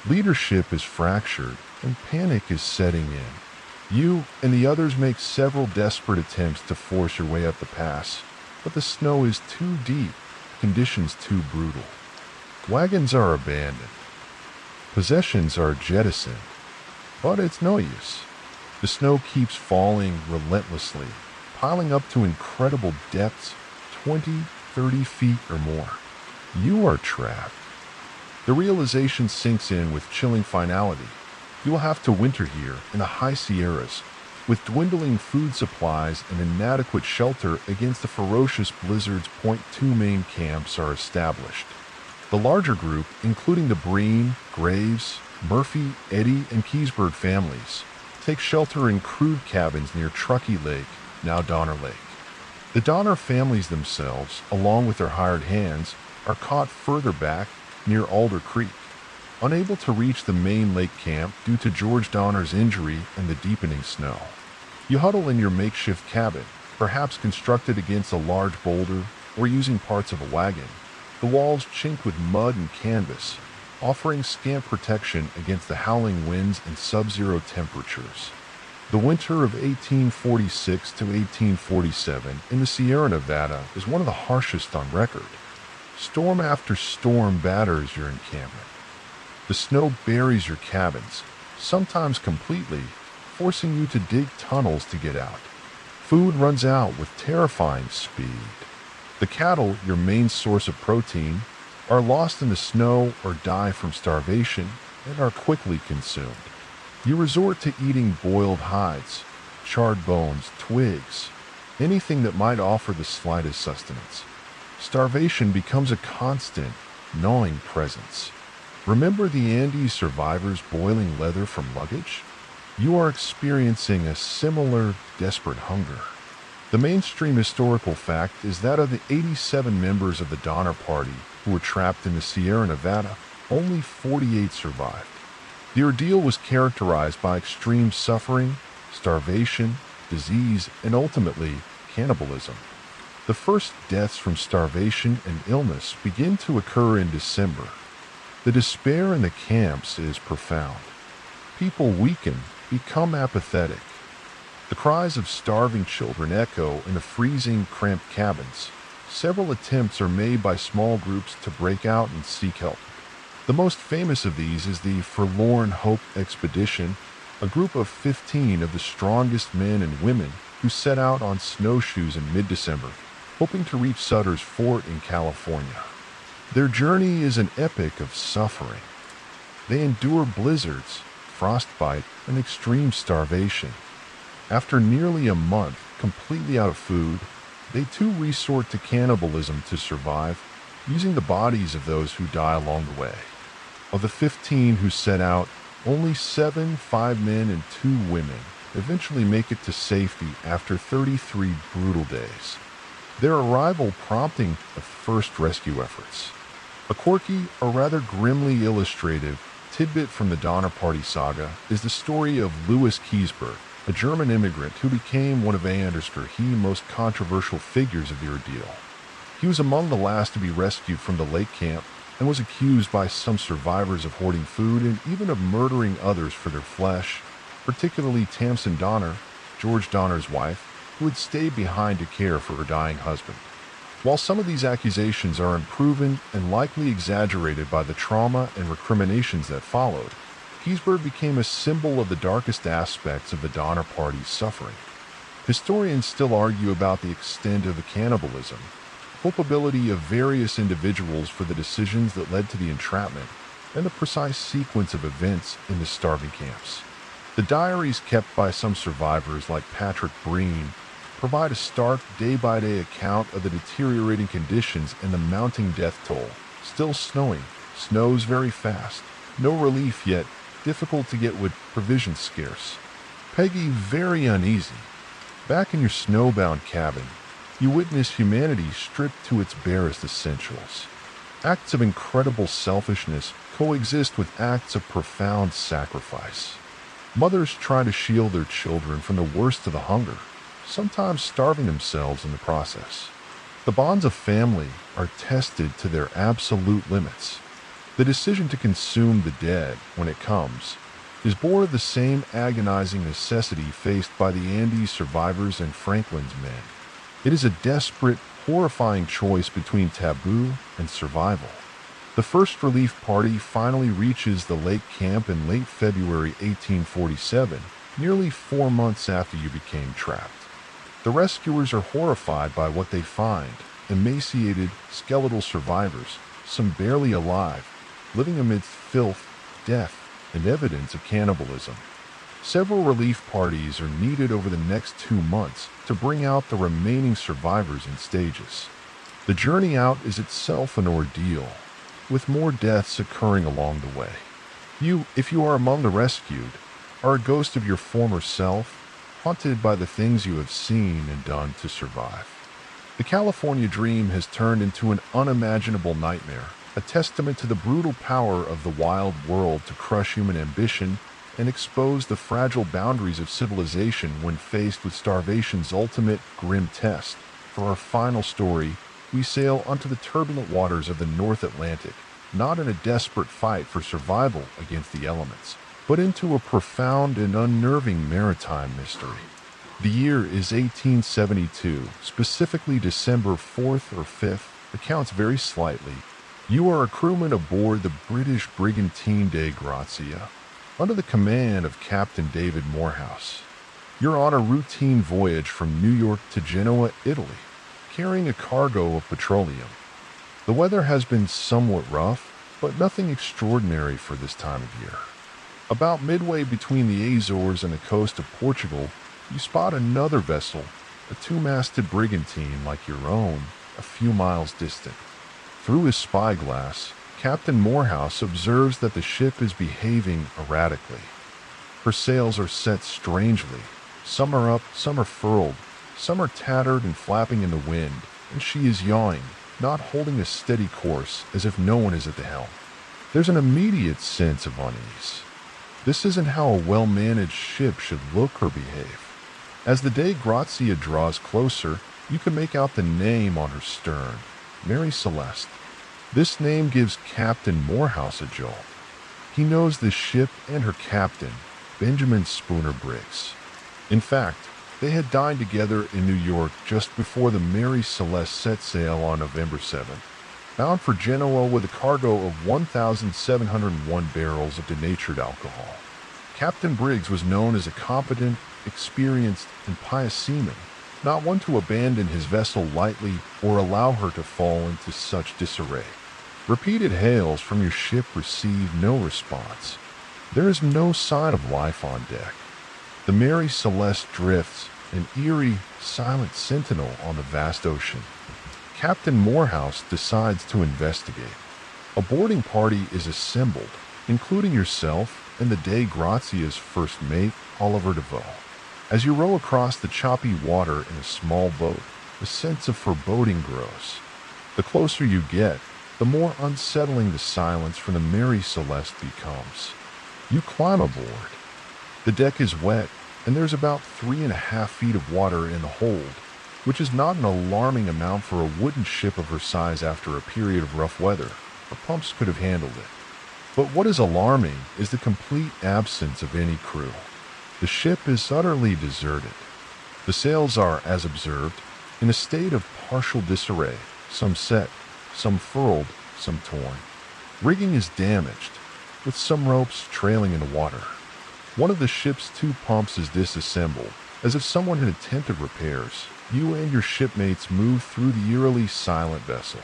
Leadership is fractured, and panic is setting in. You and the others make several desperate attempts to force your way up the pass, but the snow is too deep, conditions too brutal. Wagons are abandoned. Possessions are jettisoned. But it's no use. The snow keeps falling relentlessly, piling up to incredible depths, 20, 30 feet or more. You are trapped. The realization sinks in with chilling finality. You will have to winter here in the high Sierras, with dwindling food supplies and inadequate shelter against the ferocious blizzards. Two main camps are established. The larger group, including the Breen, Graves, Murphy, Eddy, and Keysburg families, take shelter in crude cabins near Truckee Lake, now Donner Lake. The Donner families themselves, along with their hired hands, are caught further back near Alder Creek. Unable to reach the main lake camp due to George Donner's injury and the deepening snow, you huddle in your makeshift cabin, perhaps constructed against a large boulder or using parts of a wagon, the walls chinked with mud and canvas, offering scant protection against the howling winds and sub-zero temperatures. The winter of 1846 to 1847 in the Sierra Nevada is one of the harshest on record. Storm after storm batters your encampment. The snow buries your cabins, sometimes completely, forcing you to dig tunnels to get out. Food runs out with terrifying speed. The cattle, your main source of protein, are lost in the snow or die from starvation and are quickly consumed. You resort to eating boiled hides, charred bones, twigs, anything that might offer the slightest sustenance. Starvation becomes a constant, gnawing presence. Remember the Andes survivors boiling leather from luggage? You are experiencing a similar, desperate hunger. The mainstream historical fact is that of the 87 members of the Donner Party who were trapped in the Sierra Nevada, only 48 survived. The ordeal was characterized by extreme suffering, starvation, disease, and ultimately, cannibalism. The first deaths from starvation and illness begin to occur in December. The despair in the camps is profound. People weaken, become apathetic. The cries of starving children echo in the freezing, cramped cabins. Several attempts are made by small groups to break out and seek help. The most famous of these is the Forlorn Hope Expedition, a group of 15 of the strongest men and women who set out on snowshoes in mid-December, hoping to reach Sutter's Fort in California. Their journey is an epic of suffering. They endure blizzards, frostbite, and extreme starvation. After nearly a month completely out of food, they too resort to cannibalism to survive, using the bodies of those who die along the way. Of the 15 who set out, only 7, 5 men and 2 women, eventually make it to safety after 33 brutal days. Their arrival prompting the first rescue efforts. A quirky, or rather grimly illustrative, tidbit from the Donner Party saga is the story of Louis Keysburg, a German immigrant who became one of Anders Gerhe's most controversial figures of the ordeal. He was among the last to be rescued from the lake camp and was accused by some survivors of hoarding food and even of murdering others for their flesh, particularly Tamsin Donner, George Donner's wife, who had stayed behind to care for her dying husband. While some of these accusations are unproven and likely exaggerated by the trauma and recriminations that followed, Keysburg became a symbol of the darkest aspects of the Donner Party's suffering. Historians still argue about the extent of the cannibalism, culpability of various individuals for the decisions that led to the entrapment, and the precise sequence of events in the starving camps. The diaries kept by some survivors, like Patrick Breen, provide a stark day-by-day account of the deteriorating conditions and the mounting death toll. Still snowing, snows very fast, no relief yet, difficult to get with provisions scarce. Peggy very uneasy. Back in your snowbound cabin, you witness humanity stripped to its barest essentials. Acts of incredible selfishness coexist with acts of profound sacrifice. Mothers try to shield their children from the worst of the hunger, sometimes starving themselves in the process. The bonds of family are tested to their absolute limits. The decision to consume the dead, when it comes, is born of the same agonizing necessity faced by the Andes survivors and Franklin's men. It is a desperate, horrifying choice between taboo and survival. The first relief party finally reaches the lake camp in late February 1847, nearly 4 months after you became trapped. The rescuers are horrified by what they find: emaciated, skeletal survivors, some barely alive, living amidst filth, death, and evidence of cannibalism. Several relief parties are needed over the next 2 months to bring out the remaining survivors in stages. The journey out is itself an ordeal, with more deaths occurring along the way. You, if you are among the rescued, are a ghost of your former self, haunted by the things you have seen and done to survive. The California dream has turned into an unimaginable nightmare, a testament to the brutal power of the wild world to crush human ambition and expose the fragile boundaries of civilization when faced with starvation's ultimate grim test. For our final story, we sail onto the turbulent waters of the North Atlantic, not in a desperate fight for survival against the elements, but into a profound and unnerving maritime mystery. The year is 1872, specifically December 4th or 5th, accounts vary slightly. You are a crewman aboard the British brigantine Dei Grazia, under the command of Captain David Morehouse. You're on a routine voyage from New York to Genoa, Italy, carrying a cargo of petroleum. The weather has been somewhat rough, but nothing extraordinary for this time of year. About midway between the Azores and the coast of Portugal, you spot another vessel, a two-masted brigantine like your own, a few miles distant. Through his spyglass, Captain Morehouse observes that the ship is behaving erratically. Her sails are set strangely. Some are up, some are furled, some are tattered and flapping in the wind, and she is yawing, not holding a steady course, as if no one is at the helm. There's an immediate sense of unease. This isn't how a well-managed ship should look or behave. As the Dei Grazia draws closer, you can make out the name on her stern, Mary Celeste. This name gives Captain Morehouse a jolt. He knows this ship and her captain, Benjamin Spooner Briggs. In fact, they had dined together in New York just before the Mary Celeste set sail on November 7th, bound for Genoa with a cargo of 1,701 barrels of denatured alcohol. Captain Briggs was known as a competent, experienced, and pious seaman, not one to abandon his vessel lightly or allow her to fall into such disarray. Repeated hails from your ship received no response. There is no sign of life on deck. The Mary Celeste drifts, an eerie, silent sentinel on the vast ocean. Captain Morehouse decides to investigate. A boarding party is assembled, including yourself and the Dei Grazia's first mate, Oliver DeVoe. As you row across the choppy water in a small boat, a sense of foreboding grows. The closer you get, the more unsettling the silence from the Mary Celeste becomes. You climb aboard. The deck is wet, and there's about 3.5 feet of water in the hold, which is not an alarming amount for a wooden ship of her size after a period of rough weather. Her pumps could have handled it. But what is alarming is the complete absence of any crew. The ship is utterly deserted. The sails are, as observed, in a state of partial disarray, some set, some furled, some torn. Rigging is damaged, with some ropes trailing in the water. One of the ship's 2 pumps is disassembled, as if someone had attempted repairs. You and your shipmates move through the eerily silent vessel.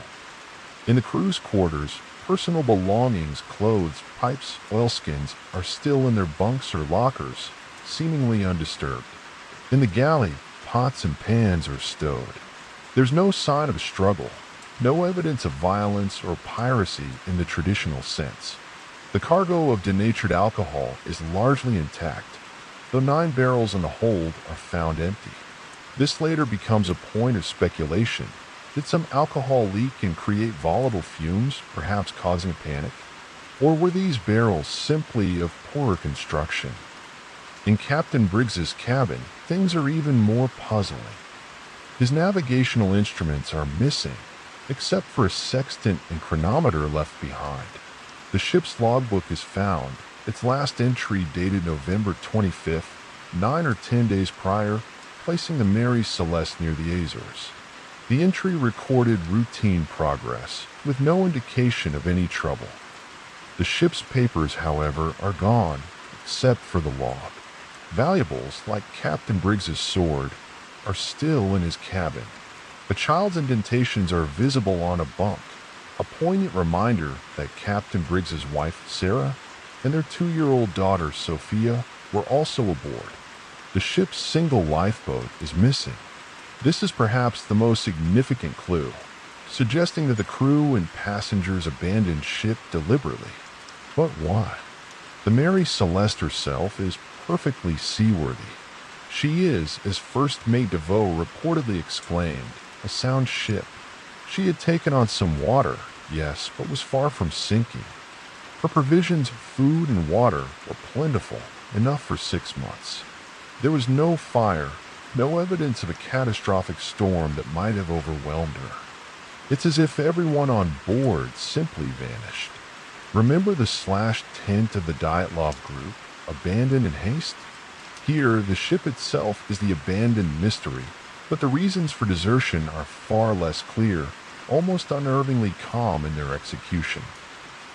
In the crew's quarters, personal belongings, clothes, pipes, oilskins are still in their bunks or lockers, seemingly undisturbed. In the galley, pots and pans are stowed. There's no sign of a struggle, no evidence of violence or piracy in the traditional sense. The cargo of denatured alcohol is largely intact, though 9 barrels in the hold are found empty. This later becomes a point of speculation. Did some alcohol leak and create volatile fumes, perhaps causing a panic? Or were these barrels simply of poorer construction? In Captain Briggs's cabin, things are even more puzzling. His navigational instruments are missing, except for a sextant and chronometer left behind. The ship's logbook is found, its last entry dated November 25th, 9 or 10 days prior, placing the Mary Celeste near the Azores. The entry recorded routine progress, with no indication of any trouble. The ship's papers, however, are gone, except for the log. Valuables, like Captain Briggs's sword, are still in his cabin. A child's indentations are visible on a bunk, a poignant reminder that Captain Briggs's wife, Sarah, and their 2-year-old daughter, Sophia, were also aboard. The ship's single lifeboat is missing. This is perhaps the most significant clue, suggesting that the crew and passengers abandoned ship deliberately. But why? The Mary Celeste herself is perfectly seaworthy. She is, as First Mate DeVoe reportedly exclaimed, a sound ship. She had taken on some water, yes, but was far from sinking. Her provisions of food and water were plentiful, enough for 6 months. There was no fire, no evidence of a catastrophic storm that might have overwhelmed her. It's as if everyone on board simply vanished. Remember the slashed tent of the Dyatlov group, abandoned in haste? Here, the ship itself is the abandoned mystery, but the reasons for desertion are far less clear, almost unnervingly calm in their execution.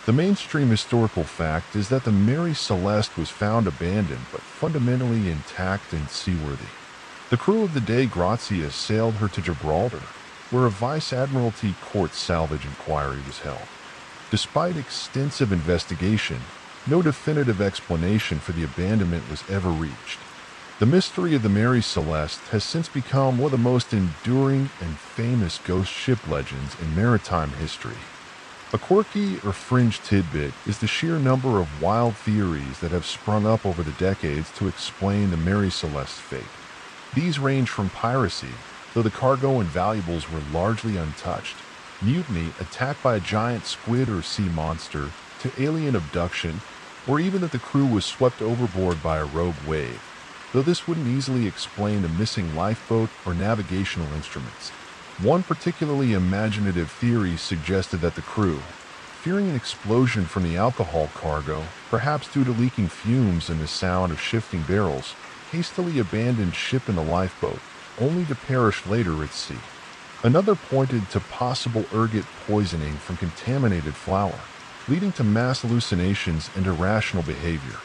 The mainstream historical fact is that the Mary Celeste was found abandoned but fundamentally intact and seaworthy. The crew of the Dei Gratia sailed her to Gibraltar, where a Vice Admiralty court salvage inquiry was held. Despite extensive investigation, no definitive explanation for the abandonment was ever reached. The mystery of the Mary Celeste has since become one of the most enduring and famous ghost ship legends in maritime history. A quirky or fringe tidbit is the sheer number of wild theories that have sprung up over the decades to explain the Mary Celeste's fate. These range from piracy, though the cargo and valuables were largely untouched, mutiny, attack by a giant squid or sea monster, to alien abduction, or even that the crew was swept overboard by a rogue wave, though this wouldn't easily explain the missing lifeboat or navigational instruments. One particularly imaginative theory suggested that the crew, fearing an explosion from the alcohol cargo, perhaps due to leaking fumes and the sound of shifting barrels, hastily abandoned ship in the lifeboat, only to perish later at sea. Another pointed to possible ergot poisoning from contaminated flour, leading to mass hallucinations and irrational behavior.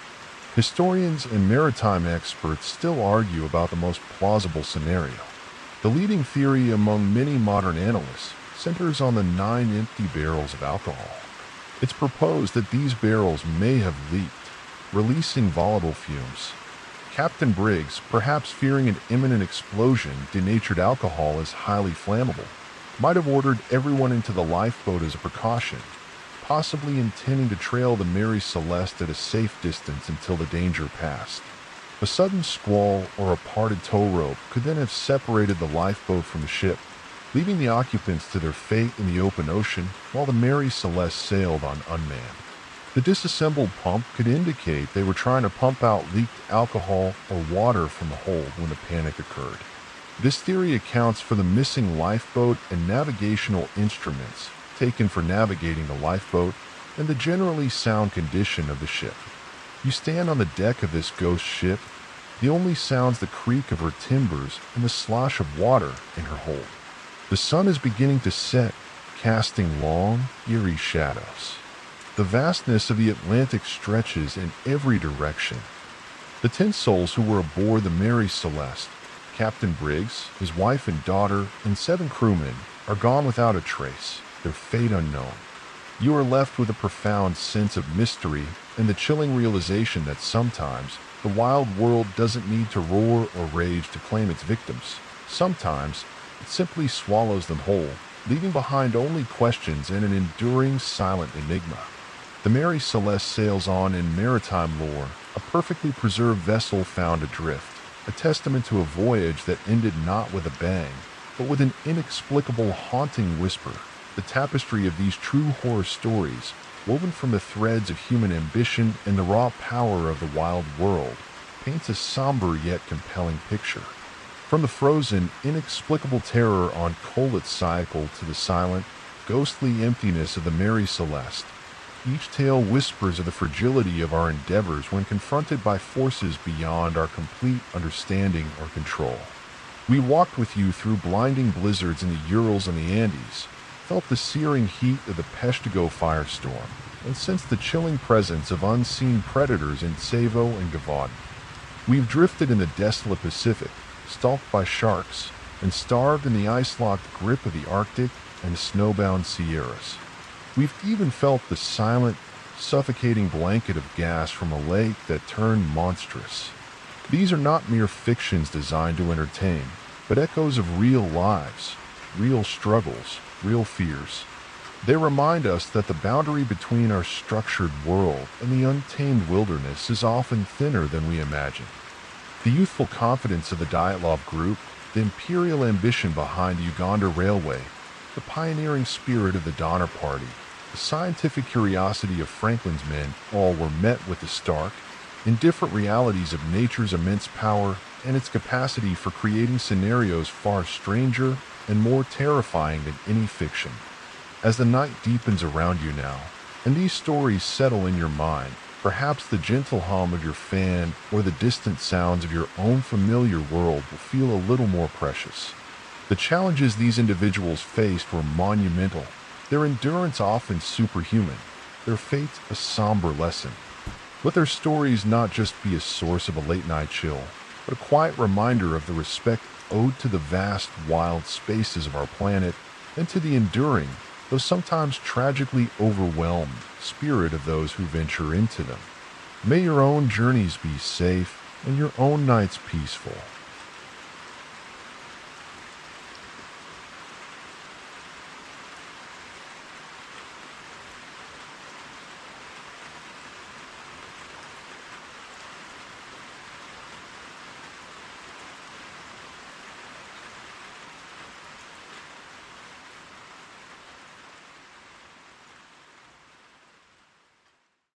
Historians and maritime experts still argue about the most plausible scenario. The leading theory among many modern analysts centers on the 9 empty barrels of alcohol. It's proposed that these barrels may have leaked, releasing volatile fumes. Captain Briggs, perhaps fearing an imminent explosion denatured alcohol as highly flammable, might have ordered everyone into the lifeboat as a precaution, possibly intending to trail the Mary Celeste at a safe distance until the danger passed. A sudden squall or a parted tow rope could then have separated the lifeboat from the ship, leaving the occupants to their fate in the open ocean while the Mary Celeste sailed on unmanned. The disassembled pump could indicate they were trying to pump out leaked alcohol or water from the hold when the panic occurred. This theory accounts for the missing lifeboat and navigational instruments taken for navigating the lifeboat and the generally sound condition of the ship. You stand on the deck of this ghost ship, the only sounds the creak of her timbers and the slosh of water in her hold. The sun is beginning to set, casting long, eerie shadows. The vastness of the Atlantic stretches in every direction. The 10 souls who were aboard the Mary Celeste, Captain Briggs, his wife and daughter, and 7 crewmen, are gone without a trace, their fate unknown. You are left with a profound sense of mystery and the chilling realization that sometimes the wild world doesn't need to roar or rage to claim its victims. Sometimes it simply swallows them whole, leaving behind only questions and an enduring silent enigma. The Mary Celeste sails on in maritime lore, a perfectly preserved vessel found adrift, a testament to a voyage that ended not with a bang, but with an inexplicable haunting whisper. The tapestry of these true horror stories, woven from the threads of human ambition and the raw power of the wild world, paints a somber yet compelling picture. From the frozen, inexplicable terror on Colet's cycle to the silent, ghostly emptiness of the Mary Celeste, each tale whispers of the fragility of our endeavors when confronted by forces beyond our complete understanding or control. We walked with you through blinding blizzards in the Urals and the Andes, felt the searing heat of the Peshtigo firestorm, and sensed the chilling presence of unseen predators in Savo and Gavaudan. We've drifted in the desolate Pacific, stalked by sharks, and starved in the ice-locked grip of the Arctic and the snowbound Sierras. We've even felt the silent, suffocating blanket of gas from a lake that turned monstrous. These are not mere fictions designed to entertain, but echoes of real lives, real struggles, real fears. They remind us that the boundary between our structured world and the untamed wilderness is often thinner than we imagine. The youthful confidence of the Dyatlov group, the imperial ambition behind the Uganda Railway, the pioneering spirit of the Donner Party, the scientific curiosity of Franklin's men all were met with the stark, indifferent realities of nature's immense power and its capacity for creating scenarios far stranger and more terrifying than any fiction. As the night deepens around you now, and these stories settle in your mind, perhaps the gentle hum of your fan or the distant sounds of your own familiar world will feel a little more precious. The challenges these individuals faced were monumental, their endurance often superhuman, their fate a somber lesson. Let their stories not just be a source of a late-night chill, but a quiet reminder of the respect owed to the vast, wild spaces of our planet and to the enduring, though sometimes tragically overwhelmed, spirit of those who venture into them. May your own journeys be safe and your own nights peaceful.